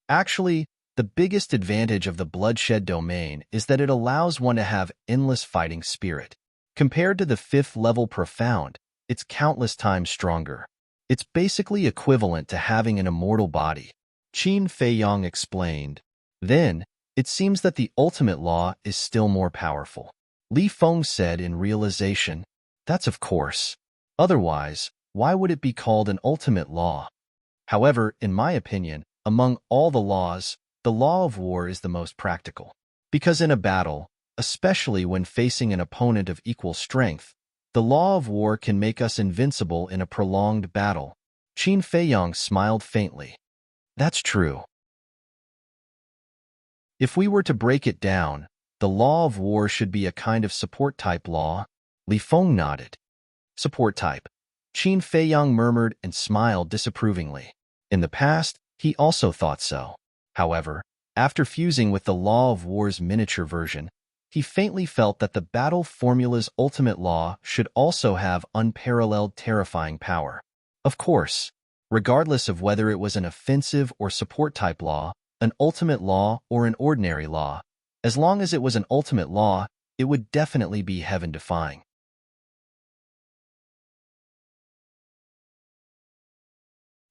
Actually, the biggest advantage of the bloodshed domain is that it allows one to have endless fighting spirit. Compared to the fifth level profound, it's countless times stronger. It's basically equivalent to having an immortal body. Qin Feiyang explained. Then, it seems that the ultimate law is still more powerful. Li Feng said in realization, that's of course. Otherwise, why would it be called an ultimate law? However, in my opinion, among all the laws, the Law of War is the most practical. Because in a battle, especially when facing an opponent of equal strength, the Law of War can make us invincible in a prolonged battle. Qin Feiyang smiled faintly. That's true. If we were to break it down, the Law of War should be a kind of support-type law. Li Feng nodded. Support type. Qin Feiyang murmured and smiled disapprovingly. In the past, he also thought so. However, after fusing with the Law of War's miniature version, he faintly felt that the battle formula's ultimate law should also have unparalleled terrifying power. Of course, regardless of whether it was an offensive or support-type law, an ultimate law or an ordinary law, as long as it was an ultimate law, it would definitely be heaven-defying.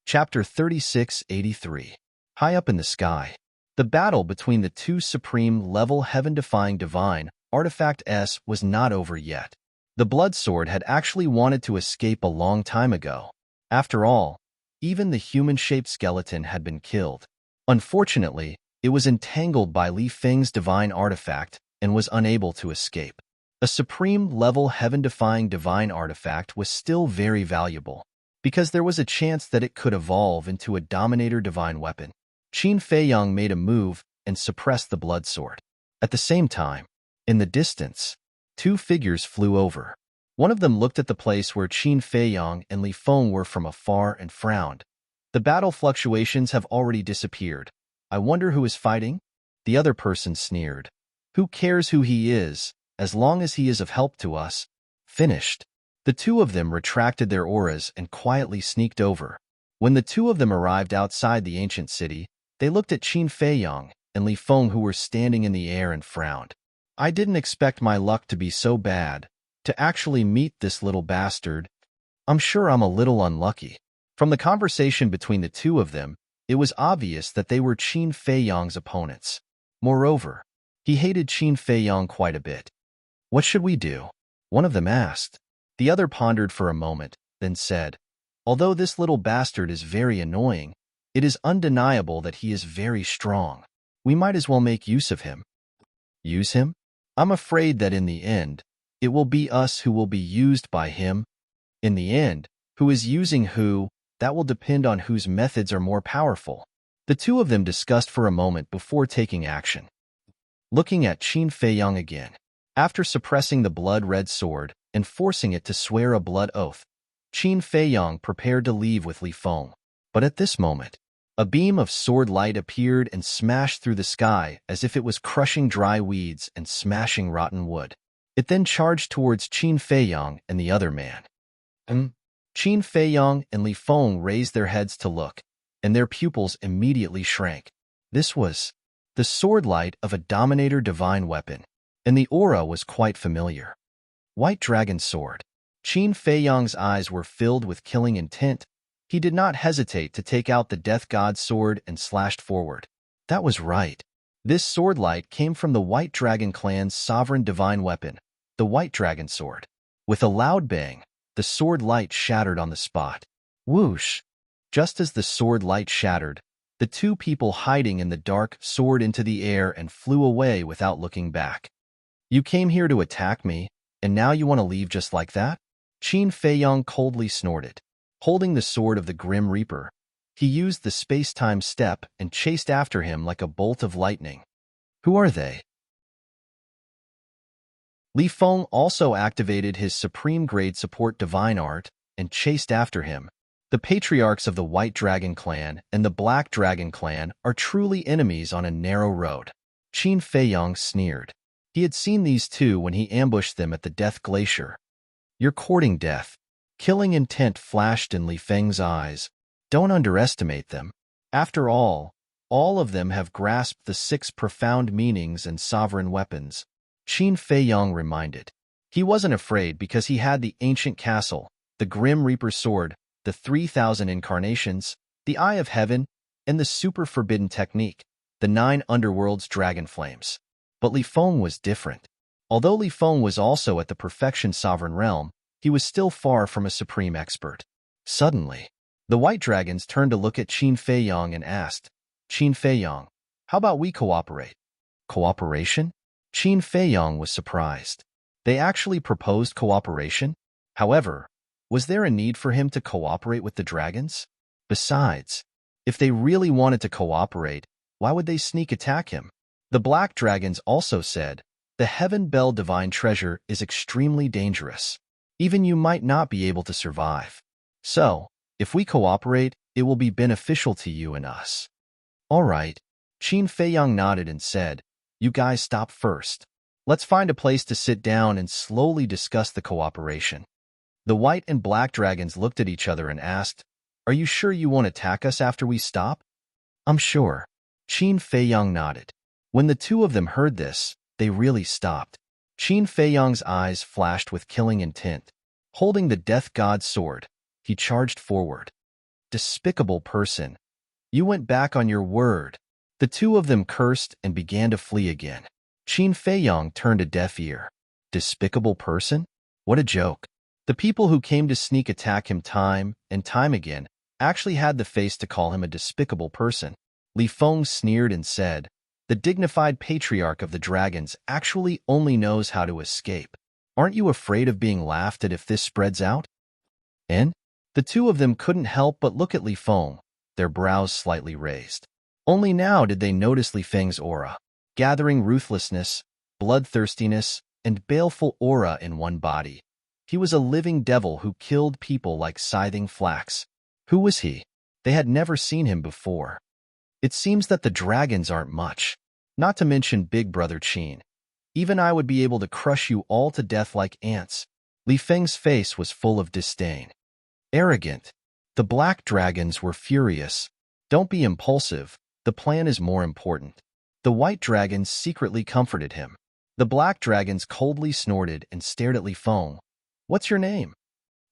Chapter 3683. High up in the sky. The battle between the two supreme-level heaven-defying divine artifacts was not over yet. The blood sword had actually wanted to escape a long time ago. After all, even the human-shaped skeleton had been killed. Unfortunately, it was entangled by Li Feng's divine artifact and was unable to escape. A supreme-level heaven-defying divine artifact was still very valuable, because there was a chance that it could evolve into a dominator divine weapon. Qin Feiyang made a move and suppressed the blood sword. At the same time, in the distance, two figures flew over. One of them looked at the place where Qin Feiyang and Li Feng were from afar and frowned. The battle fluctuations have already disappeared. I wonder who is fighting? The other person sneered. Who cares who he is, as long as he is of help to us? Finished. The two of them retracted their auras and quietly sneaked over. When the two of them arrived outside the ancient city, they looked at Qin Feiyang and Li Feng, who were standing in the air, and frowned. I didn't expect my luck to be so bad, to actually meet this little bastard. I'm sure I'm a little unlucky. From the conversation between the two of them, It was obvious that they were Qin Feiyang's opponents. Moreover, he hated Qin Feiyang quite a bit. What should we do? One of them asked. The other pondered for a moment, then said, although this little bastard is very annoying, it is undeniable that he is very strong. We might as well make use of him. Use him? I'm afraid that in the end, it will be us who will be used by him. In the end, who is using who, that will depend on whose methods are more powerful. The two of them discussed for a moment before taking action. Looking at Qin Feiyang again. After suppressing the blood-red sword and forcing it to swear a blood oath, Qin Feiyang prepared to leave with Li Feng. But at this moment, a beam of sword light appeared and smashed through the sky as if it was crushing dry weeds and smashing rotten wood. It then charged towards Qin Feiyang and the other man. Qin Feiyang and Li Feng raised their heads to look, and their pupils immediately shrank. This was the sword light of a Dominator divine weapon, and the aura was quite familiar. White Dragon Sword. Qin Feiyang's eyes were filled with killing intent. He did not hesitate to take out the Death God's sword and slashed forward. That was right. This sword light came from the White Dragon clan's sovereign divine weapon, the White Dragon Sword. With a loud bang, the sword light shattered on the spot. Whoosh! Just as the sword light shattered, the two people hiding in the dark soared into the air and flew away without looking back. You came here to attack me, and now you want to leave just like that? Qin Feiyang coldly snorted. Holding the sword of the Grim Reaper, he used the space-time step and chased after him like a bolt of lightning. Who are they? Li Feng also activated his supreme-grade support divine art and chased after him. The patriarchs of the White Dragon clan and the Black Dragon clan are truly enemies on a narrow road. Qin Feiyang sneered. He had seen these two when he ambushed them at the Death Glacier. You're courting death. Killing intent flashed in Li Feng's eyes. Don't underestimate them. After all of them have grasped the 6 profound meanings and sovereign weapons. Qin Feiyang reminded. He wasn't afraid because he had the ancient castle, the Grim Reaper sword, the 3,000 incarnations, the Eye of Heaven, and the super forbidden technique, the 9 underworld's dragon flames. But Li Feng was different. Although Li Feng was also at the perfection sovereign realm, he was still far from a supreme expert. Suddenly, the White Dragons turned to look at Qin Feiyang and asked, Qin Feiyang, how about we cooperate? Cooperation? Qin Feiyang was surprised. They actually proposed cooperation? However, was there a need for him to cooperate with the dragons? Besides, if they really wanted to cooperate, why would they sneak attack him? The Black Dragons also said, the Heaven Bell Divine Treasure is extremely dangerous. Even you might not be able to survive. So, if we cooperate, it will be beneficial to you and us. All right. Qin Feiyang nodded and said, you guys stop first. Let's find a place to sit down and slowly discuss the cooperation. The White and Black Dragons looked at each other and asked, are you sure you won't attack us after we stop? I'm sure. Qin Feiyang nodded. When the two of them heard this, they really stopped. Qin Feiyang's eyes flashed with killing intent. Holding the Death God's sword, he charged forward. Despicable person. You went back on your word. The two of them cursed and began to flee again. Qin Feiyang turned a deaf ear. Despicable person? What a joke. The people who came to sneak attack him time and time again actually had the face to call him a despicable person. Li Feng sneered and said, the dignified patriarch of the dragons actually only knows how to escape. Aren't you afraid of being laughed at if this spreads out? And the two of them couldn't help but look at Li Feng, their brows slightly raised. Only now did they notice Li Feng's aura, gathering ruthlessness, bloodthirstiness, and baleful aura in one body. He was a living devil who killed people like scything flax. Who was he? They had never seen him before. It seems that the dragons aren't much. Not to mention Big Brother Qin. Even I would be able to crush you all to death like ants. Li Feng's face was full of disdain. Arrogant. The Black Dragons were furious. Don't be impulsive. The plan is more important. The White Dragons secretly comforted him. The Black Dragons coldly snorted and stared at Li Feng. What's your name?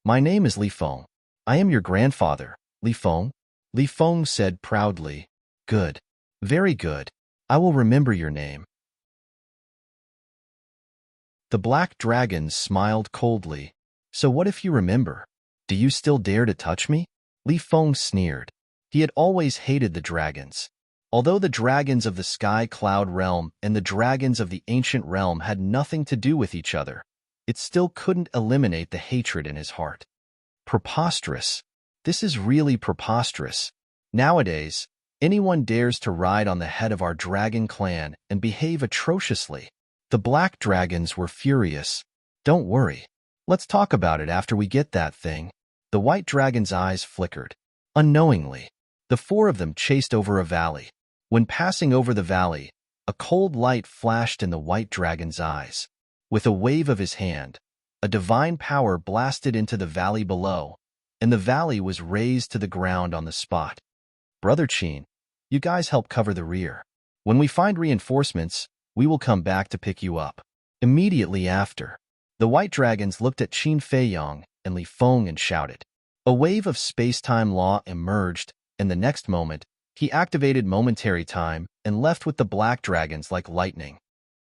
My name is Li Feng. I am your grandfather, Li Feng. Li Feng said proudly. Good. Very good. I will remember your name. The black dragons smiled coldly. So what if you remember? Do you still dare to touch me? Li Feng sneered. He had always hated the dragons. Although the dragons of the Sky Cloud Realm and the dragons of the Ancient Realm had nothing to do with each other, it still couldn't eliminate the hatred in his heart. Preposterous. This is really preposterous. Nowadays, anyone dares to ride on the head of our dragon clan and behave atrociously. The black dragons were furious. Don't worry. Let's talk about it after we get that thing. The white dragon's eyes flickered. Unknowingly, the four of them chased over a valley. When passing over the valley, a cold light flashed in the white dragon's eyes. With a wave of his hand, a divine power blasted into the valley below, and the valley was razed to the ground on the spot. Brother Qin, you guys help cover the rear. When we find reinforcements, we will come back to pick you up. Immediately after, the white dragons looked at Qin Feiyong and Li Feng and shouted. A wave of space-time law emerged, and the next moment, he activated momentary time and left with the black dragons like lightning.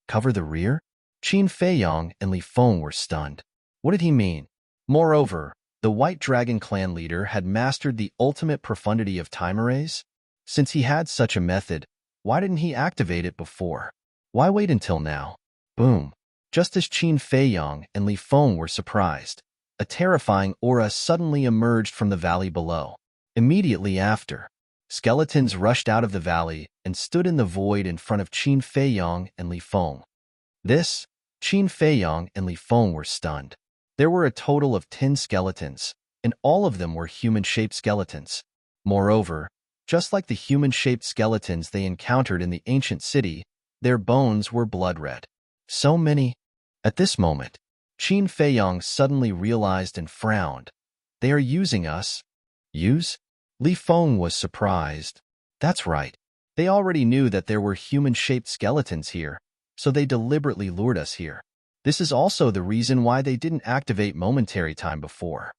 Cover the rear? Qin Feiyong and Li Feng were stunned. What did he mean? Moreover, the White Dragon clan leader had mastered the ultimate profundity of time arrays? Since he had such a method, why didn't he activate it before? Why wait until now? Boom. Just as Qin Feiyong and Li Feng were surprised, a terrifying aura suddenly emerged from the valley below. Immediately after, skeletons rushed out of the valley and stood in the void in front of Qin Feiyong and Li Feng. Qin Feiyong and Li Feng were stunned. There were a total of 10 skeletons, and all of them were human-shaped skeletons. Moreover, just like the human-shaped skeletons they encountered in the ancient city, their bones were blood-red. So many. At this moment, Qin Feiyong suddenly realized and frowned. They are using us. Use? Li Feng was surprised. That's right. They already knew that there were human-shaped skeletons here, so they deliberately lured us here. This is also the reason why they didn't activate momentary time before.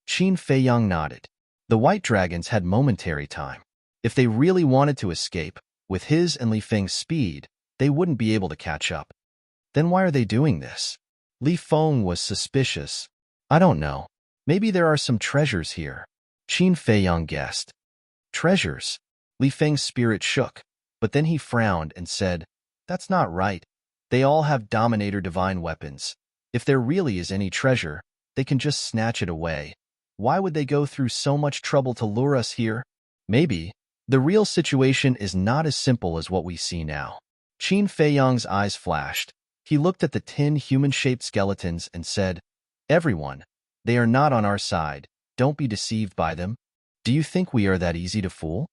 Qin Feiyong nodded. The white dragons had momentary time. If they really wanted to escape, with his and Li Feng's speed, they wouldn't be able to catch up. Then why are they doing this? Li Feng was suspicious. I don't know. Maybe there are some treasures here. Qin Feiyong guessed. Treasures? Li Feng's spirit shook, but then he frowned and said, That's not right. They all have Dominator divine weapons. If there really is any treasure, they can just snatch it away. Why would they go through so much trouble to lure us here? Maybe. The real situation is not as simple as what we see now. Qin Feiyong's eyes flashed. He looked at the 10 human-shaped skeletons and said, Everyone, they are not on our side. Don't be deceived by them. Do you think we are that easy to fool?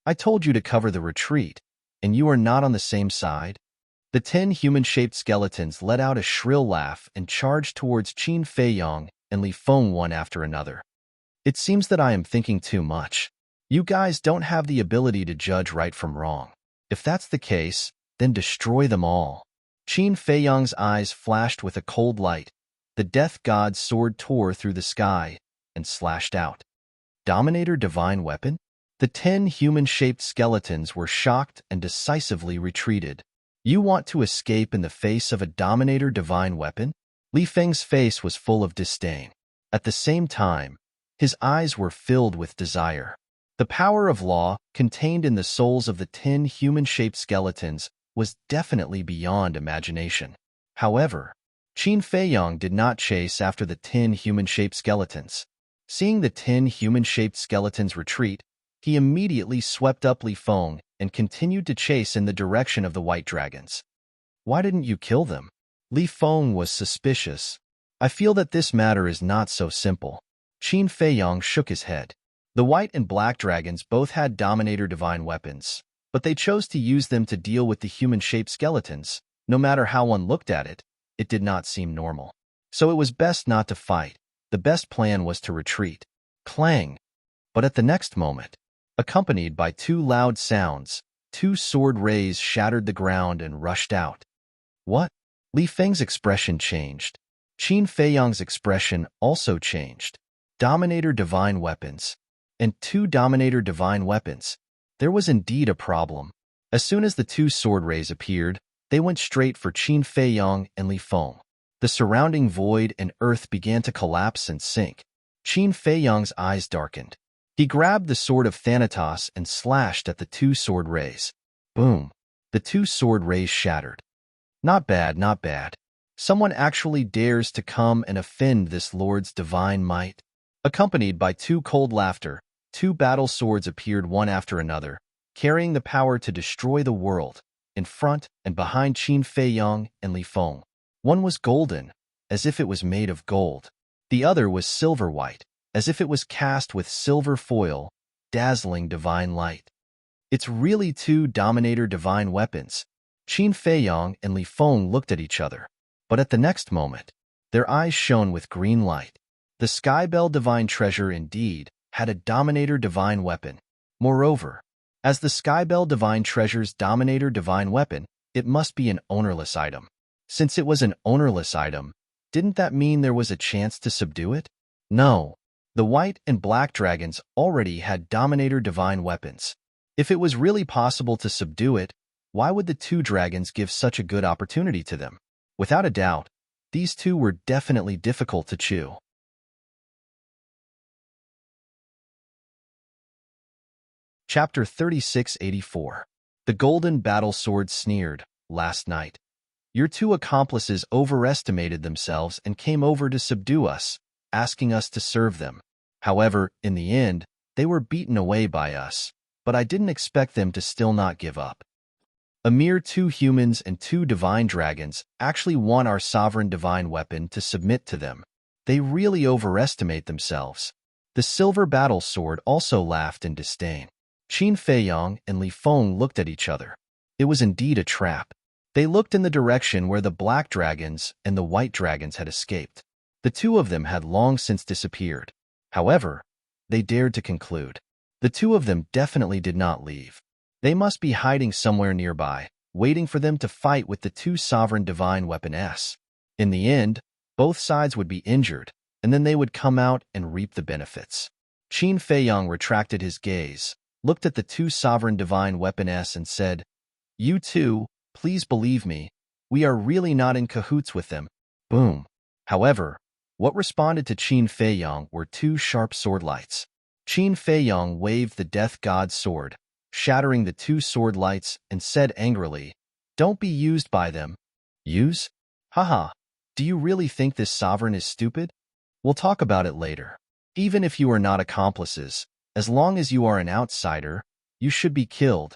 I told you to cover the retreat, and you are not on the same side. The 10 human-shaped skeletons let out a shrill laugh and charged towards Qin Feiyong and Li Feng one after another. It seems that I am thinking too much. You guys don't have the ability to judge right from wrong. If that's the case, then destroy them all. Qin Feiyong's eyes flashed with a cold light. The death god's sword tore through the sky and slashed out. Dominator divine weapon? The 10 human-shaped skeletons were shocked and decisively retreated. You want to escape in the face of a Dominator divine weapon? Li Feng's face was full of disdain. At the same time, his eyes were filled with desire. The power of law contained in the souls of the 10 human-shaped skeletons was definitely beyond imagination. However, Qin Feiyong did not chase after the 10 human-shaped skeletons. Seeing the 10 human-shaped skeletons retreat, he immediately swept up Li Feng and continued to chase in the direction of the white dragons. Why didn't you kill them? Li Feng was suspicious. I feel that this matter is not so simple. Qin Feiyong shook his head. The white and black dragons both had Dominator divine weapons, but they chose to use them to deal with the human-shaped skeletons. No matter how one looked at it, it did not seem normal. So it was best not to fight. The best plan was to retreat. Clang! But at the next moment, accompanied by 2 loud sounds, 2 sword rays shattered the ground and rushed out. What? Li Feng's expression changed. Qin Feiyong's expression also changed. Dominator divine weapons. And 2 Dominator divine weapons. There was indeed a problem. As soon as the 2 sword rays appeared, they went straight for Qin Feiyong and Li Feng. The surrounding void and earth began to collapse and sink. Qin Feiyong's eyes darkened. He grabbed the sword of Thanatos and slashed at the 2 sword rays. Boom! The 2 sword rays shattered. Not bad, not bad. Someone actually dares to come and offend this Lord's divine might. Accompanied by 2 cold laughter, 2 battle swords appeared one after another, carrying the power to destroy the world, in front and behind Qin Feiyong and Li Feng. One was golden, as if it was made of gold. The other was silver-white, as if it was cast with silver foil, dazzling divine light. It's really 2 Dominator divine weapons. Qin Feiyong and Li Feng looked at each other, but at the next moment, their eyes shone with green light. The Skybell divine treasure indeed had a Dominator divine weapon. Moreover, as the Skybell divine treasure's Dominator divine weapon, it must be an ownerless item. Since it was an ownerless item, didn't that mean there was a chance to subdue it? No. The white and black dragons already had Dominator divine weapons. If it was really possible to subdue it, why would the 2 dragons give such a good opportunity to them? Without a doubt, these 2 were definitely difficult to chew. Chapter 3684. The Golden Battle Sword sneered, "Last night, your 2 accomplices overestimated themselves and came over to subdue us, asking us to serve them. However, in the end, they were beaten away by us, but I didn't expect them to still not give up. A mere 2 humans and 2 divine dragons actually want our sovereign divine weapon to submit to them. They really overestimate themselves." The silver battle sword also laughed in disdain. Qin Feiyong and Li Feng looked at each other. It was indeed a trap. They looked in the direction where the black dragons and the white dragons had escaped. The 2 of them had long since disappeared. However, they dared to conclude. The 2 of them definitely did not leave. They must be hiding somewhere nearby, waiting for them to fight with the 2 sovereign divine weapons. In the end, both sides would be injured, and then they would come out and reap the benefits. Qin Feiyong retracted his gaze, looked at the 2 sovereign divine weapons and said, "You 2, please believe me, we are really not in cahoots with them." Boom. However, what responded to Qin Feiyong were 2 sharp sword lights. Qin Feiyong waved the death god's sword, shattering the 2 sword lights, and said angrily, "Don't be used by them." Use? Haha, do you really think this sovereign is stupid? We'll talk about it later. Even if you are not accomplices, as long as you are an outsider, you should be killed.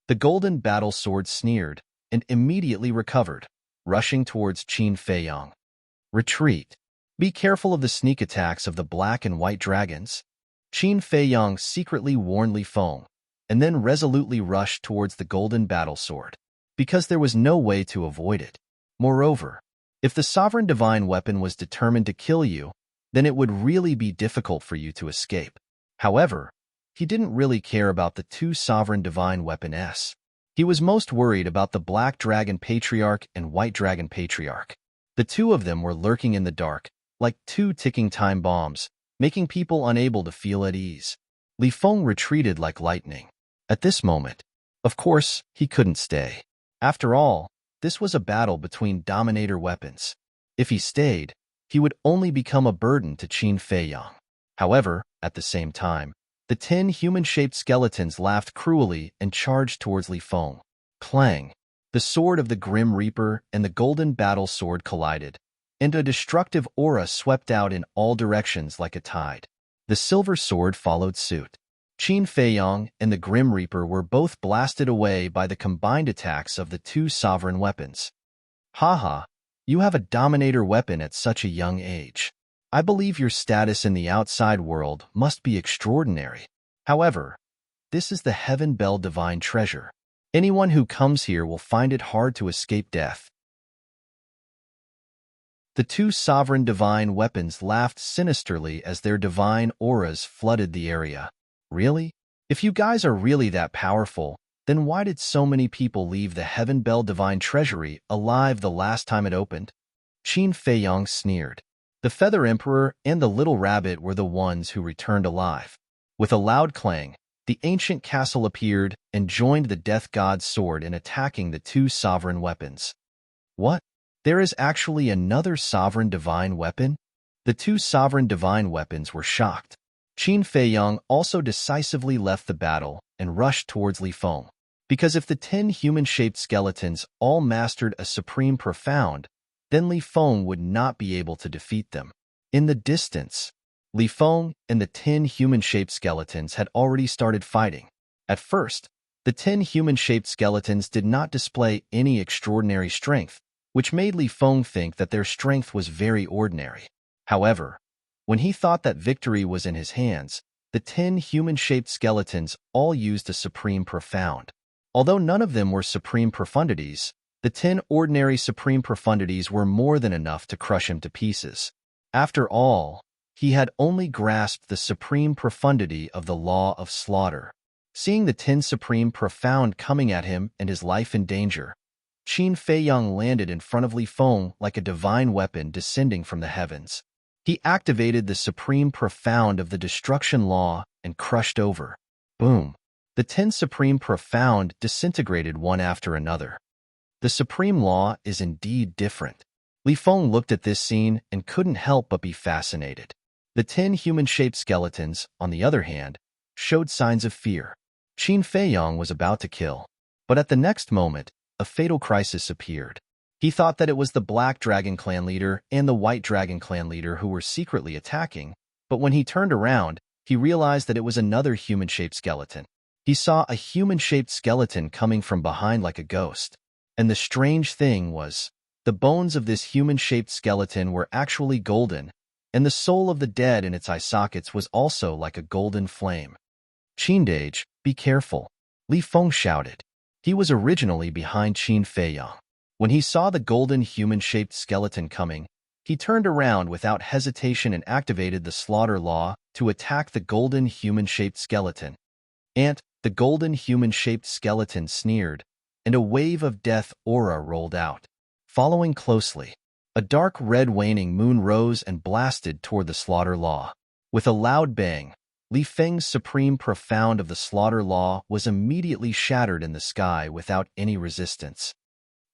The golden battle sword sneered, and immediately recovered, rushing towards Qin Feiyong. Retreat. Be careful of the sneak attacks of the black and white dragons. Qin Feiyong secretly warned Li Feng, and then resolutely rushed towards the golden battle sword, because there was no way to avoid it. Moreover, if the sovereign divine weapon was determined to kill you, then it would really be difficult for you to escape. However, he didn't really care about the 2 sovereign divine weapons. He was most worried about the Black Dragon Patriarch and White Dragon Patriarch. The 2 of them were lurking in the dark, like 2 ticking time bombs, making people unable to feel at ease. Li Feng retreated like lightning. At this moment, of course, he couldn't stay. After all, this was a battle between Dominator weapons. If he stayed, he would only become a burden to Qin Feiyong. However, at the same time, the 10 human-shaped skeletons laughed cruelly and charged towards Li Feng. Clang! The sword of the Grim Reaper and the golden battle sword collided, and a destructive aura swept out in all directions like a tide. The silver sword followed suit. Qin Feiyong and the Grim Reaper were both blasted away by the combined attacks of the 2 sovereign weapons. Haha, you have a Dominator weapon at such a young age. I believe your status in the outside world must be extraordinary. However, this is the Heaven Bell Divine Treasure. Anyone who comes here will find it hard to escape death. The 2 sovereign divine weapons laughed sinisterly as their divine auras flooded the area. Really? If you guys are really that powerful, then why did so many people leave the Heaven Bell Divine Treasury alive the last time it opened? Qin Feiyong sneered. The Feather Emperor and the Little Rabbit were the ones who returned alive. With a loud clang, the ancient castle appeared and joined the Death God's sword in attacking the two sovereign weapons. What? There is actually another sovereign divine weapon? The two sovereign divine weapons were shocked. Qin Feiyang also decisively left the battle and rushed towards Li Feng. Because if the 10 human-shaped skeletons all mastered a supreme profound, then Li Feng would not be able to defeat them. In the distance, Li Feng and the 10 human-shaped skeletons had already started fighting. At first, the 10 human-shaped skeletons did not display any extraordinary strength, which made Li Feng think that their strength was very ordinary. However, when he thought that victory was in his hands, the 10 human-shaped skeletons all used a supreme profound. Although none of them were supreme profundities, the 10 ordinary supreme profundities were more than enough to crush him to pieces. After all, he had only grasped the supreme profundity of the law of slaughter. Seeing the 10 supreme profound coming at him and his life in danger, Qin Feiyang landed in front of Li Feng like a divine weapon descending from the heavens. He activated the supreme profound of the destruction law and crushed over. Boom! The 10 supreme profound disintegrated one after another. The supreme law is indeed different. Li Feng looked at this scene and couldn't help but be fascinated. The 10 human-shaped skeletons, on the other hand, showed signs of fear. Qin Feiyang was about to kill, but at the next moment, a fatal crisis appeared. He thought that it was the Black Dragon Clan leader and the White Dragon Clan leader who were secretly attacking, but when he turned around, he realized that it was another human-shaped skeleton. He saw a human-shaped skeleton coming from behind like a ghost. And the strange thing was, the bones of this human-shaped skeleton were actually golden, and the soul of the dead in its eye sockets was also like a golden flame. "Qindage, be careful," Li Feng shouted. He was originally behind Qin Feiyang. When he saw the golden human-shaped skeleton coming, he turned around without hesitation and activated the slaughter law to attack the golden human-shaped skeleton. And the golden human-shaped skeleton sneered, and a wave of death aura rolled out. Following closely, a dark red waning moon rose and blasted toward the slaughter law. With a loud bang, Li Feng's supreme profound of the slaughter law was immediately shattered in the sky without any resistance.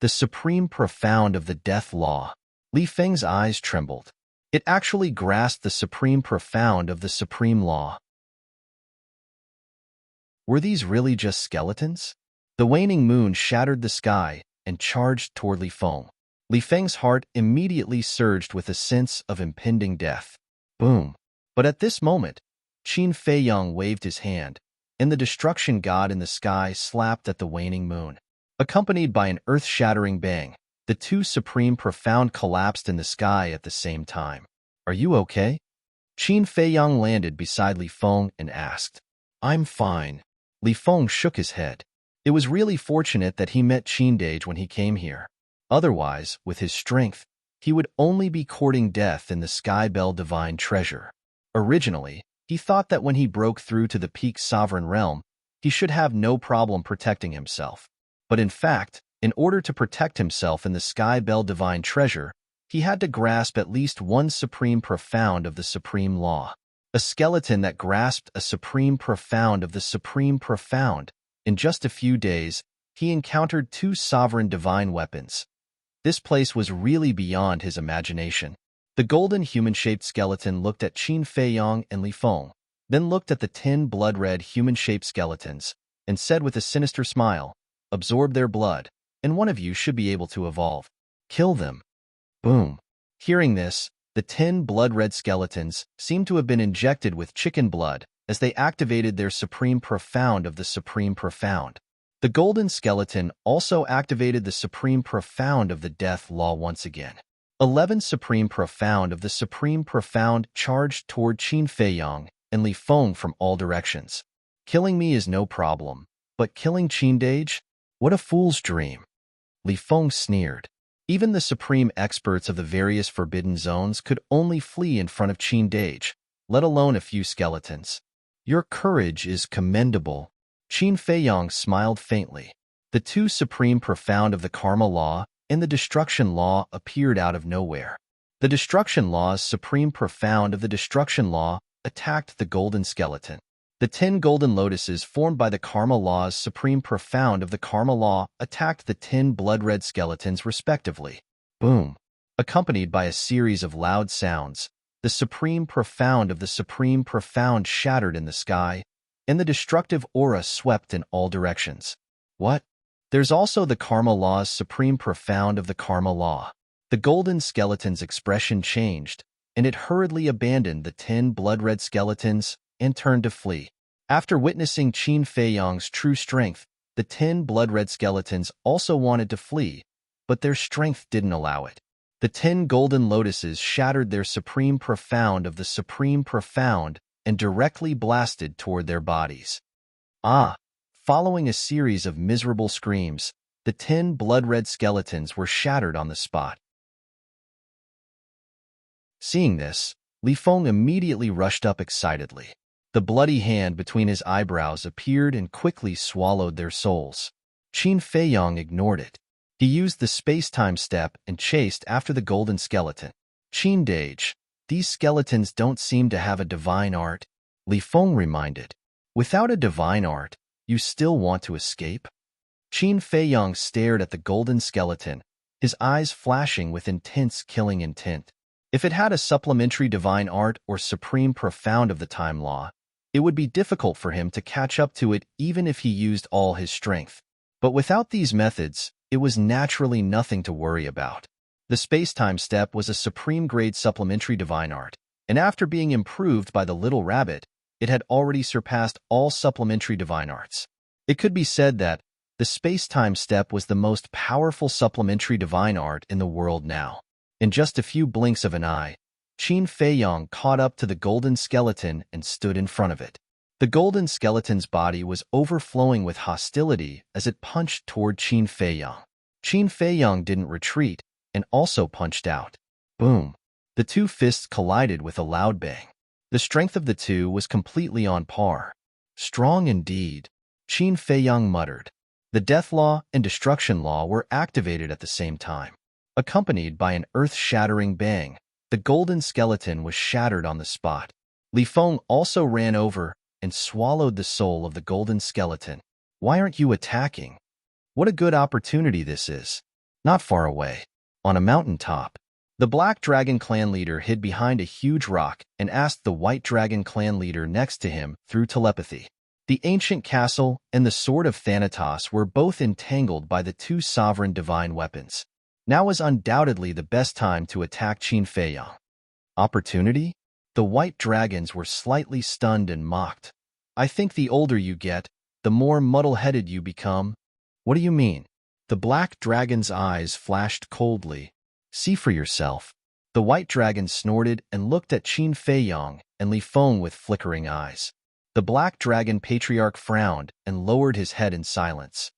The supreme profound of the death law. Li Feng's eyes trembled. It actually grasped the supreme profound of the supreme law. Were these really just skeletons? The waning moon shattered the sky and charged toward Li Feng. Li Feng's heart immediately surged with a sense of impending death. Boom! But at this moment, Qin Feiyang waved his hand, and the destruction god in the sky slapped at the waning moon. Accompanied by an earth-shattering bang, the two supreme profound collapsed in the sky at the same time. "Are you okay?" Qin Feiyang landed beside Li Feng and asked. "I'm fine." Li Feng shook his head. It was really fortunate that he met Qindage when he came here. Otherwise, with his strength, he would only be courting death in the Sky Bell Divine Treasure. Originally, he thought that when he broke through to the Peak Sovereign Realm, he should have no problem protecting himself. But in fact, in order to protect himself in the Sky Bell Divine Treasure, he had to grasp at least one supreme profound of the supreme law. A skeleton that grasped a supreme profound of the supreme profound. In just a few days, he encountered two sovereign divine weapons. This place was really beyond his imagination. The golden human-shaped skeleton looked at Qin Feiyang and Li Feng, then looked at the 10 blood-red human-shaped skeletons, and said with a sinister smile, "Absorb their blood, and one of you should be able to evolve. Kill them." Boom! Hearing this, the 10 blood-red skeletons seemed to have been injected with chicken blood as they activated their supreme profound of the supreme profound. The golden skeleton also activated the supreme profound of the death law once again. 11 supreme profound of the supreme profound charged toward Qin Feiyang and Li Feng from all directions. "Killing me is no problem, but killing Qindage? What a fool's dream." Li Feng sneered. Even the supreme experts of the various forbidden zones could only flee in front of Qindage, let alone a few skeletons. "Your courage is commendable." Qin Feiyang smiled faintly. The two supreme profound of the karma law and the destruction law appeared out of nowhere. The destruction law's supreme profound of the destruction law attacked the golden skeleton. The 10 golden lotuses formed by the karma law's supreme profound of the karma law attacked the 10 blood-red skeletons respectively. Boom! Accompanied by a series of loud sounds, the supreme profound of the supreme profound shattered in the sky, and the destructive aura swept in all directions. What? There's also the karma law's supreme profound of the karma law. The golden skeleton's expression changed, and it hurriedly abandoned the 10 blood-red skeletons and turned to flee. After witnessing Qin Feiyang's true strength, the 10 blood-red skeletons also wanted to flee, but their strength didn't allow it. The 10 golden lotuses shattered their supreme profound of the supreme profound and directly blasted toward their bodies. Following a series of miserable screams, the 10 blood-red skeletons were shattered on the spot. Seeing this, Li Feng immediately rushed up excitedly. The bloody hand between his eyebrows appeared and quickly swallowed their souls. Qin Feiyang ignored it. He used the space-time step and chased after the golden skeleton. Qin Dage, these skeletons don't seem to have a divine art, Li Feng reminded. Without a divine art, you still want to escape? Qin Feiyang stared at the golden skeleton, his eyes flashing with intense killing intent. If it had a supplementary divine art or supreme profound of the time law, it would be difficult for him to catch up to it even if he used all his strength. But without these methods, it was naturally nothing to worry about. The space-time step was a supreme-grade supplementary divine art, and after being improved by the little rabbit, it had already surpassed all supplementary divine arts. It could be said that the space-time step was the most powerful supplementary divine art in the world now. In just a few blinks of an eye, Qin Feiyang caught up to the golden skeleton and stood in front of it. The golden skeleton's body was overflowing with hostility as it punched toward Qin Feiyang. Qin Feiyang didn't retreat and also punched out. Boom! The two fists collided with a loud bang. The strength of the two was completely on par. Strong indeed, Qin Feiyang muttered. The death law and destruction law were activated at the same time. Accompanied by an earth-shattering bang, the golden skeleton was shattered on the spot. Li Feng also ran over and swallowed the soul of the golden skeleton. Why aren't you attacking? What a good opportunity this is. Not far away, on a mountaintop, the Black Dragon clan leader hid behind a huge rock and asked the White Dragon clan leader next to him through telepathy. The ancient castle and the sword of Thanatos were both entangled by the two sovereign divine weapons. Now was undoubtedly the best time to attack Qin Feiyang. Opportunity? The white dragons were slightly stunned and mocked. I think the older you get, the more muddle-headed you become. What do you mean? The black dragon's eyes flashed coldly. See for yourself. The white dragon snorted and looked at Qin Feiyang and Li Feng with flickering eyes. The black dragon patriarch frowned and lowered his head in silence.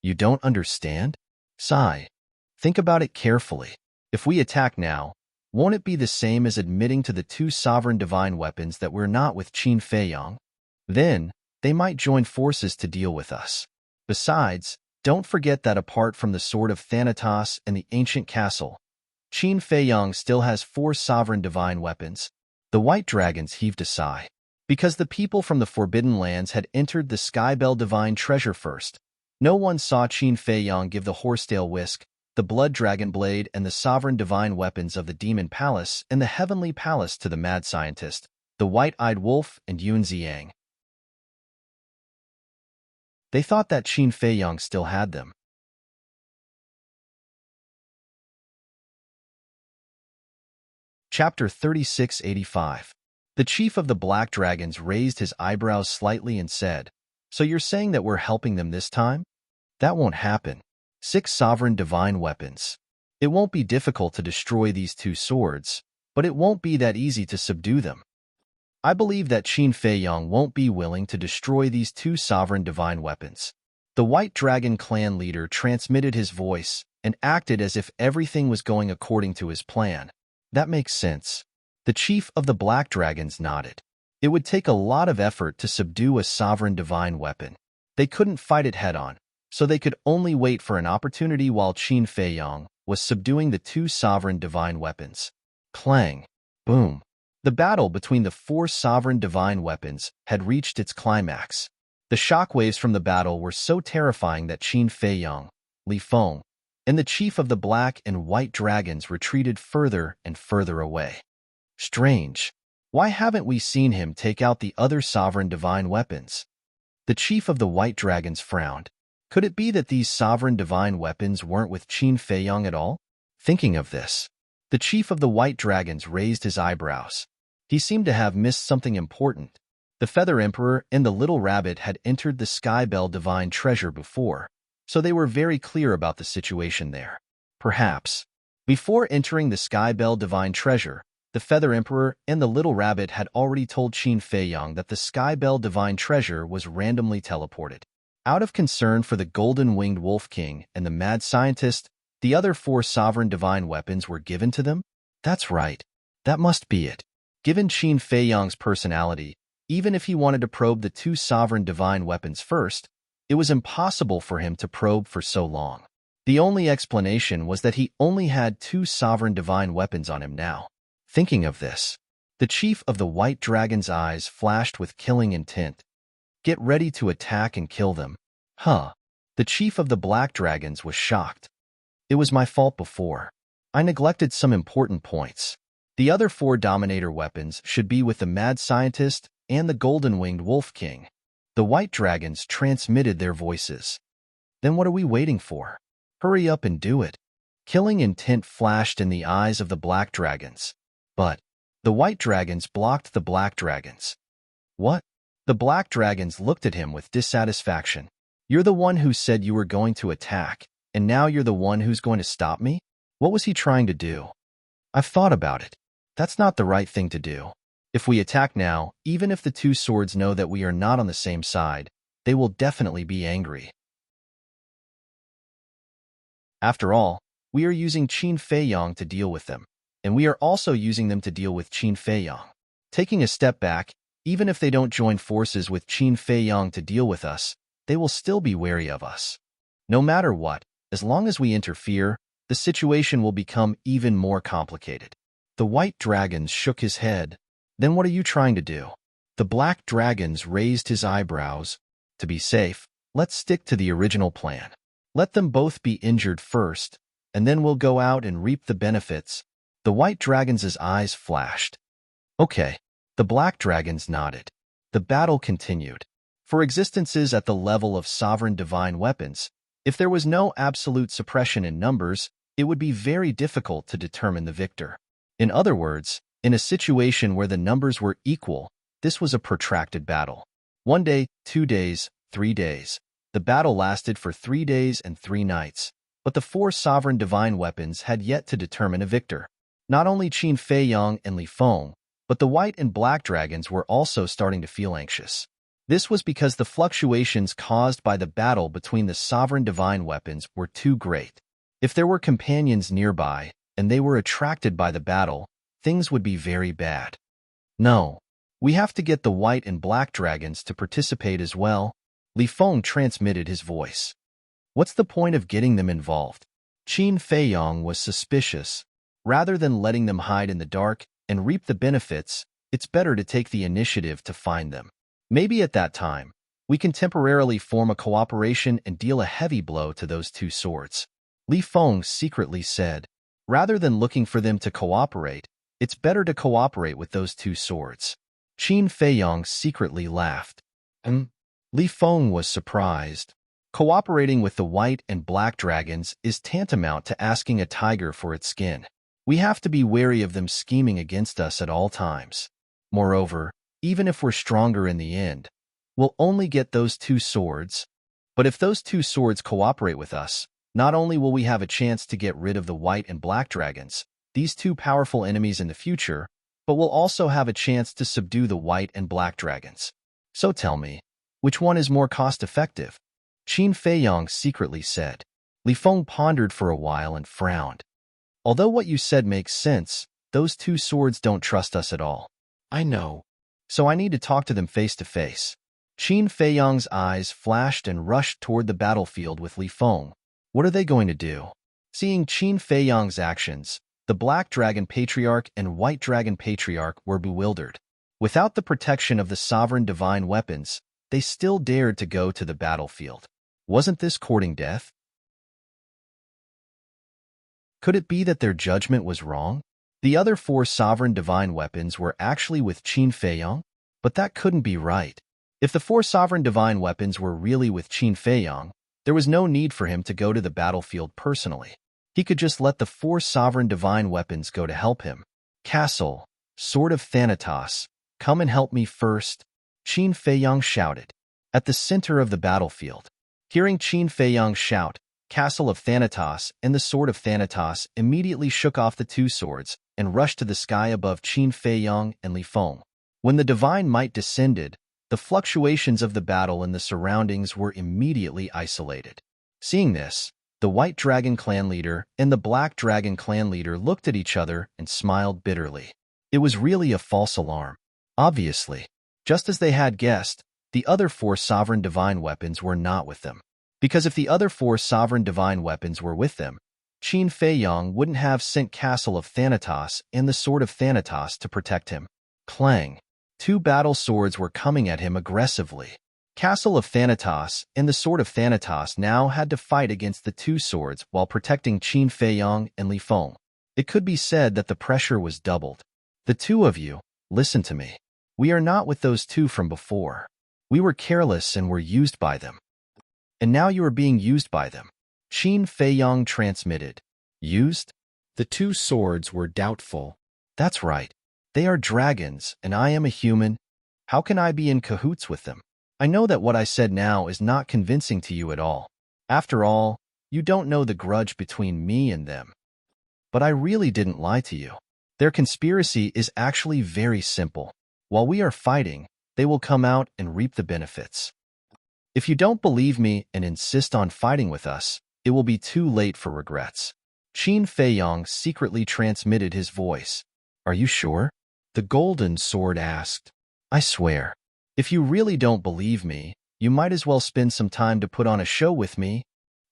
You don't understand? Sigh. Think about it carefully. If we attack now, won't it be the same as admitting to the two sovereign divine weapons that we're not with Qin Feiyang? Then, they might join forces to deal with us. Besides, don't forget that apart from the sword of Thanatos and the ancient castle, Qin Feiyang still has 4 sovereign divine weapons. The white dragons heaved a sigh. Because the people from the Forbidden Lands had entered the Skybell divine treasure first, no one saw Qin Feiyang give the horsetail whisk, the blood dragon blade, and the sovereign divine weapons of the demon palace and the heavenly palace to the mad scientist, the white-eyed wolf, and Yun Ziyang. They thought that Qin Feiyang still had them. Chapter 3685. The chief of the Black Dragons raised his eyebrows slightly and said, "So you're saying that we're helping them this time? That won't happen. 6 sovereign divine weapons. It won't be difficult to destroy these 2 swords, but it won't be that easy to subdue them. I believe that Qin Feiyang won't be willing to destroy these 2 sovereign divine weapons." The White Dragon clan leader transmitted his voice and acted as if everything was going according to his plan. That makes sense. The chief of the Black Dragons nodded. It would take a lot of effort to subdue a sovereign divine weapon. They couldn't fight it head-on, so they could only wait for an opportunity while Qin Feiyang was subduing the 2 sovereign divine weapons. Clang. Boom. The battle between the four sovereign divine weapons had reached its climax. The shockwaves from the battle were so terrifying that Qin Feiyong, Li Feng, and the chief of the black and white dragons retreated further and further away. Strange. Why haven't we seen him take out the other sovereign divine weapons? The chief of the white dragons frowned. Could it be that these sovereign divine weapons weren't with Qin Feiyong at all? Thinking of this, the chief of the white dragons raised his eyebrows. He seemed to have missed something important. The Feather Emperor and the Little Rabbit had entered the Sky Bell Divine Treasure before, so they were very clear about the situation there. Perhaps, before entering the Sky Bell Divine Treasure, the Feather Emperor and the Little Rabbit had already told Qin Feiyong that the Sky Bell Divine Treasure was randomly teleported. Out of concern for the Golden-Winged Wolf King and the Mad Scientist, the other four sovereign divine weapons were given to them? That's right. That must be it. Given Qin Feiyong's personality, even if he wanted to probe the two sovereign divine weapons first, it was impossible for him to probe for so long. The only explanation was that he only had two sovereign divine weapons on him now. Thinking of this, the chief of the white dragon's eyes flashed with killing intent. Get ready to attack and kill them. Huh. The chief of the black dragons was shocked. It was my fault before. I neglected some important points. The other four Dominator weapons should be with the Mad Scientist and the Golden-Winged Wolf King. The white dragons transmitted their voices. Then what are we waiting for? Hurry up and do it. Killing intent flashed in the eyes of the black dragons. But the white dragons blocked the black dragons. What? The black dragons looked at him with dissatisfaction. You're the one who said you were going to attack, and now you're the one who's going to stop me? What was he trying to do? I've thought about it. That's not the right thing to do. If we attack now, even if the two swords know that we are not on the same side, they will definitely be angry. After all, we are using Qin Feiyong to deal with them, and we are also using them to deal with Qin Feiyong. Taking a step back, even if they don't join forces with Qin Feiyong to deal with us, they will still be wary of us. No matter what, as long as we interfere, the situation will become even more complicated. The white dragons shook his head. Then what are you trying to do? The black dragons raised his eyebrows. To be safe, let's stick to the original plan. Let them both be injured first, and then we'll go out and reap the benefits. The white dragons' eyes flashed. Okay. The black dragons nodded. The battle continued. For existences at the level of sovereign divine weapons, if there was no absolute suppression in numbers, it would be very difficult to determine the victor. In other words, in a situation where the numbers were equal, this was a protracted battle. 1 day, 2 days, 3 days. The battle lasted for 3 days and 3 nights, but the four sovereign divine weapons had yet to determine a victor. Not only Qin Feiyong and Li Feng, but the white and black dragons were also starting to feel anxious. This was because the fluctuations caused by the battle between the sovereign divine weapons were too great. If there were companions nearby, and they were attracted by the battle, things would be very bad. No. We have to get the white and black dragons to participate as well. Li Feng transmitted his voice. What's the point of getting them involved? Qin Feiyong was suspicious. Rather than letting them hide in the dark and reap the benefits, it's better to take the initiative to find them. Maybe at that time, we can temporarily form a cooperation and deal a heavy blow to those two swords. Li Feng secretly said, rather than looking for them to cooperate, it's better to cooperate with those two swords. Qin Feiyong secretly laughed. Li Feng was surprised. Cooperating with the white and black dragons is tantamount to asking a tiger for its skin. We have to be wary of them scheming against us at all times. Moreover, even if we're stronger in the end, we'll only get those two swords. But if those two swords cooperate with us, not only will we have a chance to get rid of the white and black dragons, these two powerful enemies in the future, but we'll also have a chance to subdue the white and black dragons. So tell me, which one is more cost-effective? Qin Feiyong secretly said. Li Feng pondered for a while and frowned. Although what you said makes sense, those two swords don't trust us at all. I know. So I need to talk to them face to face. Qin Feiyong's eyes flashed and rushed toward the battlefield with Li Feng. What are they going to do? Seeing Qin Feiyong's actions, The Black Dragon Patriarch and White Dragon Patriarch were bewildered. Without the protection of the sovereign divine weapons, they still dared to go to the battlefield. Wasn't this courting death? Could it be that their judgment was wrong? The other 4 sovereign divine weapons were actually with Qin Feiyong? But that couldn't be right. If the 4 sovereign divine weapons were really with Qin Feiyong, there was no need for him to go to the battlefield personally. He could just let the 4 sovereign divine weapons go to help him. Castle, Sword of Thanatos, come and help me first, Qin Feiyong shouted. At the center of the battlefield. Hearing Qin Feiyong shout, Castle of Thanatos and the Sword of Thanatos immediately shook off the 2 swords and rushed to the sky above Qin Feiyong and Li Feng. When the divine might descended, the fluctuations of the battle and the surroundings were immediately isolated. Seeing this, the White Dragon clan leader and the Black Dragon clan leader looked at each other and smiled bitterly. It was really a false alarm. Obviously, just as they had guessed, the other 4 sovereign divine weapons were not with them. Because if the other 4 sovereign divine weapons were with them, Qin Feiyong wouldn't have sent Castle of Thanatos and the Sword of Thanatos to protect him. Clang! 2 battle swords were coming at him aggressively. Castle of Thanatos and the Sword of Thanatos now had to fight against the 2 swords while protecting Qin Feiyong and Li Feng. It could be said that the pressure was doubled. The 2 of you, listen to me. We are not with those 2 from before. We were careless and were used by them. And now you are being used by them. Qin Feiyong transmitted. Used? The 2 swords were doubtful. That's right. They are dragons, and I am a human. How can I be in cahoots with them? I know that what I said now is not convincing to you at all. After all, you don't know the grudge between me and them. But I really didn't lie to you. Their conspiracy is actually very simple. While we are fighting, they will come out and reap the benefits. If you don't believe me and insist on fighting with us, it will be too late for regrets. Qin Feiyong secretly transmitted his voice. Are you sure? The golden sword asked. I swear. If you really don't believe me, you might as well spend some time to put on a show with me.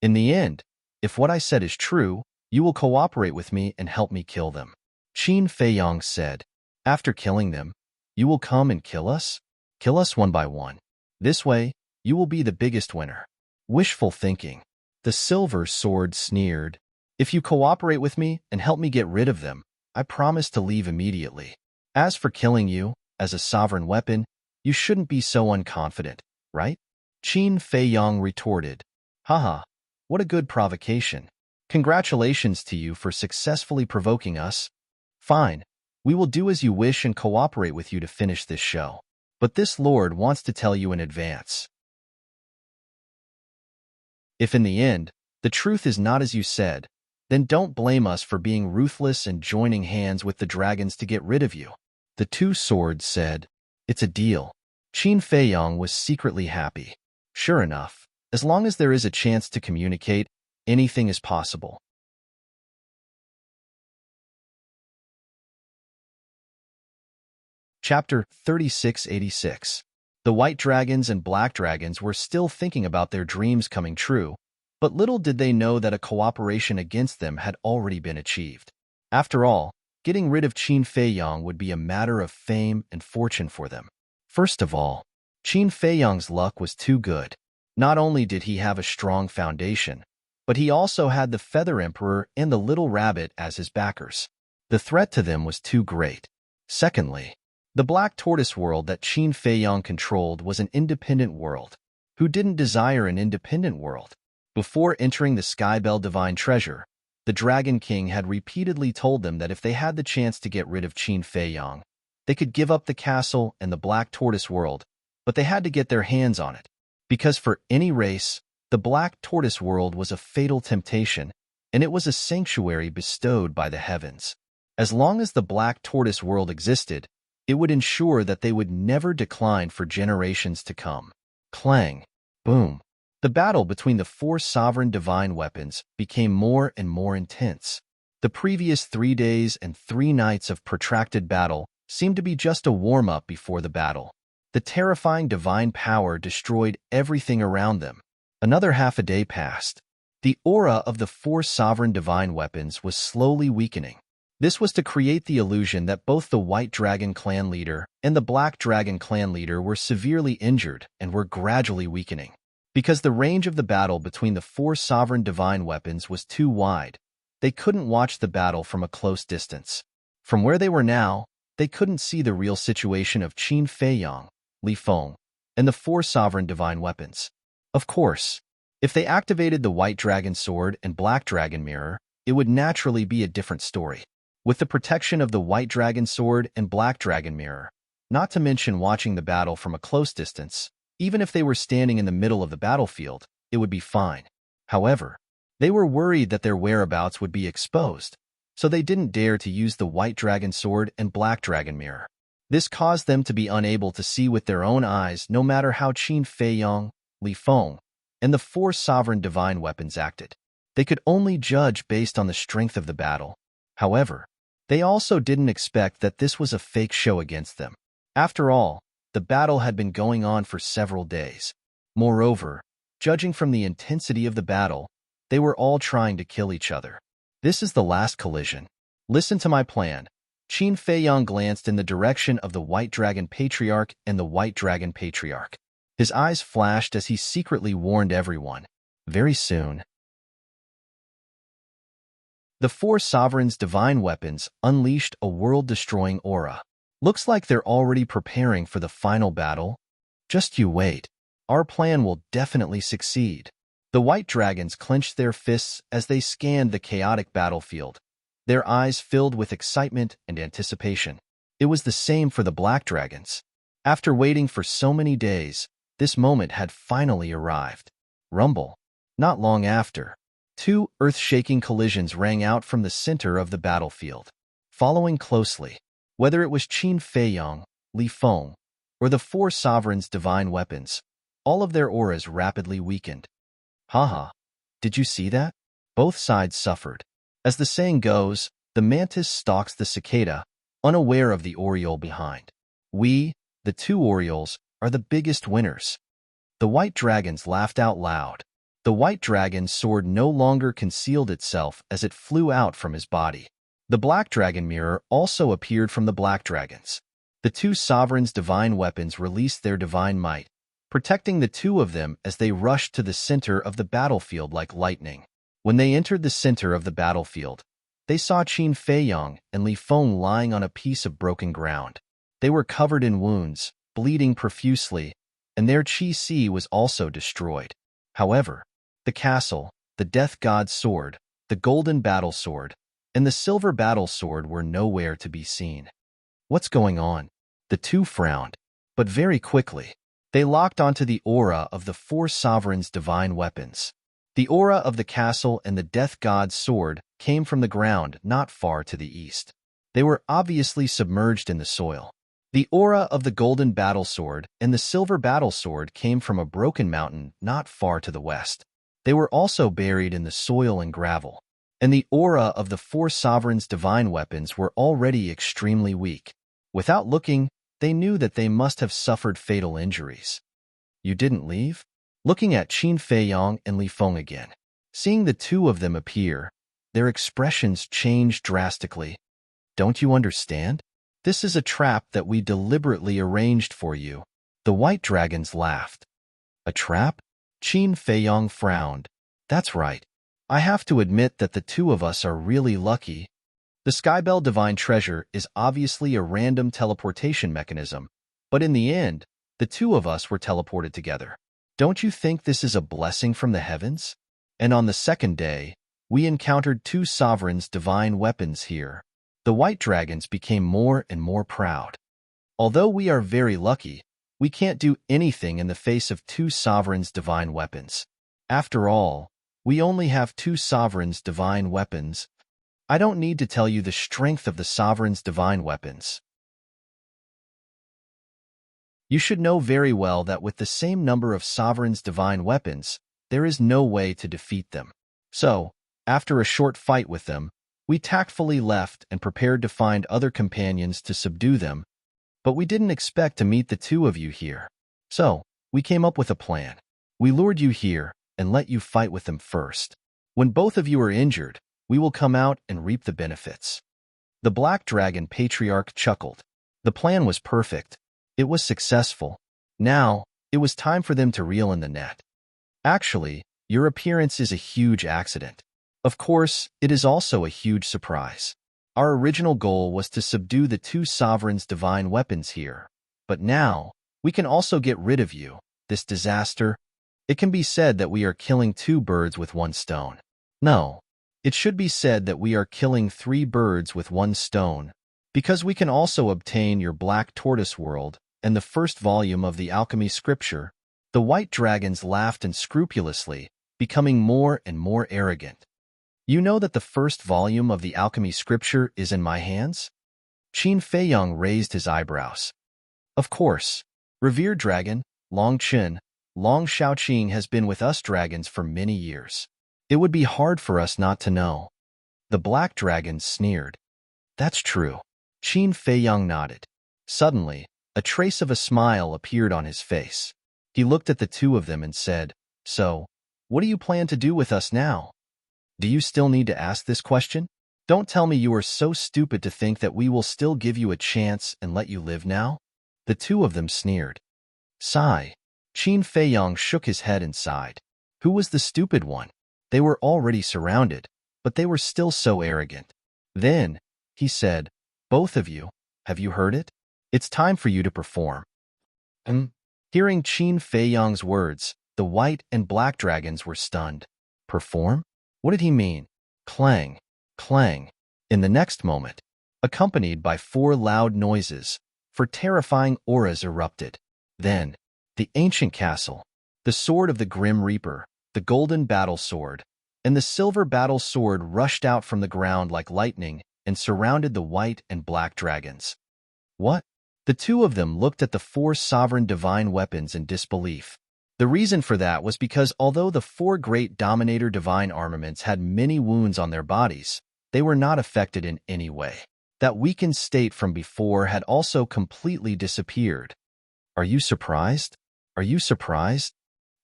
In the end, if what I said is true, you will cooperate with me and help me kill them. Qin Feiyong said. After killing them, you will come and kill us? Kill us one by one. This way, you will be the biggest winner. Wishful thinking. The silver sword sneered. If you cooperate with me and help me get rid of them, I promise to leave immediately. As for killing you, as a sovereign weapon, you shouldn't be so unconfident, right? Qin Feiyong retorted. Haha, what a good provocation. Congratulations to you for successfully provoking us. Fine, we will do as you wish and cooperate with you to finish this show. But this lord wants to tell you in advance. If in the end, the truth is not as you said, then don't blame us for being ruthless and joining hands with the dragons to get rid of you. The 2 swords said, It's a deal. Qin Feiyong was secretly happy. Sure enough, as long as there is a chance to communicate, anything is possible. Chapter 3686. The White Dragons and Black Dragons were still thinking about their dreams coming true, but little did they know that a cooperation against them had already been achieved. After all, getting rid of Qin Feiyong would be a matter of fame and fortune for them. First of all, Qin Feiyong's luck was too good. Not only did he have a strong foundation, but he also had the Feather Emperor and the Little Rabbit as his backers. The threat to them was too great. Secondly, the Black Tortoise world that Qin Feiyong controlled was an independent world. Who didn't desire an independent world? Before entering the Skybell Divine Treasure, the Dragon King had repeatedly told them that if they had the chance to get rid of Qin Feiyong, they could give up the castle and the Black Tortoise world, but they had to get their hands on it. Because for any race, the Black Tortoise world was a fatal temptation, and it was a sanctuary bestowed by the heavens. As long as the Black Tortoise world existed, it would ensure that they would never decline for generations to come. Clang! Boom! The battle between the 4 sovereign divine weapons became more and more intense. The previous 3 days and 3 nights of protracted battle seemed to be just a warm-up before the battle. The terrifying divine power destroyed everything around them. Another half a day passed. The aura of the 4 sovereign divine weapons was slowly weakening. This was to create the illusion that both the White Dragon clan leader and the Black Dragon clan leader were severely injured and were gradually weakening. Because the range of the battle between the four sovereign divine weapons was too wide, they couldn't watch the battle from a close distance. From where they were now, they couldn't see the real situation of Qin Feiyang, Li Feng, and the four sovereign divine weapons. Of course, if they activated the White Dragon Sword and Black Dragon Mirror, it would naturally be a different story. With the protection of the White Dragon Sword and Black Dragon Mirror, not to mention watching the battle from a close distance, even if they were standing in the middle of the battlefield, it would be fine. However, they were worried that their whereabouts would be exposed, so they didn't dare to use the White Dragon Sword and Black Dragon Mirror. This caused them to be unable to see with their own eyes no matter how Qin Feiyang, Li Feng, and the four sovereign divine weapons acted. They could only judge based on the strength of the battle. However, they also didn't expect that this was a fake show against them. After all, the battle had been going on for several days. Moreover, judging from the intensity of the battle, they were all trying to kill each other. This is the last collision. Listen to my plan. Qin Feiyang glanced in the direction of the White Dragon Patriarch and the White Dragon Patriarch. His eyes flashed as he secretly warned everyone. Very soon, the four sovereigns' divine weapons unleashed a world-destroying aura. Looks like they're already preparing for the final battle. Just you wait. Our plan will definitely succeed. The White Dragons clenched their fists as they scanned the chaotic battlefield, their eyes filled with excitement and anticipation. It was the same for the Black Dragons. After waiting for so many days, this moment had finally arrived. Rumble. Not long after, two earth-shaking collisions rang out from the center of the battlefield. Following closely, whether it was Qin Feiyang, Li Feng, or the four sovereigns' divine weapons, all of their auras rapidly weakened. Haha, did you see that? Both sides suffered. As the saying goes, the mantis stalks the cicada, unaware of the oriole behind. We, the two orioles, are the biggest winners. The White Dragons laughed out loud. The White Dragon's sword no longer concealed itself as it flew out from his body. The Black Dragon Mirror also appeared from the Black Dragons. The two sovereigns' divine weapons released their divine might, protecting the two of them as they rushed to the center of the battlefield like lightning. When they entered the center of the battlefield, they saw Qin Feiyang and Li Feng lying on a piece of broken ground. They were covered in wounds, bleeding profusely, and their qi was also destroyed. However, the castle, the Death God's sword, the golden battle sword, and the silver battle sword were nowhere to be seen. What's going on? The two frowned, but very quickly, they locked onto the aura of the four sovereigns' divine weapons. The aura of the castle and the Death God's sword came from the ground not far to the east. They were obviously submerged in the soil. The aura of the golden battle sword and the silver battle sword came from a broken mountain not far to the west. They were also buried in the soil and gravel. And the aura of the four sovereigns' divine weapons were already extremely weak. Without looking, they knew that they must have suffered fatal injuries. You didn't leave? Looking at Qin Feiyang and Li Feng again. Seeing the two of them appear, their expressions changed drastically. Don't you understand? This is a trap that we deliberately arranged for you. The White Dragons laughed. A trap? Qin Feiyang frowned. That's right. I have to admit that the two of us are really lucky. The Skybell Divine Treasure is obviously a random teleportation mechanism, but in the end, the two of us were teleported together. Don't you think this is a blessing from the heavens? And on the second day, we encountered two sovereigns' divine weapons here. The White Dragons became more and more proud. Although we are very lucky, we can't do anything in the face of two sovereigns' divine weapons. After all, we only have two sovereigns' divine weapons. I don't need to tell you the strength of the sovereigns' divine weapons. You should know very well that with the same number of sovereigns' divine weapons, there is no way to defeat them. So, after a short fight with them, we tactfully left and prepared to find other companions to subdue them, but we didn't expect to meet the two of you here. So, we came up with a plan. We lured you here and let you fight with them first. When both of you are injured, we will come out and reap the benefits. The Black Dragon Patriarch chuckled. The plan was perfect. It was successful. Now, it was time for them to reel in the net. Actually, your appearance is a huge accident. Of course, it is also a huge surprise. Our original goal was to subdue the two sovereigns' divine weapons here. But now, we can also get rid of you, this disaster. It can be said that we are killing two birds with one stone. No, it should be said that we are killing three birds with one stone, because we can also obtain your Black Tortoise World and the first volume of the alchemy scripture. The white dragons laughed unscrupulously, becoming more and more arrogant. You know that the first volume of the alchemy scripture is in my hands? Qin Feiyang raised his eyebrows. Of course, revered dragon, Long Qin, Long Shaoqing has been with us dragons for many years. It would be hard for us not to know. The black dragon sneered. That's true. Qin Feiyang nodded. Suddenly, a trace of a smile appeared on his face. He looked at the two of them and said, So, what do you plan to do with us now? Do you still need to ask this question? Don't tell me you are so stupid to think that we will still give you a chance and let you live now? The two of them sneered. Sigh. Qin Feiyang shook his head and sighed. Who was the stupid one? They were already surrounded, but they were still so arrogant. Then, he said, Both of you, have you heard it? It's time for you to perform. Hearing Qin Feiyang's words, the white and black dragons were stunned. Perform? What did he mean? Clang, clang. In the next moment, accompanied by four loud noises, for terrifying auras erupted. Then, the ancient castle, the sword of the Grim Reaper, the golden battle sword, and the silver battle sword rushed out from the ground like lightning and surrounded the white and black dragons. What? The two of them looked at the four sovereign divine weapons in disbelief. The reason for that was because although the four great dominator divine armaments had many wounds on their bodies, they were not affected in any way. That weakened state from before had also completely disappeared. Are you surprised? Are you surprised?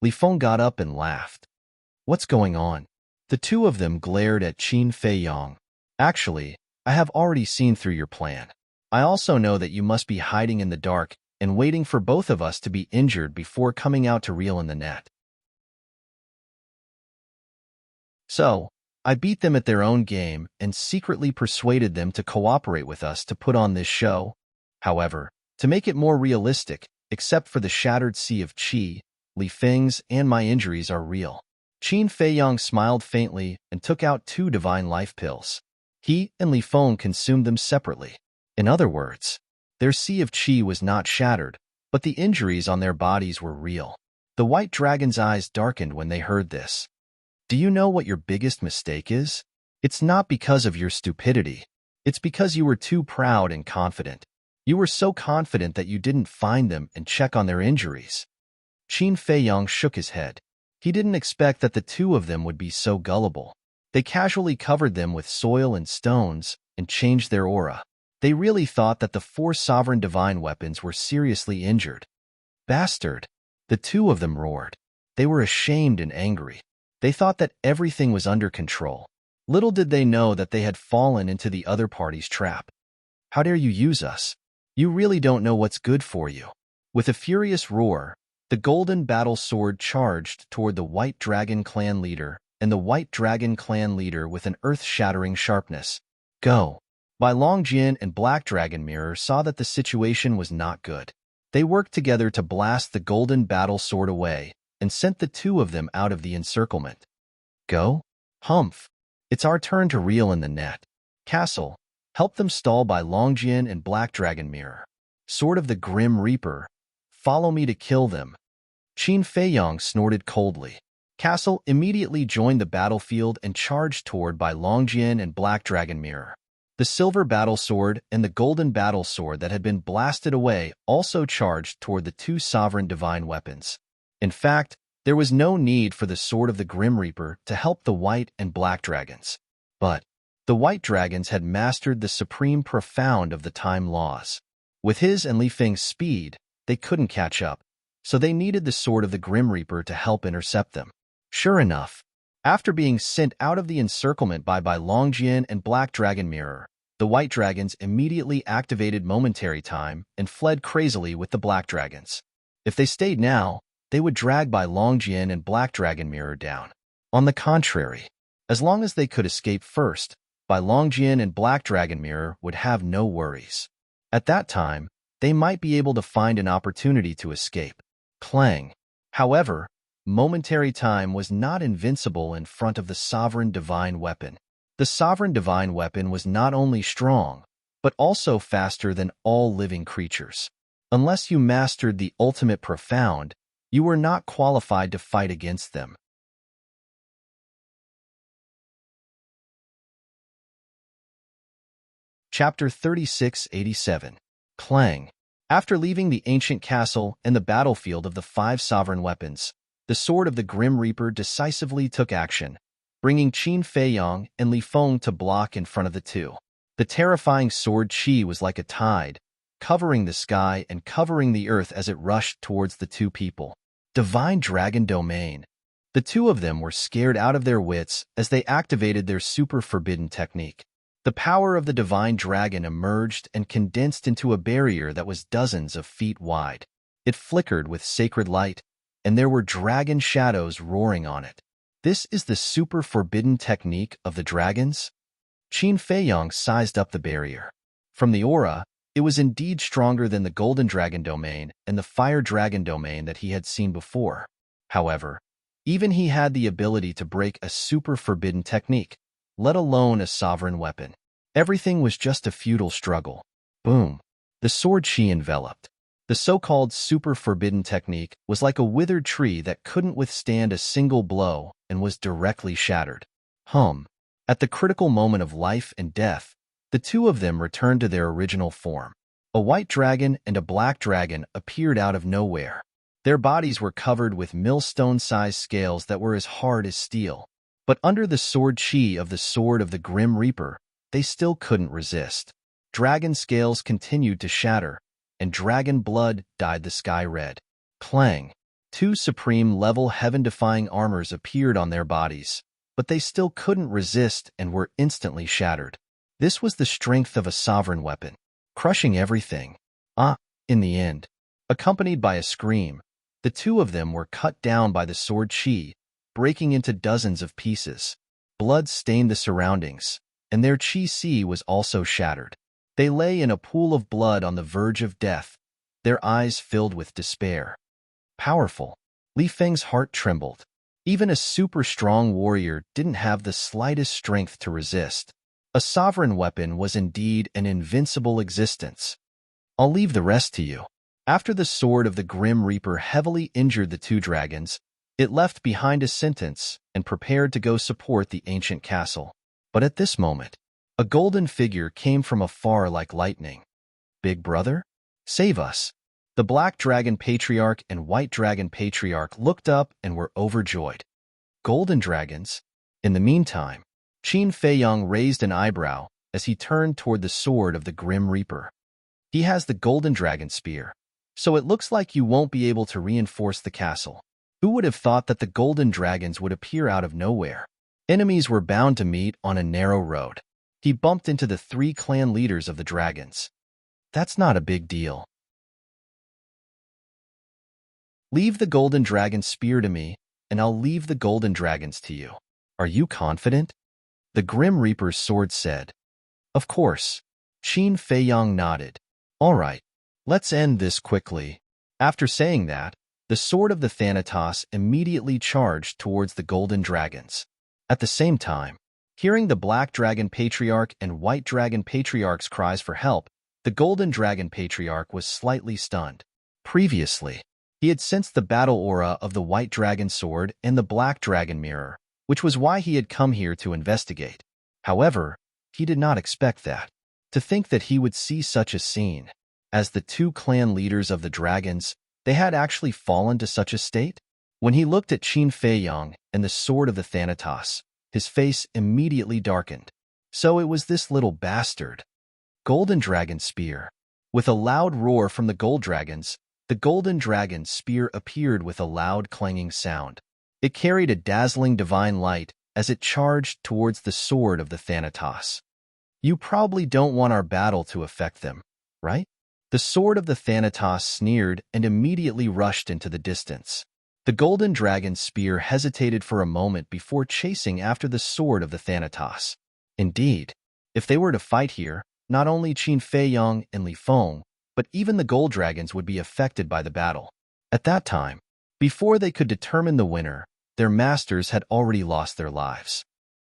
Li Feng got up and laughed. What's going on? The two of them glared at Qin Feiyang. Actually, I have already seen through your plan. I also know that you must be hiding in the dark and waiting for both of us to be injured before coming out to reel in the net. So, I beat them at their own game and secretly persuaded them to cooperate with us to put on this show. However, to make it more realistic, except for the shattered sea of qi, Li Feng's and my injuries are real. Qin Feiyang smiled faintly and took out two divine life pills. He and Li Feng consumed them separately. In other words, their sea of qi was not shattered, but the injuries on their bodies were real. The white dragon's eyes darkened when they heard this. Do you know what your biggest mistake is? It's not because of your stupidity. It's because you were too proud and confident. You were so confident that you didn't find them and check on their injuries. Qin Feiyang shook his head. He didn't expect that the two of them would be so gullible. They casually covered them with soil and stones and changed their aura. They really thought that the four sovereign divine weapons were seriously injured. Bastard! The two of them roared. They were ashamed and angry. They thought that everything was under control. Little did they know that they had fallen into the other party's trap. How dare you use us? You really don't know what's good for you. With a furious roar, the golden battle sword charged toward the White Dragon clan leader and the White Dragon clan leader with an earth-shattering sharpness. Go! Bai Longjin and Black Dragon Mirror saw that the situation was not good. They worked together to blast the golden battle sword away and sent the two of them out of the encirclement. Go? Humph! It's our turn to reel in the net. Castle, help them stall Bai Longjin and Black Dragon Mirror. Sword of the Grim Reaper, follow me to kill them. Qin Feiyang snorted coldly. Castle immediately joined the battlefield and charged toward Bai Longjin and Black Dragon Mirror. The silver battle sword and the golden battle sword that had been blasted away also charged toward the two sovereign divine weapons. In fact, there was no need for the sword of the Grim Reaper to help the white and black dragons. But the white dragons had mastered the supreme profound of the time laws. With his and Li Feng's speed, they couldn't catch up, so they needed the sword of the Grim Reaper to help intercept them. Sure enough, after being sent out of the encirclement by Bai Longjin and Black Dragon Mirror, The white dragons immediately activated momentary time and fled crazily with the black dragons. If they stayed now, they would drag Bai Longjin and Black Dragon Mirror down. On the contrary, as long as they could escape first, Bai Longjin and Black Dragon Mirror would have no worries. At that time, they might be able to find an opportunity to escape. Clang. However, momentary time was not invincible in front of the sovereign divine weapon. The sovereign divine weapon was not only strong, but also faster than all living creatures. Unless you mastered the ultimate profound, you were not qualified to fight against them. Chapter 3687. Clang. After leaving the ancient castle and the battlefield of the 5 sovereign weapons, the sword of the Grim Reaper decisively took action, bringing Qin Feiyong and Li Feng to block in front of the two. The terrifying sword Qi was like a tide, covering the sky and covering the earth as it rushed towards the two people. Divine Dragon Domain. The two of them were scared out of their wits as they activated their super forbidden technique. The power of the divine dragon emerged and condensed into a barrier that was dozens of feet wide. It flickered with sacred light, and there were dragon shadows roaring on it. This is the super forbidden technique of the dragons? Qin Feiyong sized up the barrier. From the aura, it was indeed stronger than the Golden Dragon Domain and the Fire Dragon Domain that he had seen before. However, even he had the ability to break a super forbidden technique, let alone a sovereign weapon. Everything was just a futile struggle. Boom. The sword Qi enveloped. The so-called super forbidden technique was like a withered tree that couldn't withstand a single blow and was directly shattered. At the critical moment of life and death, the two of them returned to their original form. A white dragon and a black dragon appeared out of nowhere. Their bodies were covered with millstone-sized scales that were as hard as steel. But under the sword Qi of the sword of the Grim Reaper, they still couldn't resist. Dragon scales continued to shatter, and dragon blood dyed the sky red. Clang. 2 supreme-level heaven-defying armors appeared on their bodies, but they still couldn't resist and were instantly shattered. This was the strength of a sovereign weapon, crushing everything. In the end, accompanied by a scream, the two of them were cut down by the sword Qi, breaking into dozens of pieces. Blood stained the surroundings, and their Qi Si was also shattered. They lay in a pool of blood on the verge of death, their eyes filled with despair. Powerful. Li Feng's heart trembled. Even a super-strong warrior didn't have the slightest strength to resist. A sovereign weapon was indeed an invincible existence. I'll leave the rest to you. After the sword of the Grim Reaper heavily injured the two dragons, it left behind a sentence and prepared to go support the ancient castle. But at this moment, a golden figure came from afar like lightning. Big brother? Save us. The Black Dragon Patriarch and White Dragon Patriarch looked up and were overjoyed. Golden dragons? In the meantime, Qin Feiyong raised an eyebrow as he turned toward the sword of the Grim Reaper. He has the Golden Dragon Spear, so it looks like you won't be able to reinforce the castle. Who would have thought that the golden dragons would appear out of nowhere? Enemies were bound to meet on a narrow road. He bumped into the 3 clan leaders of the dragons. That's not a big deal. Leave the Golden Dragon Spear to me, and I'll leave the Golden Dragons to you. Are you confident? The Grim Reaper's sword said. Of course. Qin Feiyong nodded. All right, let's end this quickly. After saying that, the sword of the Thanatos immediately charged towards the Golden Dragons. At the same time, hearing the Black Dragon Patriarch and White Dragon Patriarch's cries for help, the Golden Dragon Patriarch was slightly stunned. Previously, he had sensed the battle aura of the White Dragon Sword and the Black Dragon Mirror, which was why he had come here to investigate. However, he did not expect that. To think that he would see such a scene. As the 2 clan leaders of the dragons, they had actually fallen to such a state? When he looked at Qin Feiyong and the sword of the Thanatos, his face immediately darkened. So it was this little bastard. Golden Dragon Spear. With a loud roar from the Gold Dragons, the Golden Dragon Spear appeared with a loud clanging sound. It carried a dazzling divine light as it charged towards the sword of the Thanatos. You probably don't want our battle to affect them, right? The sword of the Thanatos sneered and immediately rushed into the distance. The golden dragon's spear hesitated for a moment before chasing after the sword of the Thanatos. Indeed, if they were to fight here, not only Qin Feiyong and Li Feng, but even the gold dragons would be affected by the battle. At that time, before they could determine the winner, their masters had already lost their lives.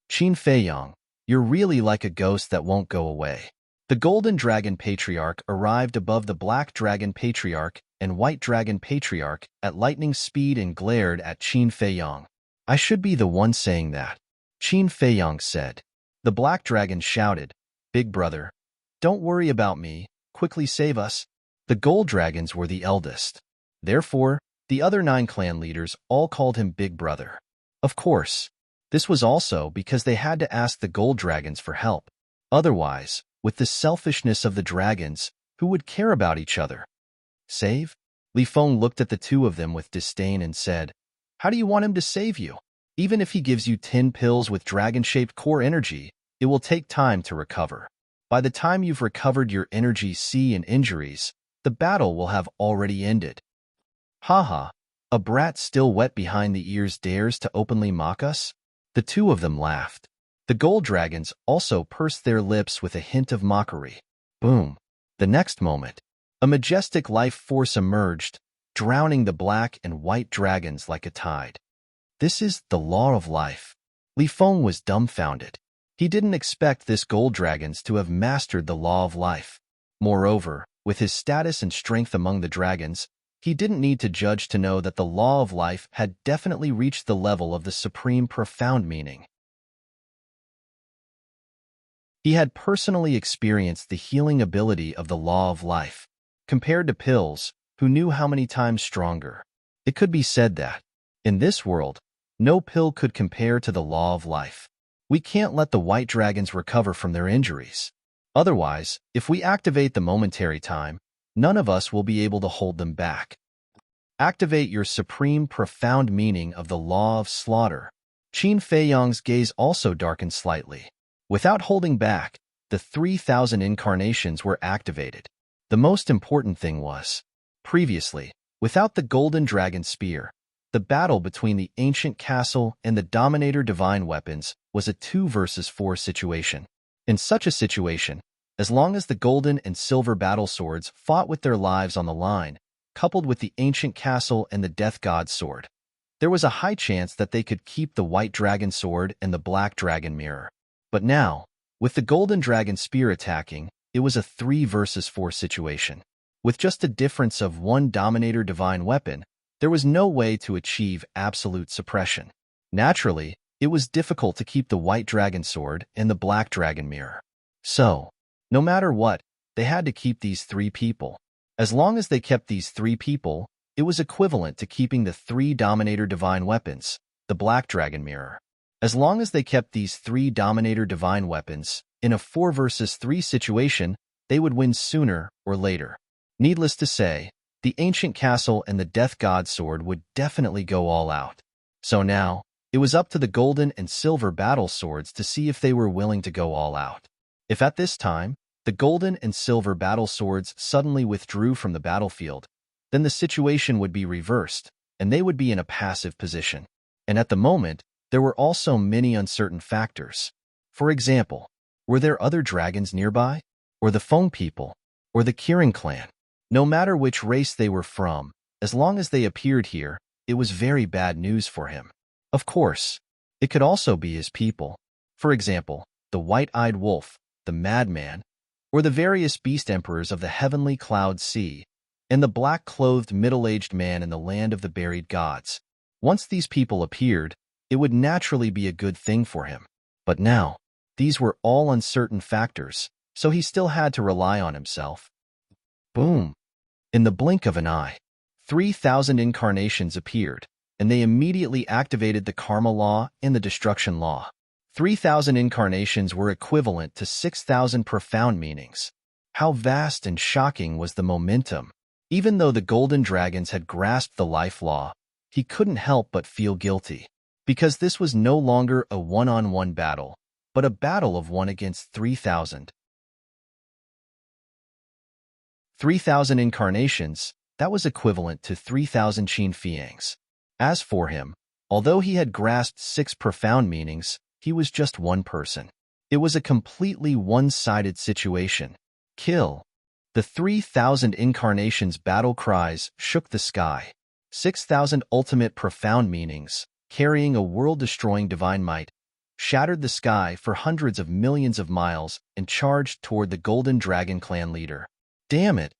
Qin Feiyong, you're really like a ghost that won't go away. The Golden Dragon Patriarch arrived above the Black Dragon Patriarch and White Dragon Patriarch at lightning speed and glared at Qin Feiyong. I should be the one saying that, Qin Feiyong said. The Black Dragon shouted, Big brother, don't worry about me, quickly save us. The Gold Dragons were the eldest. Therefore, the other 9 clan leaders all called him Big Brother. Of course, this was also because they had to ask the Gold Dragons for help. Otherwise, with the selfishness of the dragons, who would care about each other? Save? Li Feng looked at the two of them with disdain and said, How do you want him to save you? Even if he gives you 10 pills with dragon-shaped core energy, it will take time to recover. By the time you've recovered your energy C and injuries, the battle will have already ended. Haha, a brat still wet behind the ears dares to openly mock us? The two of them laughed. The gold dragons also pursed their lips with a hint of mockery. Boom. The next moment, a majestic life force emerged, drowning the black and white dragons like a tide. This is the law of life. Li Feng was dumbfounded. He didn't expect this gold dragons to have mastered the law of life. Moreover, with his status and strength among the dragons, he didn't need to judge to know that the law of life had definitely reached the level of the supreme profound meaning. He had personally experienced the healing ability of the law of life. Compared to pills, who knew how many times stronger? It could be said that, in this world, no pill could compare to the law of life. We can't let the white dragons recover from their injuries. Otherwise, if we activate the momentary time, none of us will be able to hold them back. Activate your supreme profound meaning of the law of slaughter. Qin Feiyong's gaze also darkened slightly. Without holding back, the 3,000 incarnations were activated. The most important thing was, previously, without the golden dragon spear, the battle between the ancient castle and the dominator divine weapons was a 2 versus 4 situation. In such a situation, as long as the golden and silver battle swords fought with their lives on the line, coupled with the ancient castle and the death god's sword, there was a high chance that they could keep the white dragon sword and the black dragon mirror. But now, with the golden dragon spear attacking, it was a 3 versus 4 situation. With just a difference of 1 dominator divine weapon, there was no way to achieve absolute suppression. Naturally, it was difficult to keep the white dragon sword and the black dragon mirror. So, no matter what, they had to keep these 3 people. As long as they kept these 3 people, it was equivalent to keeping the 3 dominator divine weapons, the black dragon mirror. As long as they kept these 3 dominator divine weapons, in a 4 versus 3 situation, they would win sooner or later. Needless to say, the ancient castle and the death god's sword would definitely go all out. So now, it was up to the golden and silver battle swords to see if they were willing to go all out. If at this time, the golden and silver battle swords suddenly withdrew from the battlefield, then the situation would be reversed, and they would be in a passive position. And at the moment, there were also many uncertain factors. For example, were there other dragons nearby? Or the Feng people? Or the Kirin clan? No matter which race they were from, as long as they appeared here, it was very bad news for him. Of course, it could also be his people. For example, the white-eyed wolf, the madman, or the various beast emperors of the heavenly cloud sea, and the black-clothed middle-aged man in the land of the buried gods. Once these people appeared, it would naturally be a good thing for him. But now, these were all uncertain factors, so he still had to rely on himself. Boom! In the blink of an eye, 3,000 incarnations appeared, and they immediately activated the karma law and the destruction law. 3,000 incarnations were equivalent to 6,000 profound meanings. How vast and shocking was the momentum! Even though the golden dragons had grasped the life law, he couldn't help but feel guilty. Because this was no longer a one-on-one battle, but a battle of 1 against 3,000. 3,000 incarnations, that was equivalent to 3,000 Qin Fiangs. As for him, although he had grasped 6 profound meanings, he was just one person. It was a completely one-sided situation. Kill. The 3,000 incarnations' battle cries shook the sky. 6,000 ultimate profound meanings, carrying a world-destroying divine might, shattered the sky for hundreds of millions of miles and charged toward the Golden Dragon clan leader. Damn it!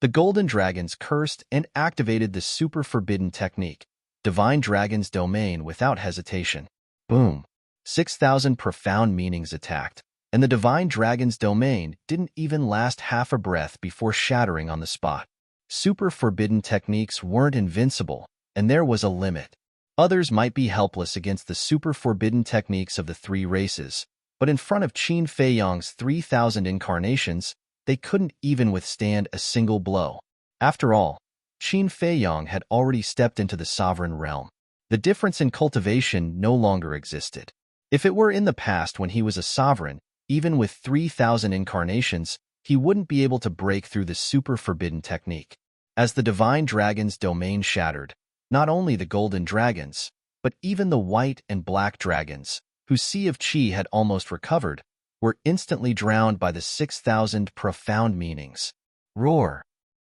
The Golden Dragons cursed and activated the super forbidden technique, Divine Dragon's Domain, without hesitation. Boom! 6,000 profound meanings attacked, and the Divine Dragon's Domain didn't even last half a breath before shattering on the spot. Super forbidden techniques weren't invincible, and there was a limit. Others might be helpless against the super forbidden techniques of the 3 races, but in front of Qin Feiyang's 3,000 incarnations, they couldn't even withstand a single blow. After all, Qin Feiyang had already stepped into the sovereign realm. The difference in cultivation no longer existed. If it were in the past when he was a sovereign, even with 3,000 incarnations, he wouldn't be able to break through the super forbidden technique. As the Divine Dragon's domain shattered, not only the Golden Dragons, but even the White and Black Dragons, whose Sea of Qi had almost recovered, were instantly drowned by the 6,000 profound meanings. Roar!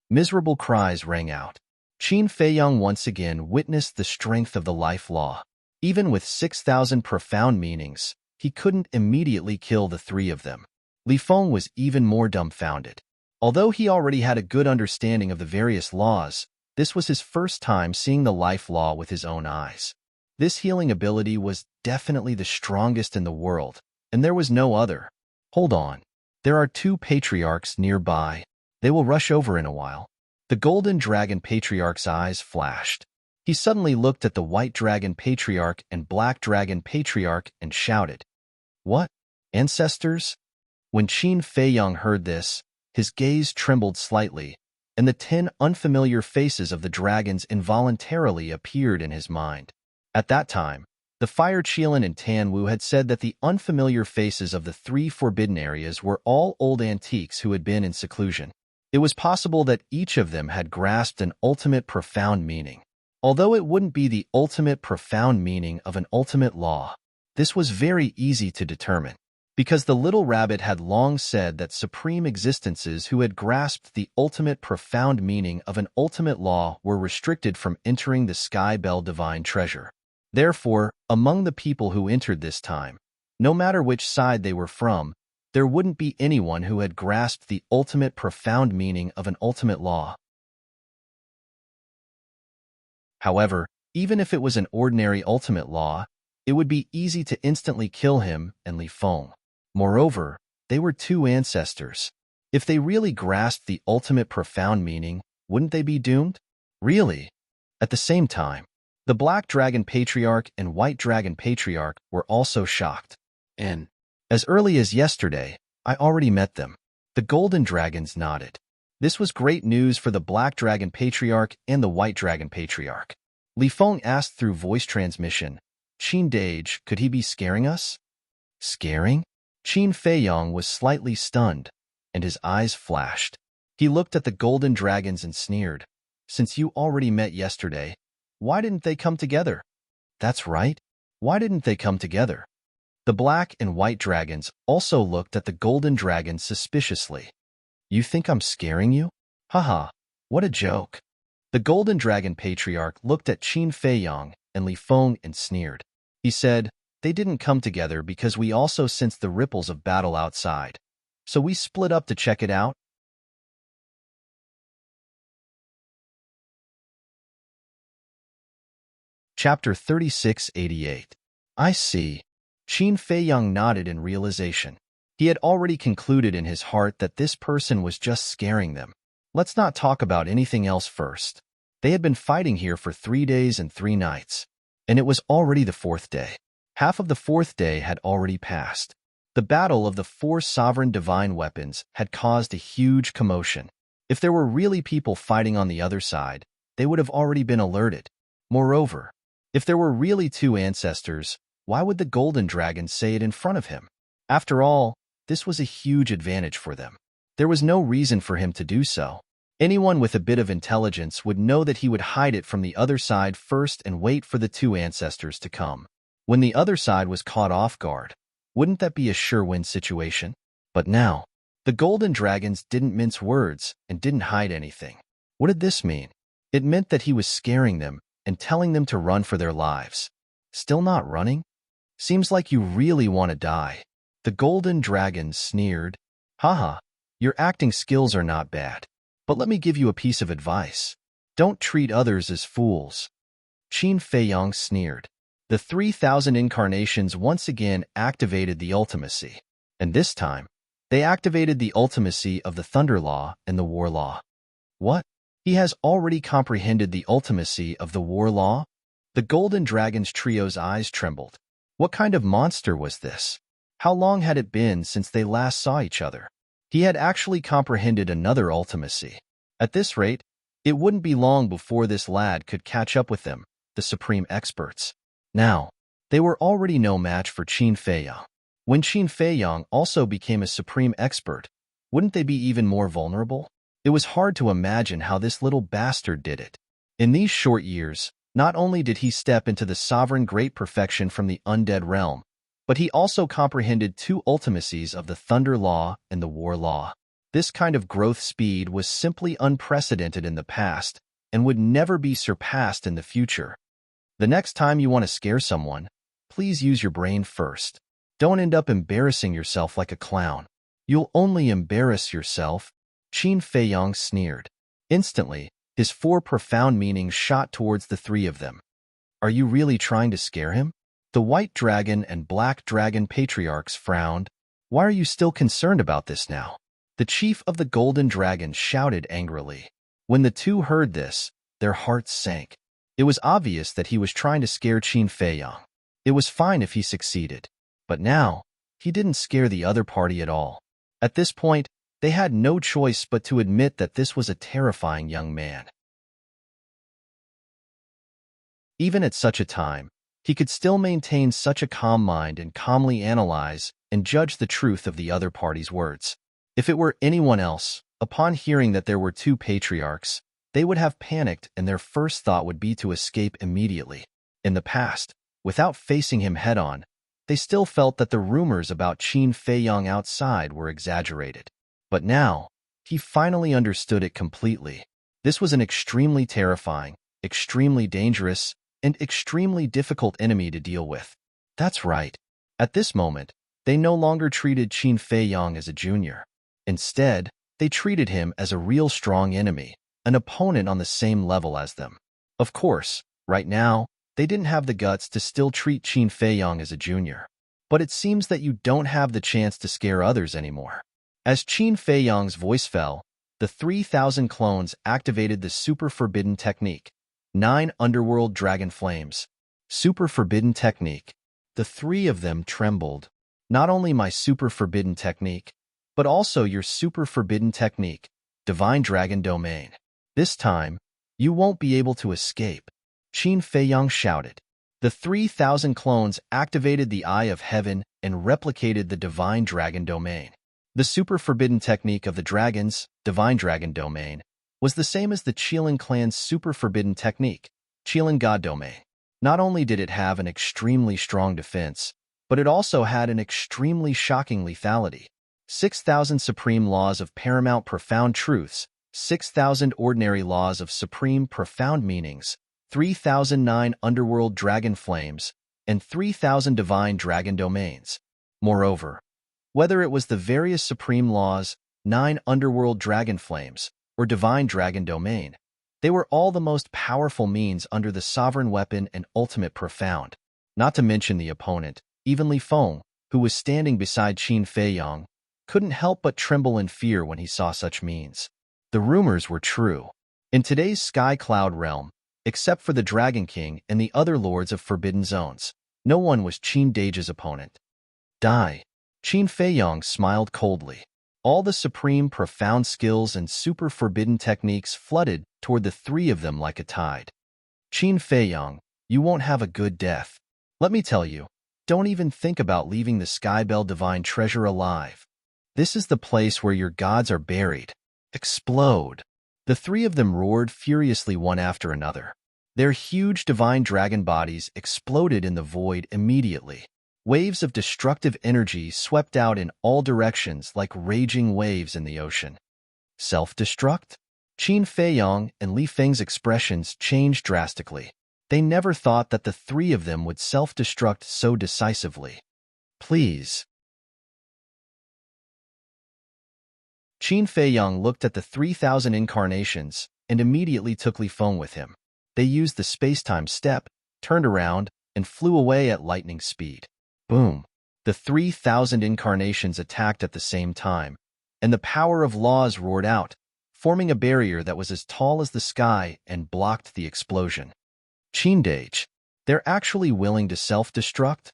Miserable cries rang out. Qin Feiyang once again witnessed the strength of the life law. Even with 6,000 profound meanings, he couldn't immediately kill the 3 of them. Li Feng was even more dumbfounded. Although he already had a good understanding of the various laws, this was his first time seeing the life law with his own eyes. This healing ability was definitely the strongest in the world, and there was no other. Hold on. There are 2 patriarchs nearby. They will rush over in a while. The Golden Dragon Patriarch's eyes flashed. He suddenly looked at the White Dragon Patriarch and Black Dragon Patriarch and shouted, "What? Ancestors?" When Qin Feiyang heard this, his gaze trembled slightly, and the 10 unfamiliar faces of the dragons involuntarily appeared in his mind. At that time, the Fire Qilin and Tan Wu had said that the unfamiliar faces of the 3 forbidden areas were all old antiques who had been in seclusion. It was possible that each of them had grasped an ultimate profound meaning. Although it wouldn't be the ultimate profound meaning of an ultimate law, this was very easy to determine, because the little rabbit had long said that supreme existences who had grasped the ultimate profound meaning of an ultimate law were restricted from entering the Sky Bell Divine Treasure. Therefore, among the people who entered this time, no matter which side they were from, there wouldn't be anyone who had grasped the ultimate profound meaning of an ultimate law. However, even if it was an ordinary ultimate law, it would be easy to instantly kill him and Li Feng. Moreover, they were 2 ancestors. If they really grasped the ultimate profound meaning, wouldn't they be doomed? Really? At the same time, the Black Dragon Patriarch and White Dragon Patriarch were also shocked. And, as early as yesterday, I already met them. The Golden Dragons nodded. This was great news for the Black Dragon Patriarch and the White Dragon Patriarch. Li Feng asked through voice transmission, "Qin Dage, could he be scaring us?" Scaring? Qin Feiyang was slightly stunned, and his eyes flashed. He looked at the Golden Dragons and sneered, "Since you already met yesterday, why didn't they come together?" That's right. Why didn't they come together? The Black and White Dragons also looked at the Golden Dragon suspiciously. "You think I'm scaring you? Haha, what a joke." The Golden Dragon Patriarch looked at Qin Feiyang and Li Feng and sneered. He said, "They didn't come together because we also sensed the ripples of battle outside. So we split up to check it out." Chapter 3688. I see. Qin Feiyang nodded in realization. He had already concluded in his heart that this person was just scaring them. Let's not talk about anything else first. They had been fighting here for 3 days and 3 nights, and it was already the 4th day. Half of the 4th day had already passed. The battle of the 4 sovereign divine weapons had caused a huge commotion. If there were really people fighting on the other side, they would have already been alerted. Moreover, if there were really 2 ancestors, why would the Golden Dragon say it in front of him? After all, this was a huge advantage for them. There was no reason for him to do so. Anyone with a bit of intelligence would know that he would hide it from the other side first and wait for the two ancestors to come. When the other side was caught off guard, wouldn't that be a sure-win situation? But now, the golden dragons didn't mince words and didn't hide anything. What did this mean? It meant that he was scaring them and telling them to run for their lives. Still not running? Seems like you really want to die. The golden dragon sneered. Haha, your acting skills are not bad. But let me give you a piece of advice. Don't treat others as fools. Qin Feiyang sneered. The 3,000 incarnations once again activated the ultimacy. And this time, they activated the ultimacy of the Thunder Law and the War Law. What? He has already comprehended the ultimacy of the War Law? The Golden Dragon's trio's eyes trembled. What kind of monster was this? How long had it been since they last saw each other? He had actually comprehended another ultimacy. At this rate, it wouldn't be long before this lad could catch up with them, the supreme experts. Now, they were already no match for Qin Feiyang. When Qin Feiyang also became a supreme expert, wouldn't they be even more vulnerable? It was hard to imagine how this little bastard did it. In these short years, not only did he step into the sovereign great perfection from the undead realm, but he also comprehended two ultimacies of the Thunder Law and the War Law. This kind of growth speed was simply unprecedented in the past and would never be surpassed in the future. The next time you want to scare someone, please use your brain first. Don't end up embarrassing yourself like a clown. You'll only embarrass yourself. Qin Feiyang sneered. Instantly, his four profound meanings shot towards the three of them. Are you really trying to scare him? The White Dragon and Black Dragon patriarchs frowned. Why are you still concerned about this now? The chief of the Golden Dragons shouted angrily. When the two heard this, their hearts sank. It was obvious that he was trying to scare Qin Feiyang. It was fine if he succeeded. But now, he didn't scare the other party at all. At this point, they had no choice but to admit that this was a terrifying young man. Even at such a time, he could still maintain such a calm mind and calmly analyze and judge the truth of the other party's words. If it were anyone else, upon hearing that there were two patriarchs, they would have panicked and their first thought would be to escape immediately. In the past, without facing him head-on, they still felt that the rumors about Qin Feiyang outside were exaggerated. But now, he finally understood it completely. This was an extremely terrifying, extremely dangerous, and extremely difficult enemy to deal with. That's right. At this moment, they no longer treated Qin Feiyang as a junior. Instead, they treated him as a real strong enemy, an opponent on the same level as them. Of course, right now, they didn't have the guts to still treat Qin Feiyang as a junior. But it seems that you don't have the chance to scare others anymore. As Qin Feiyang's voice fell, the 3,000 clones activated the Super Forbidden Technique. 9 Underworld Dragon Flames. Super Forbidden Technique. The three of them trembled. Not only my Super Forbidden Technique, but also your Super Forbidden Technique, Divine Dragon Domain. This time, you won't be able to escape. Qin Feiyang shouted. The 3,000 clones activated the Eye of Heaven and replicated the Divine Dragon Domain. The Super Forbidden Technique of the Dragons, Divine Dragon Domain, was the same as the Qilin clan's Super Forbidden Technique, Qilin God Domain. Not only did it have an extremely strong defense, but it also had an extremely shocking lethality. 6,000 Supreme Laws of Paramount Profound Truths, 6,000 Ordinary Laws of Supreme Profound Meanings, 3,009 Underworld Dragon Flames, and 3,000 Divine Dragon Domains. Moreover, whether it was the various Supreme Laws, 9 Underworld Dragon Flames, or Divine Dragon Domain, they were all the most powerful means under the Sovereign Weapon and Ultimate Profound. Not to mention the opponent, even Li Feng, who was standing beside Qin Feiyang, couldn't help but tremble in fear when he saw such means. The rumors were true. In today's Sky Cloud realm, except for the Dragon King and the other lords of Forbidden Zones, no one was Qin Dage's opponent. Die. Qin Feiyang smiled coldly. All the supreme profound skills and super forbidden techniques flooded toward the three of them like a tide. Qin Feiyang, you won't have a good death. Let me tell you, Don't even think about leaving the Skybell divine treasure alive. This is the place where your gods are buried. Explode. The three of them roared furiously one after another. Their huge divine dragon bodies exploded in the void immediately. Waves of destructive energy swept out in all directions like raging waves in the ocean. Self-destruct? Qin Feiyong and Li Feng's expressions changed drastically. They never thought that the three of them would self-destruct so decisively. Please. Qin Feiyong looked at the 3,000 incarnations and immediately took Li Feng with him. They used the space-time step, turned around, and flew away at lightning speed. Boom! The 3,000 incarnations attacked at the same time, and the power of laws roared out, forming a barrier that was as tall as the sky and blocked the explosion. Qindage, they're actually willing to self-destruct?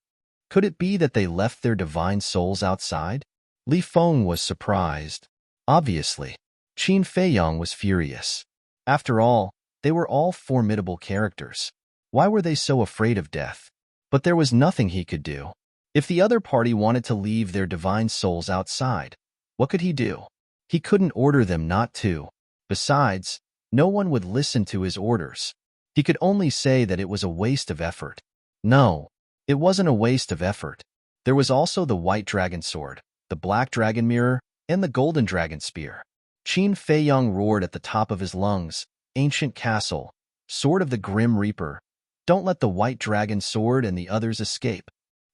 Could it be that they left their divine souls outside? Li Feng was surprised. Obviously, Qin Feiyong was furious. After all, they were all formidable characters. Why were they so afraid of death? But there was nothing he could do. If the other party wanted to leave their divine souls outside, what could he do? He couldn't order them not to. Besides, no one would listen to his orders. He could only say that it was a waste of effort. No, it wasn't a waste of effort. There was also the white dragon sword, the black dragon mirror, and the golden dragon spear. Qin Feiyong roared at the top of his lungs, "Ancient castle, sword of the grim reaper, don't let the white dragon sword and the others escape."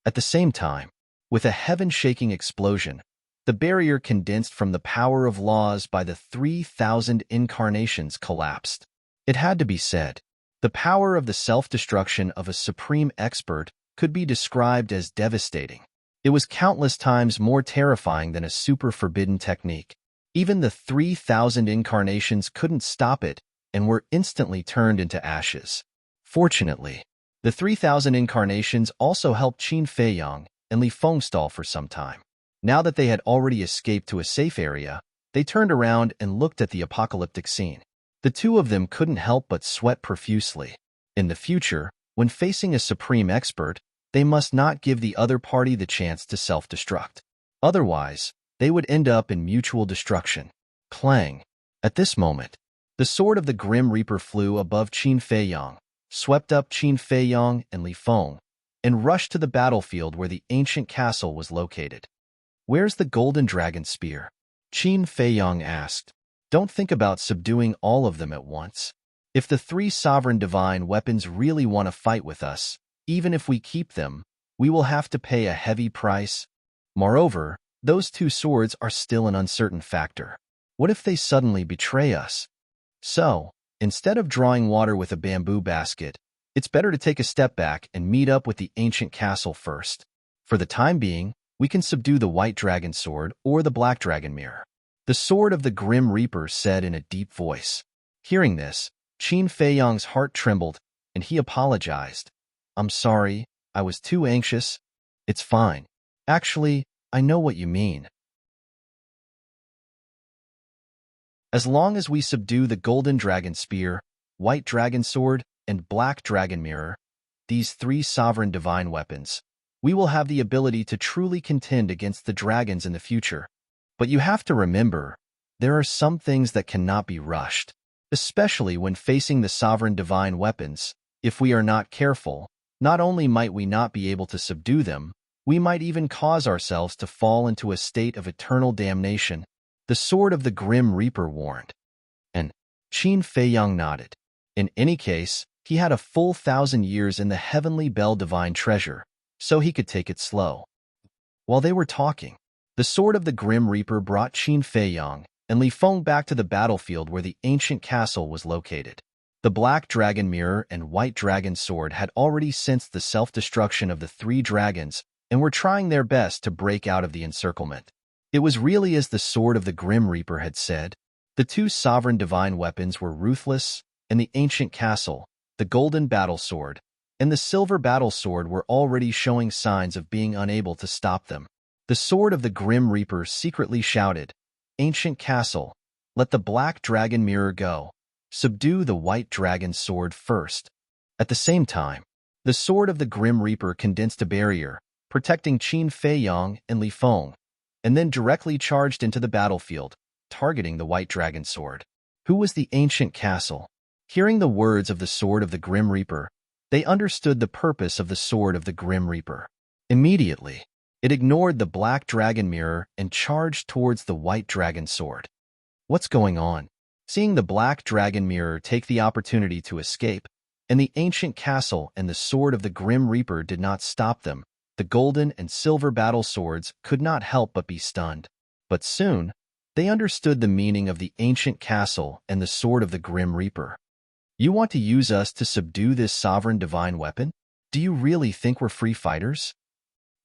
At the same time, with a heaven-shaking explosion, the barrier condensed from the power of laws by the 3,000 incarnations collapsed. It had to be said, the power of the self-destruction of a supreme expert could be described as devastating. It was countless times more terrifying than a super-forbidden technique. Even the 3,000 incarnations couldn't stop it and were instantly turned into ashes. Fortunately, the 3,000 incarnations also helped Qin Feiyong and Li Feng stall for some time. Now that they had already escaped to a safe area, they turned around and looked at the apocalyptic scene. The two of them couldn't help but sweat profusely. In the future, when facing a supreme expert, they must not give the other party the chance to self-destruct. Otherwise, they would end up in mutual destruction. Clang! At this moment, the sword of the Grim Reaper flew above Qin Feiyong, swept up Qin Feiyong and Li Feng, and rushed to the battlefield where the ancient castle was located. "Where's the golden dragon spear?" Qin Feiyong asked. "Don't think about subduing all of them at once. If the three sovereign divine weapons really want to fight with us, even if we keep them, we will have to pay a heavy price. Moreover, those two swords are still an uncertain factor. What if they suddenly betray us? So, instead of drawing water with a bamboo basket, it's better to take a step back and meet up with the ancient castle first. For the time being, we can subdue the white dragon sword or the black dragon mirror." The sword of the Grim Reaper said in a deep voice. Hearing this, Qin Feiyong's heart trembled, and he apologized. "I'm sorry, I was too anxious." "It's fine. Actually, I know what you mean. As long as we subdue the golden dragon spear, white dragon sword, and black dragon mirror, these three sovereign divine weapons, we will have the ability to truly contend against the dragons in the future. But you have to remember, there are some things that cannot be rushed, especially when facing the sovereign divine weapons. If we are not careful, not only might we not be able to subdue them, we might even cause ourselves to fall into a state of eternal damnation," the sword of the Grim Reaper warned. And Qin Feiyong nodded. In any case, he had a full 1,000 years in the heavenly bell divine treasure, so he could take it slow. While they were talking, the sword of the Grim Reaper brought Qin Feiyong and Li Feng back to the battlefield where the ancient castle was located. The black dragon mirror and white dragon sword had already sensed the self-destruction of the three dragons and were trying their best to break out of the encirclement. It was really as the sword of the Grim Reaper had said. The two sovereign divine weapons were ruthless, and the ancient castle, the golden battle sword, and the silver battle sword were already showing signs of being unable to stop them. The sword of the Grim Reaper secretly shouted, "Ancient castle, let the black dragon mirror go. Subdue the white dragon sword first." At the same time, the sword of the Grim Reaper condensed a barrier, protecting Qin Feiyang and Li Feng, and then directly charged into the battlefield, targeting the White Dragon Sword. Who was the ancient castle? Hearing the words of the Sword of the Grim Reaper, they understood the purpose of the Sword of the Grim Reaper. Immediately, it ignored the Black Dragon Mirror and charged towards the White Dragon Sword. What's going on? Seeing the Black Dragon Mirror take the opportunity to escape, and the ancient castle and the Sword of the Grim Reaper did not stop them, the golden and silver battle swords could not help but be stunned. But soon, they understood the meaning of the ancient castle and the Sword of the Grim Reaper. You want to use us to subdue this sovereign divine weapon? Do you really think we're free fighters?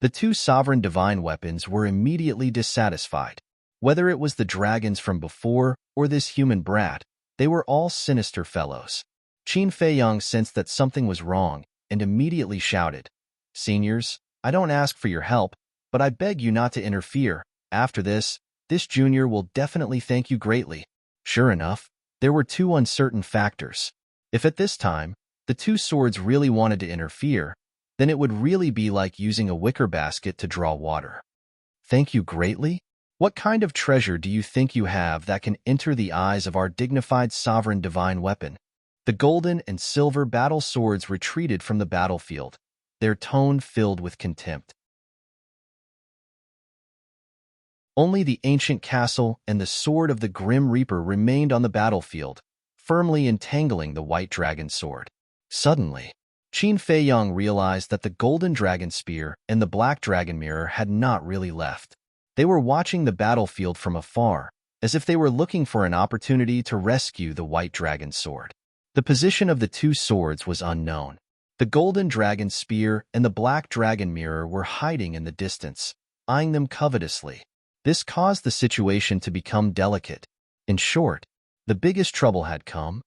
The two sovereign divine weapons were immediately dissatisfied. Whether it was the dragons from before or this human brat, they were all sinister fellows. Qin Feiyang sensed that something was wrong and immediately shouted, "Seniors, I don't ask for your help, but I beg you not to interfere. After this junior will definitely thank you greatly." Sure enough, there were two uncertain factors. If at this time, the two swords really wanted to interfere, then it would really be like using a wicker basket to draw water. Thank you greatly? What kind of treasure do you think you have that can enter the eyes of our dignified sovereign divine weapon? The golden and silver battle swords retreated from the battlefield, their tone filled with contempt. Only the ancient castle and the Sword of the Grim Reaper remained on the battlefield, firmly entangling the White Dragon Sword. Suddenly, Qin Feiyang realized that the Golden Dragon Spear and the Black Dragon Mirror had not really left. They were watching the battlefield from afar, as if they were looking for an opportunity to rescue the White Dragon Sword. The position of the two swords was unknown. The Golden Dragon Spear and the Black Dragon Mirror were hiding in the distance, eyeing them covetously. This caused the situation to become delicate. In short, the biggest trouble had come.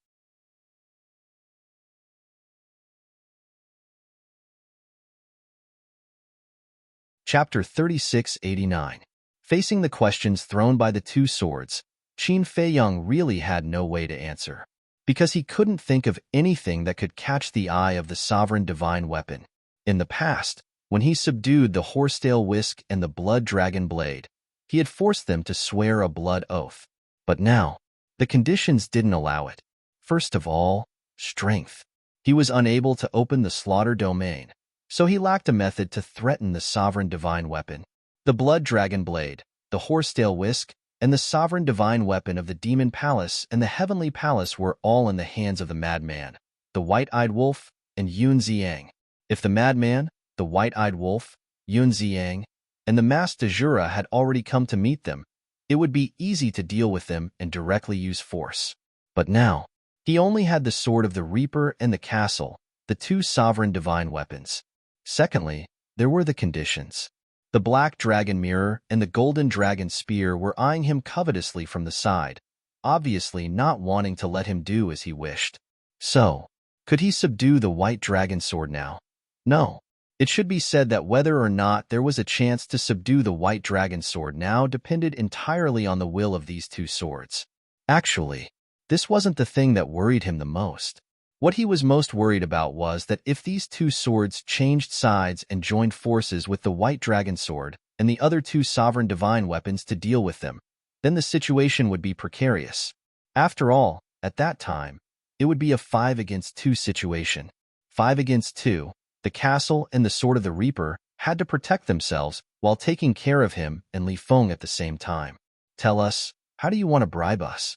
Chapter 3689. Facing the questions thrown by the two swords, Qin Feiyang really had no way to answer, because he couldn't think of anything that could catch the eye of the sovereign divine weapon. In the past, when he subdued the Horsetail Whisk and the Blood Dragon Blade, he had forced them to swear a blood oath. But now, the conditions didn't allow it. First of all, strength. He was unable to open the slaughter domain, so he lacked a method to threaten the sovereign divine weapon. The Blood Dragon Blade, the Horsetail Whisk, and the sovereign divine weapon of the Demon Palace and the Heavenly Palace were all in the hands of the Madman, the White-Eyed Wolf, and Yun Xiang. If the Madman, the White-Eyed Wolf, Yun Xiang, and the Mas de Jura had already come to meet them, it would be easy to deal with them and directly use force. But now, he only had the Sword of the Reaper and the castle, the two sovereign divine weapons. Secondly, there were the conditions. The Black Dragon Mirror and the Golden Dragon Spear were eyeing him covetously from the side, obviously not wanting to let him do as he wished. So, could he subdue the White Dragon Sword now? No. It should be said that whether or not there was a chance to subdue the White Dragon Sword now depended entirely on the will of these two swords. Actually, this wasn't the thing that worried him the most. What he was most worried about was that if these two swords changed sides and joined forces with the White Dragon Sword and the other two sovereign divine weapons to deal with them, then the situation would be precarious. After all, at that time, it would be a 5 against 2 situation. 5 against 2, the castle and the Sword of the Reaper had to protect themselves while taking care of him and Li Feng at the same time. Tell us, how do you want to bribe us?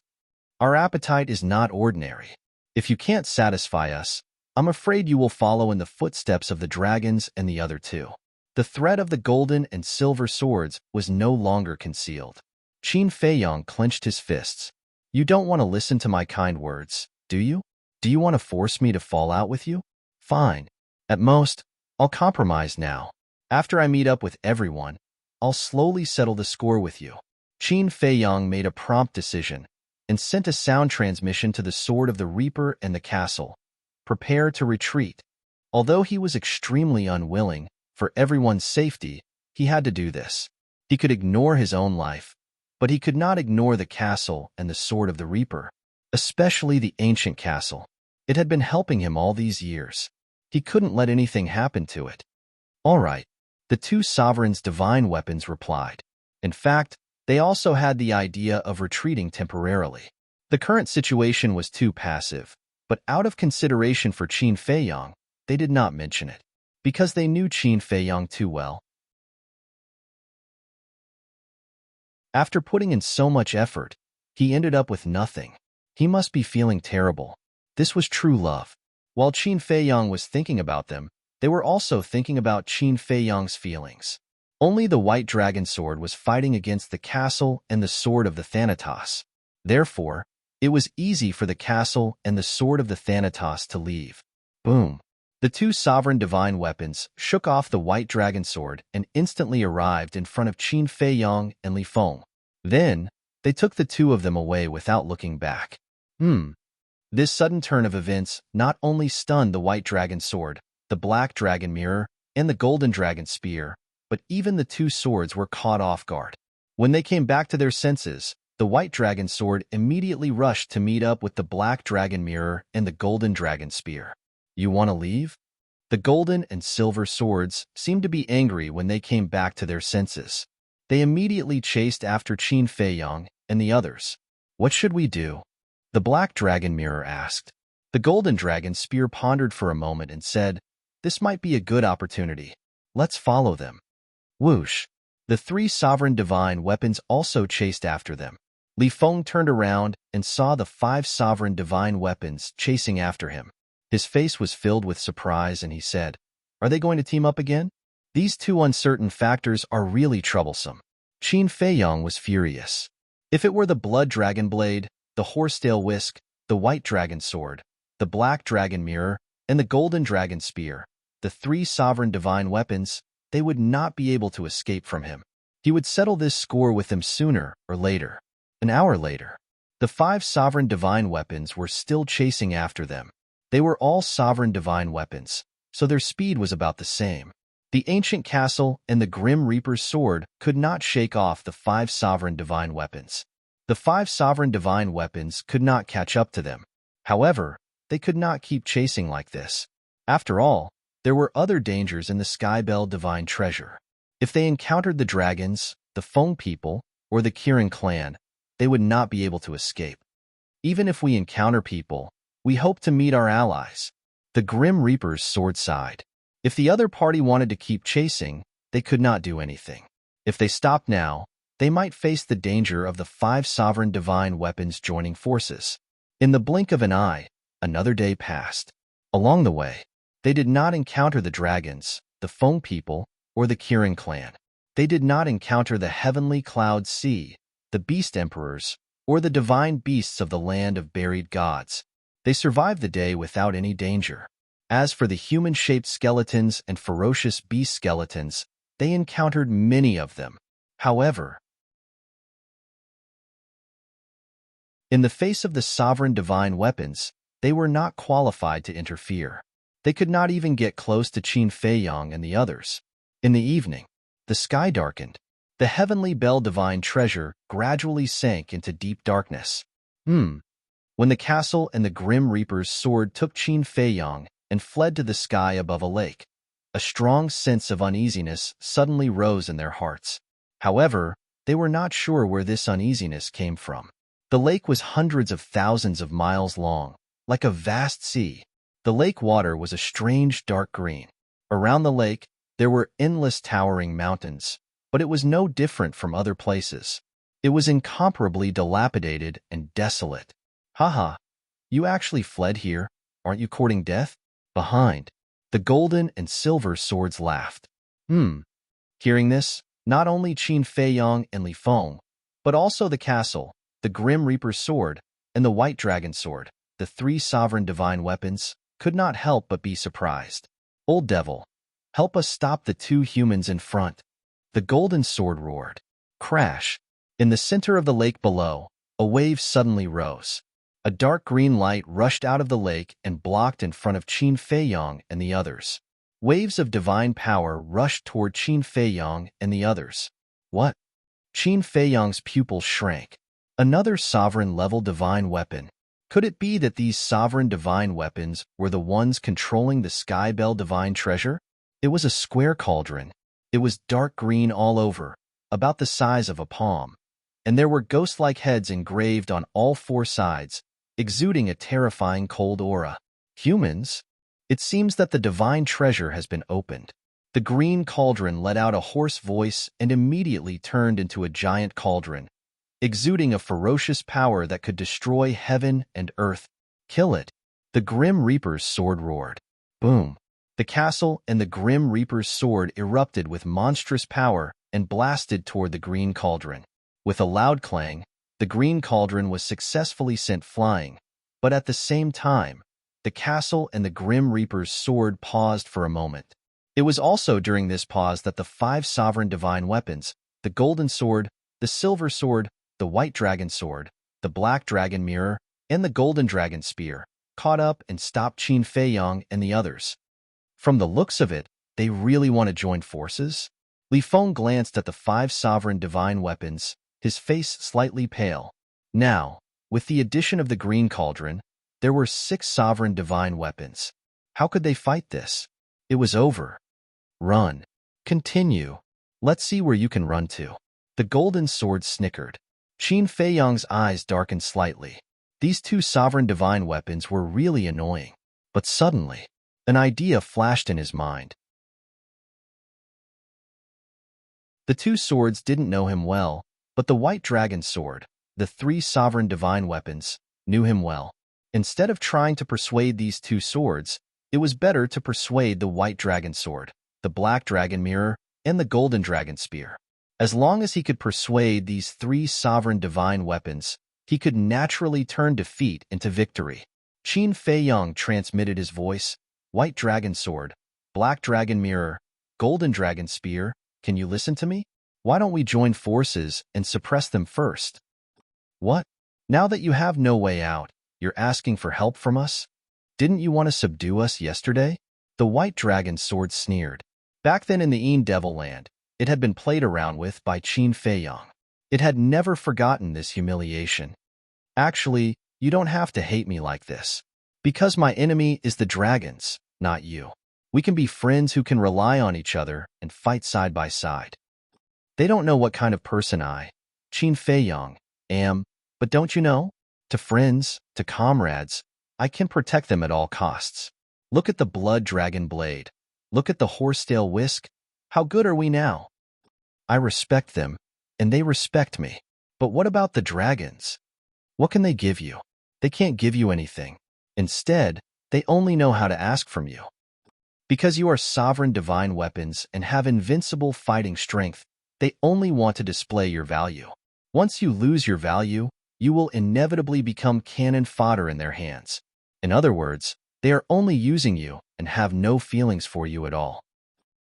Our appetite is not ordinary. If you can't satisfy us, I'm afraid you will follow in the footsteps of the dragons and the other two. The threat of the golden and silver swords was no longer concealed. Qin Feiyang clenched his fists. You don't want to listen to my kind words, do you? Do you want to force me to fall out with you? Fine. At most, I'll compromise now. After I meet up with everyone, I'll slowly settle the score with you. Qin Feiyang made a prompt decision and sent a sound transmission to the Sword of the Reaper and the castle. Prepare to retreat. Although he was extremely unwilling, for everyone's safety, he had to do this. He could ignore his own life, but he could not ignore the castle and the Sword of the Reaper, especially the ancient castle. It had been helping him all these years. He couldn't let anything happen to it. All right, The two sovereigns' divine weapons replied. In fact, they also had the idea of retreating temporarily. The current situation was too passive, but out of consideration for Qin Feiyang, they did not mention it, because they knew Qin Feiyang too well. After putting in so much effort, he ended up with nothing. He must be feeling terrible. This was true love. While Qin Feiyang was thinking about them, they were also thinking about Qin Feiyang's feelings. Only the white dragon sword was fighting against the castle and the sword of the Thanatos. Therefore, it was easy for the castle and the sword of the Thanatos to leave. Boom! The two sovereign divine weapons shook off the white dragon sword and instantly arrived in front of Qin Feiyang and Li Feng. Then, they took the two of them away without looking back. This sudden turn of events not only stunned the white dragon sword, the black dragon mirror, and the golden dragon spear, but even the two swords were caught off guard. When they came back to their senses, the white dragon sword immediately rushed to meet up with the black dragon mirror and the golden dragon spear. You want to leave? The golden and silver swords seemed to be angry when they came back to their senses. They immediately chased after Qin Feiyang and the others. What should we do? The black dragon mirror asked. The golden dragon spear pondered for a moment and said, "This might be a good opportunity. Let's follow them." Whoosh! The three sovereign divine weapons also chased after them. Li Feng turned around and saw the five sovereign divine weapons chasing after him. His face was filled with surprise and he said, "Are they going to team up again? These two uncertain factors are really troublesome." Qin Feiyang was furious. If it were the blood dragon blade, the horsetail whisk, the white dragon sword, the black dragon mirror, and the golden dragon spear, the three sovereign divine weapons, they would not be able to escape from him. He would settle this score with them sooner or later. An hour later, the five sovereign divine weapons were still chasing after them. They were all sovereign divine weapons, so their speed was about the same. The ancient castle and the Grim Reaper's sword could not shake off the five sovereign divine weapons. The five sovereign divine weapons could not catch up to them. However, they could not keep chasing like this. After all, there were other dangers in the Skybell divine treasure. If they encountered the dragons, the Feng people, or the Kirin clan, they would not be able to escape. Even if we encounter people, we hope to meet our allies. The Grim Reaper's sword sighed. If the other party wanted to keep chasing, they could not do anything. If they stopped now, they might face the danger of the five sovereign divine weapons joining forces. In the blink of an eye, another day passed. Along the way, they did not encounter the dragons, the Feng people, or the Kirin clan. They did not encounter the heavenly cloud sea, the beast emperors, or the divine beasts of the land of buried gods. They survived the day without any danger. As for the human-shaped skeletons and ferocious beast skeletons, they encountered many of them. However, in the face of the sovereign divine weapons, they were not qualified to interfere. They could not even get close to Qin Feiyang and the others. In the evening, the sky darkened. The heavenly bell divine treasure gradually sank into deep darkness. When the castle and the Grim Reaper's sword took Qin Feiyang and fled to the sky above a lake, a strong sense of uneasiness suddenly rose in their hearts. However, they were not sure where this uneasiness came from. The lake was hundreds of thousands of miles long, like a vast sea. The lake water was a strange dark green. Around the lake, there were endless towering mountains, but it was no different from other places. It was incomparably dilapidated and desolate. Haha, you actually fled here? Aren't you courting death? Behind, the golden and silver swords laughed. Hearing this, not only Qin Feiyang and Li Feng, but also the castle, the Grim Reaper's sword, and the White Dragon sword, the three sovereign divine weapons, could not help but be surprised. Old devil, help us stop the two humans in front. The golden sword roared. Crash! In the center of the lake below, a wave suddenly rose. A dark green light rushed out of the lake and blocked in front of Qin Feiyang and the others. Waves of divine power rushed toward Qin Feiyang and the others. What? Qin Feiyang's pupils shrank. Another sovereign-level divine weapon. Could it be that these sovereign divine weapons were the ones controlling the Skybell divine treasure? It was a square cauldron. It was dark green all over, about the size of a palm, and there were ghost-like heads engraved on all four sides, exuding a terrifying cold aura. Humans? It seems that the divine treasure has been opened. The green cauldron let out a hoarse voice and immediately turned into a giant cauldron, exuding a ferocious power that could destroy heaven and earth. Kill it. The Grim Reaper's sword roared. Boom. The castle and the Grim Reaper's sword erupted with monstrous power and blasted toward the green cauldron. With a loud clang, the green cauldron was successfully sent flying, but at the same time, the castle and the Grim Reaper's sword paused for a moment. It was also during this pause that the 5 sovereign divine weapons, the golden sword, the silver sword, the white dragon sword, the black dragon mirror, and the golden dragon spear, caught up and stopped Qin Feiyang and the others. From the looks of it, they really want to join forces? Li Feng glanced at the 5 sovereign divine weapons, his face slightly pale. Now, with the addition of the green cauldron, there were 6 sovereign divine weapons. How could they fight this? It was over. Run. Continue. Let's see where you can run to. The golden sword snickered. Qin Feiyang's eyes darkened slightly. These 2 sovereign divine weapons were really annoying. But suddenly, an idea flashed in his mind. The 2 swords didn't know him well, but the white dragon sword, the 3 sovereign divine weapons, knew him well. Instead of trying to persuade these 2 swords, it was better to persuade the white dragon sword, the black dragon mirror, and the golden dragon spear. As long as he could persuade these 3 sovereign divine weapons, he could naturally turn defeat into victory. Qin Feiyang transmitted his voice. White dragon sword, black dragon mirror, golden dragon spear, can you listen to me? Why don't we join forces and suppress them first? What? Now that you have no way out, you're asking for help from us? Didn't you want to subdue us yesterday? The white dragon sword sneered. Back then in the Een Devil Land, it had been played around with by Qin Feiyang. It had never forgotten this humiliation. Actually, you don't have to hate me like this. Because my enemy is the dragons, not you. We can be friends who can rely on each other and fight side by side. They don't know what kind of person I, Qin Feiyang, am, but don't you know? To friends, to comrades, I can protect them at all costs. Look at the blood dragon blade. Look at the horsetail whisk. How good are we now? I respect them, and they respect me. But what about the dragons? What can they give you? They can't give you anything. Instead, they only know how to ask from you. Because you are sovereign divine weapons and have invincible fighting strength, they only want to display your value. Once you lose your value, you will inevitably become cannon fodder in their hands. In other words, they are only using you and have no feelings for you at all.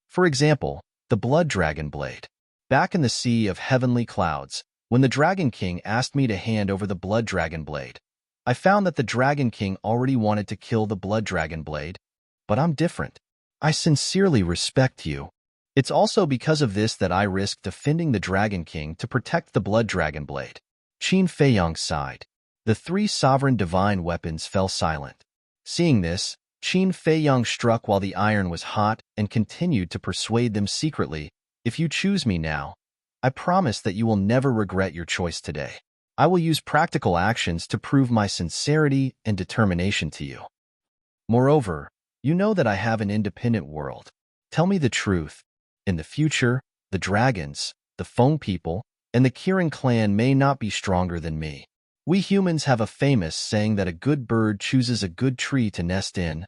For example, the blood dragon blade. Back in the sea of heavenly clouds, when the Dragon King asked me to hand over the blood dragon blade, I found that the Dragon King already wanted to kill the blood dragon blade. But I'm different. I sincerely respect you. It's also because of this that I risked defending the Dragon King to protect the blood dragon blade. Qin Feiyang sighed. The 3 sovereign divine weapons fell silent. Seeing this, Qin Feiyang struck while the iron was hot and continued to persuade them secretly. If you choose me now, I promise that you will never regret your choice today. I will use practical actions to prove my sincerity and determination to you. Moreover, you know that I have an independent world. Tell me the truth. In the future, the dragons, the Feng people, and the Kirin clan may not be stronger than me. We humans have a famous saying that a good bird chooses a good tree to nest in.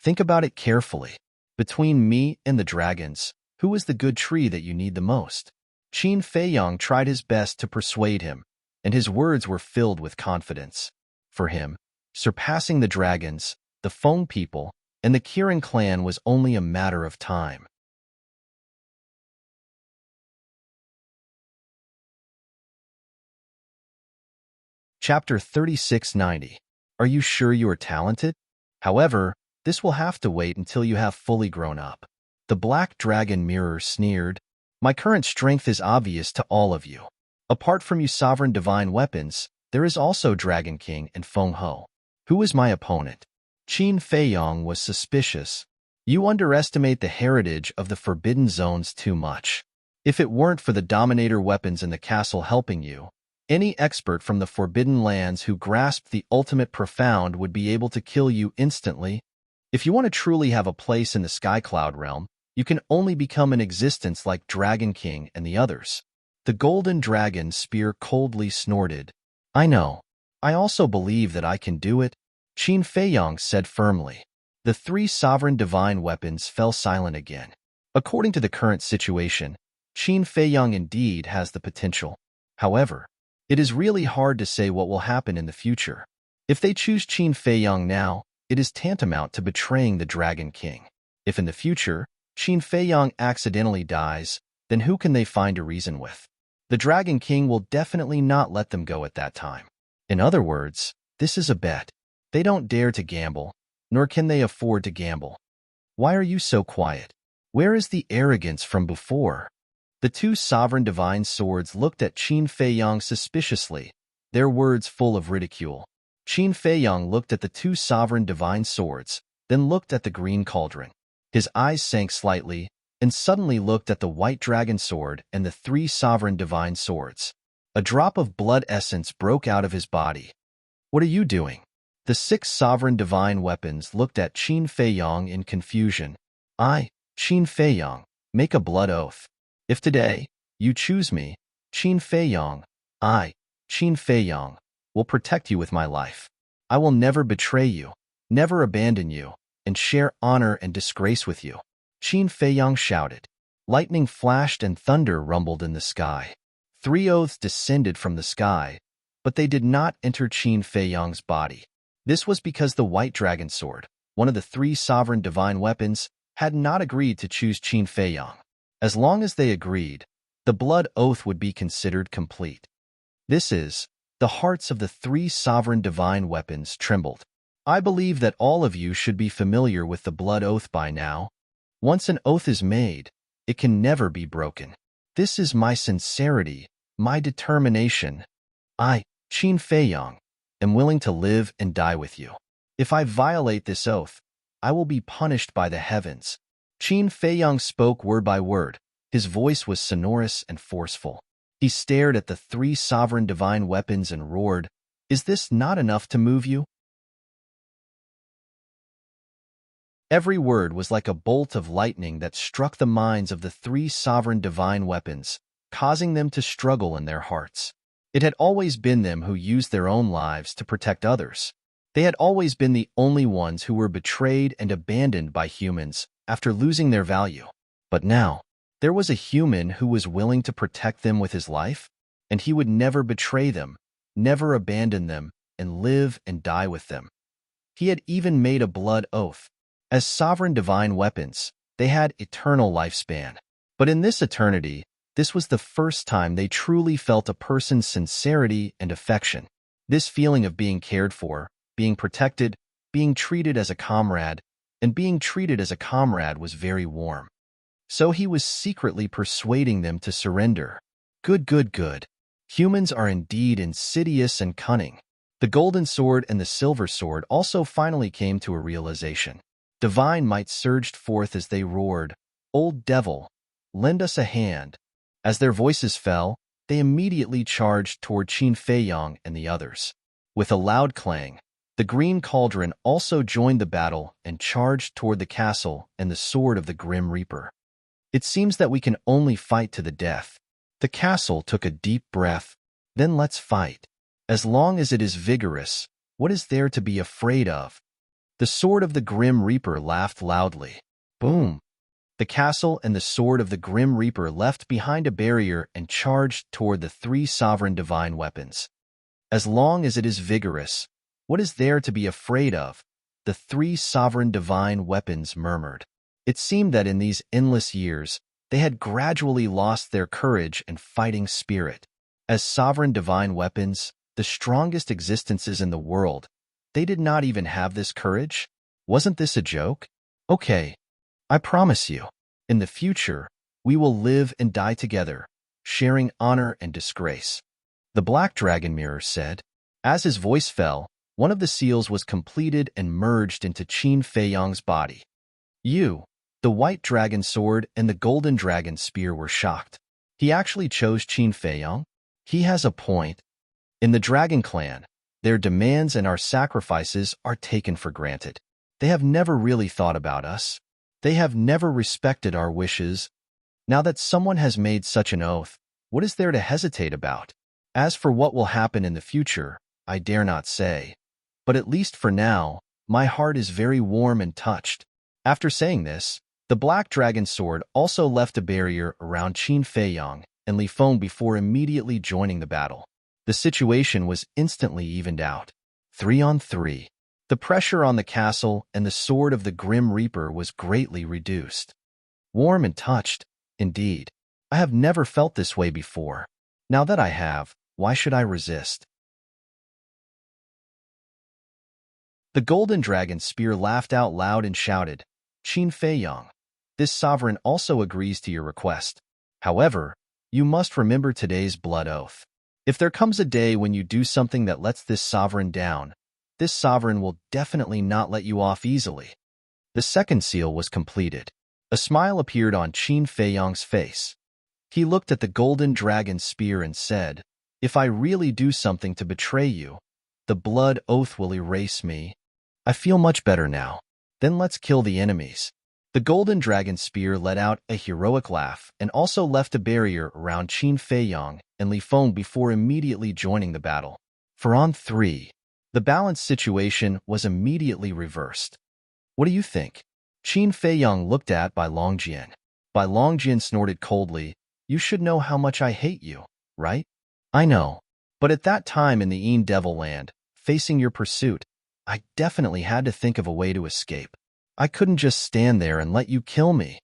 Think about it carefully. Between me and the dragons, who is the good tree that you need the most? Qin Feiyang tried his best to persuade him, and his words were filled with confidence. For him, surpassing the dragons, the Feng people, and the Kirin clan was only a matter of time. Chapter 3690. Are you sure you are talented? However, this will have to wait until you have fully grown up. The black dragon mirror sneered. My current strength is obvious to all of you. Apart from you sovereign divine weapons, there is also Dragon King and Feng Ho. Who is my opponent? Qin Feiyang was suspicious. You underestimate the heritage of the Forbidden Zones too much. If it weren't for the Dominator weapons in the castle helping you, any expert from the Forbidden Lands who grasped the ultimate profound would be able to kill you instantly. If you want to truly have a place in the Skycloud realm, you can only become an existence like Dragon King and the others. The golden dragon spear coldly snorted. I know. I also believe that I can do it, Qin Feiyang said firmly. The three sovereign divine weapons fell silent again. According to the current situation, Qin Feiyang indeed has the potential. However, it is really hard to say what will happen in the future. If they choose Qin Feiyang now, it is tantamount to betraying the Dragon King. If in the future, Qin Feiyang accidentally dies, then who can they find to reason with? The Dragon King will definitely not let them go at that time. In other words, this is a bet. They don't dare to gamble, nor can they afford to gamble. Why are you so quiet? Where is the arrogance from before? The two sovereign divine swords looked at Qin Feiyang suspiciously, their words full of ridicule. Qin Feiyang looked at the two sovereign divine swords, then looked at the green cauldron. His eyes sank slightly, and suddenly looked at the white dragon sword and the three sovereign divine swords. A drop of blood essence broke out of his body. What are you doing? The six sovereign divine weapons looked at Qin Feiyang in confusion. I, Qin Feiyang, make a blood oath. If today, you choose me, Qin Feiyang, I, Qin Feiyang, will protect you with my life. I will never betray you, never abandon you, and share honor and disgrace with you. Qin Feiyang shouted. Lightning flashed and thunder rumbled in the sky. Three oaths descended from the sky, but they did not enter Qin Feiyang's body. This was because the white dragon sword, one of the three sovereign divine weapons, had not agreed to choose Qin Feiyang. As long as they agreed, the blood oath would be considered complete. This is, the hearts of the three sovereign divine weapons trembled. I believe that all of you should be familiar with the blood oath by now. Once an oath is made, it can never be broken. This is my sincerity, my determination. I, Qin Feiyang, am willing to live and die with you. If I violate this oath, I will be punished by the heavens. Qin Feiyang spoke word by word. His voice was sonorous and forceful. He stared at the three sovereign divine weapons and roared, "Is this not enough to move you?" Every word was like a bolt of lightning that struck the minds of the three sovereign divine weapons, causing them to struggle in their hearts. It had always been them who used their own lives to protect others. They had always been the only ones who were betrayed and abandoned by humans after losing their value. But now, there was a human who was willing to protect them with his life, and he would never betray them, never abandon them, and live and die with them. He had even made a blood oath. As sovereign divine weapons, they had eternal lifespan. But in this eternity, this was the first time they truly felt a person's sincerity and affection. This feeling of being cared for, being protected, being treated as a comrade, and being treated as a comrade was very warm. So he was secretly persuading them to surrender. Good. Humans are indeed insidious and cunning. The golden sword and the silver sword also finally came to a realization. Divine might surged forth as they roared, "Old devil, lend us a hand." As their voices fell, they immediately charged toward Qin Feiyang and the others. With a loud clang, the green cauldron also joined the battle and charged toward the castle and the sword of the Grim Reaper. It seems that we can only fight to the death. The castle took a deep breath. Then let's fight. As long as it is vigorous, what is there to be afraid of? The sword of the Grim Reaper laughed loudly. Boom! The castle and the sword of the Grim Reaper left behind a barrier and charged toward the three sovereign divine weapons. As long as it is vigorous, what is there to be afraid of? The three sovereign divine weapons murmured. It seemed that in these endless years, they had gradually lost their courage and fighting spirit. As sovereign divine weapons, the strongest existences in the world, they did not even have this courage? Wasn't this a joke? Okay. I promise you, in the future, we will live and die together, sharing honor and disgrace. The Black Dragon Mirror said. As his voice fell, one of the seals was completed and merged into Qin Feiyang's body. You, the white dragon sword and the golden dragon spear were shocked. He actually chose Qin Feiyang? He has a point. In the Dragon Clan, their demands and our sacrifices are taken for granted. They have never really thought about us. They have never respected our wishes. Now that someone has made such an oath, what is there to hesitate about? As for what will happen in the future, I dare not say. But at least for now, my heart is very warm and touched. After saying this, the black dragon sword also left a barrier around Qin Feiyang and Li Feng before immediately joining the battle. The situation was instantly evened out. 3-on-3. The pressure on the castle and the sword of the Grim Reaper was greatly reduced. Warm and touched, indeed. I have never felt this way before. Now that I have, why should I resist? The golden dragon spear laughed out loud and shouted, Qin Feiyang, this sovereign also agrees to your request. However, you must remember today's blood oath. If there comes a day when you do something that lets this sovereign down, this sovereign will definitely not let you off easily. The second seal was completed. A smile appeared on Qin Feiyang's face. He looked at the golden dragon spear and said, if I really do something to betray you, the blood oath will erase me. I feel much better now. Then let's kill the enemies. The golden dragon spear let out a heroic laugh and also left a barrier around Qin Feiyang and Li Feng before immediately joining the battle. 4-on-3. The balanced situation was immediately reversed. What do you think? Qin Feiyang looked at Bai Longjian. Bai Longjian snorted coldly, you should know how much I hate you, right? I know. But at that time in the Een Devil Land, facing your pursuit, I definitely had to think of a way to escape. I couldn't just stand there and let you kill me.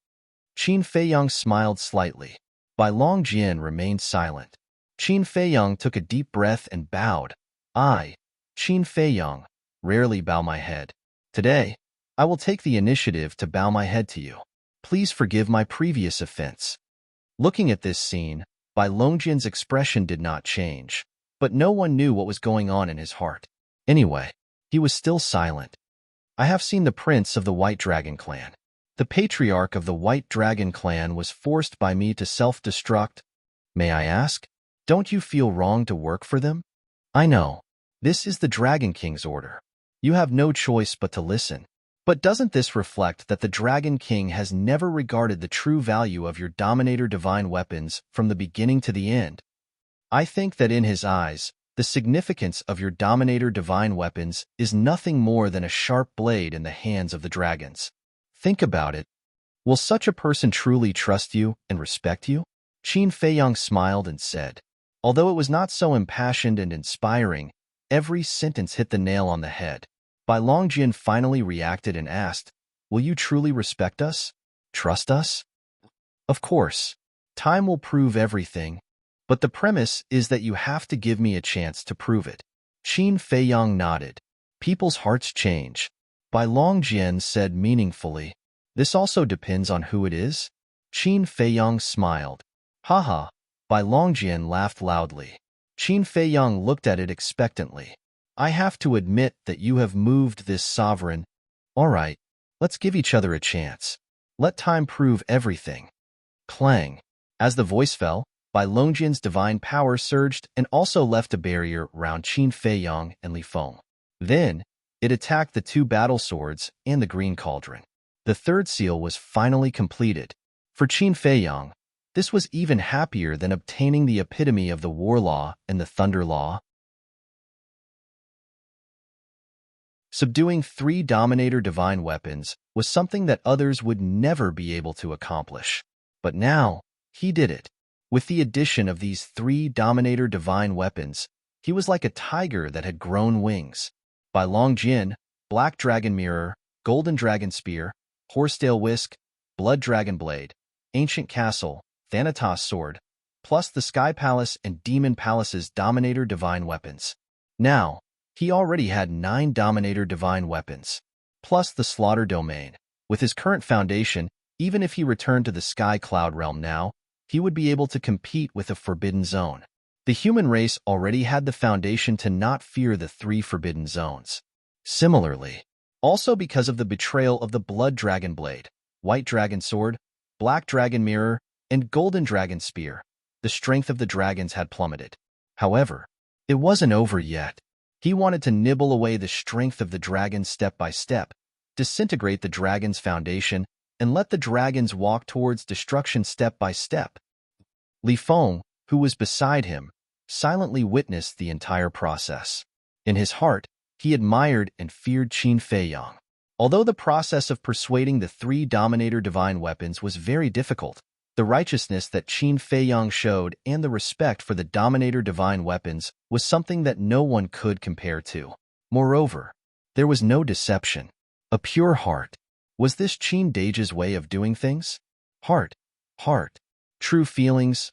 Qin Feiyang smiled slightly. Bai Longjian remained silent. Qin Feiyang took a deep breath and bowed. I, Qin Feiyang, rarely bow my head. Today, I will take the initiative to bow my head to you. Please forgive my previous offense. Looking at this scene, Bai Longjian's expression did not change, but no one knew what was going on in his heart. Anyway, he was still silent. I have seen the prince of the White Dragon Clan. The patriarch of the White Dragon Clan was forced by me to self-destruct. May I ask, don't you feel wrong to work for them? I know. This is the Dragon King's order. You have no choice but to listen. But doesn't this reflect that the Dragon King has never regarded the true value of your Dominator Divine weapons from the beginning to the end? I think that in his eyes, the significance of your Dominator Divine weapons is nothing more than a sharp blade in the hands of the dragons. Think about it. Will such a person truly trust you and respect you? Qin Feiyang smiled and said, although it was not so impassioned and inspiring, every sentence hit the nail on the head. Bai Longjian finally reacted and asked, will you truly respect us? Trust us? Of course. Time will prove everything. But the premise is that you have to give me a chance to prove it. Qin Feiyang nodded. People's hearts change. Bai Longjian said meaningfully, this also depends on who it is? Qin Feiyang smiled. Haha. Bai Longjian laughed loudly. Qin Feiyang looked at it expectantly. I have to admit that you have moved this sovereign. All right, let's give each other a chance. Let time prove everything. Clang. As the voice fell, Bai Longjian's divine power surged and also left a barrier around Qin Feiyang and Li Feng. Then, it attacked the two battle swords and the green cauldron. The third seal was finally completed. For Qin Feiyang, this was even happier than obtaining the epitome of the War Law and the Thunder Law. Subduing 3 Dominator Divine weapons was something that others would never be able to accomplish. But now, he did it. With the addition of these 3 Dominator Divine weapons, he was like a tiger that had grown wings. Bai Longjian, Black Dragon Mirror, Golden Dragon Spear, Horsetail Whisk, Blood Dragon Blade, Ancient Castle, Thanatos Sword, plus the Sky Palace and Demon Palace's Dominator Divine weapons. Now, he already had 9 Dominator Divine weapons, plus the Slaughter Domain. With his current foundation, even if he returned to the Sky Cloud Realm now, he would be able to compete with the Forbidden Zone. The human race already had the foundation to not fear the 3 Forbidden Zones. Similarly, also because of the betrayal of the Blood Dragon Blade, white dragon sword, black dragon mirror, and golden dragon spear, the strength of the dragons had plummeted. However, it wasn't over yet. He wanted to nibble away the strength of the dragons step by step, disintegrate the dragon's foundation, and let the dragons walk towards destruction step by step. Li Feng, who was beside him, silently witnessed the entire process. In his heart, he admired and feared Qin Feiyang. Although the process of persuading the three Dominator divine weapons was very difficult, the righteousness that Qin Feiyang showed and the respect for the Dominator divine weapons was something that no one could compare to. Moreover, there was no deception. A pure heart. Was this Qin Dage's way of doing things? Heart. True feelings.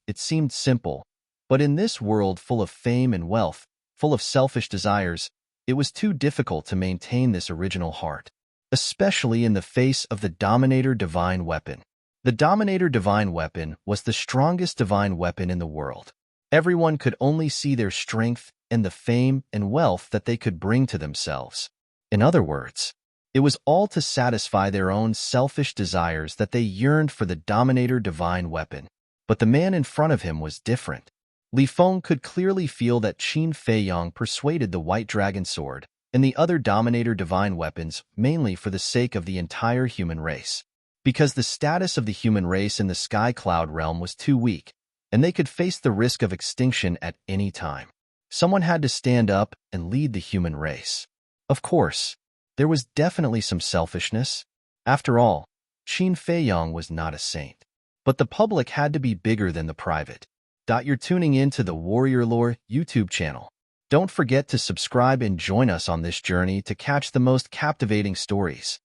It seemed simple, but in this world full of fame and wealth, full of selfish desires, it was too difficult to maintain this original heart, especially in the face of the Dominator divine weapon. The Dominator divine weapon was the strongest divine weapon in the world. Everyone could only see their strength and the fame and wealth that they could bring to themselves. In other words, it was all to satisfy their own selfish desires that they yearned for the Dominator divine weapon. But the man in front of him was different. Li Feng could clearly feel that Qin Feiyang persuaded the White Dragon Sword and the other Dominator divine weapons mainly for the sake of the entire human race. Because the status of the human race in the Sky Cloud realm was too weak, and they could face the risk of extinction at any time. Someone had to stand up and lead the human race. Of course, there was definitely some selfishness. After all, Qin Feiyang was not a saint. But the public had to be bigger than the private. You're tuning in to the Warrior Lore YouTube channel. Don't forget to subscribe and join us on this journey to catch the most captivating stories.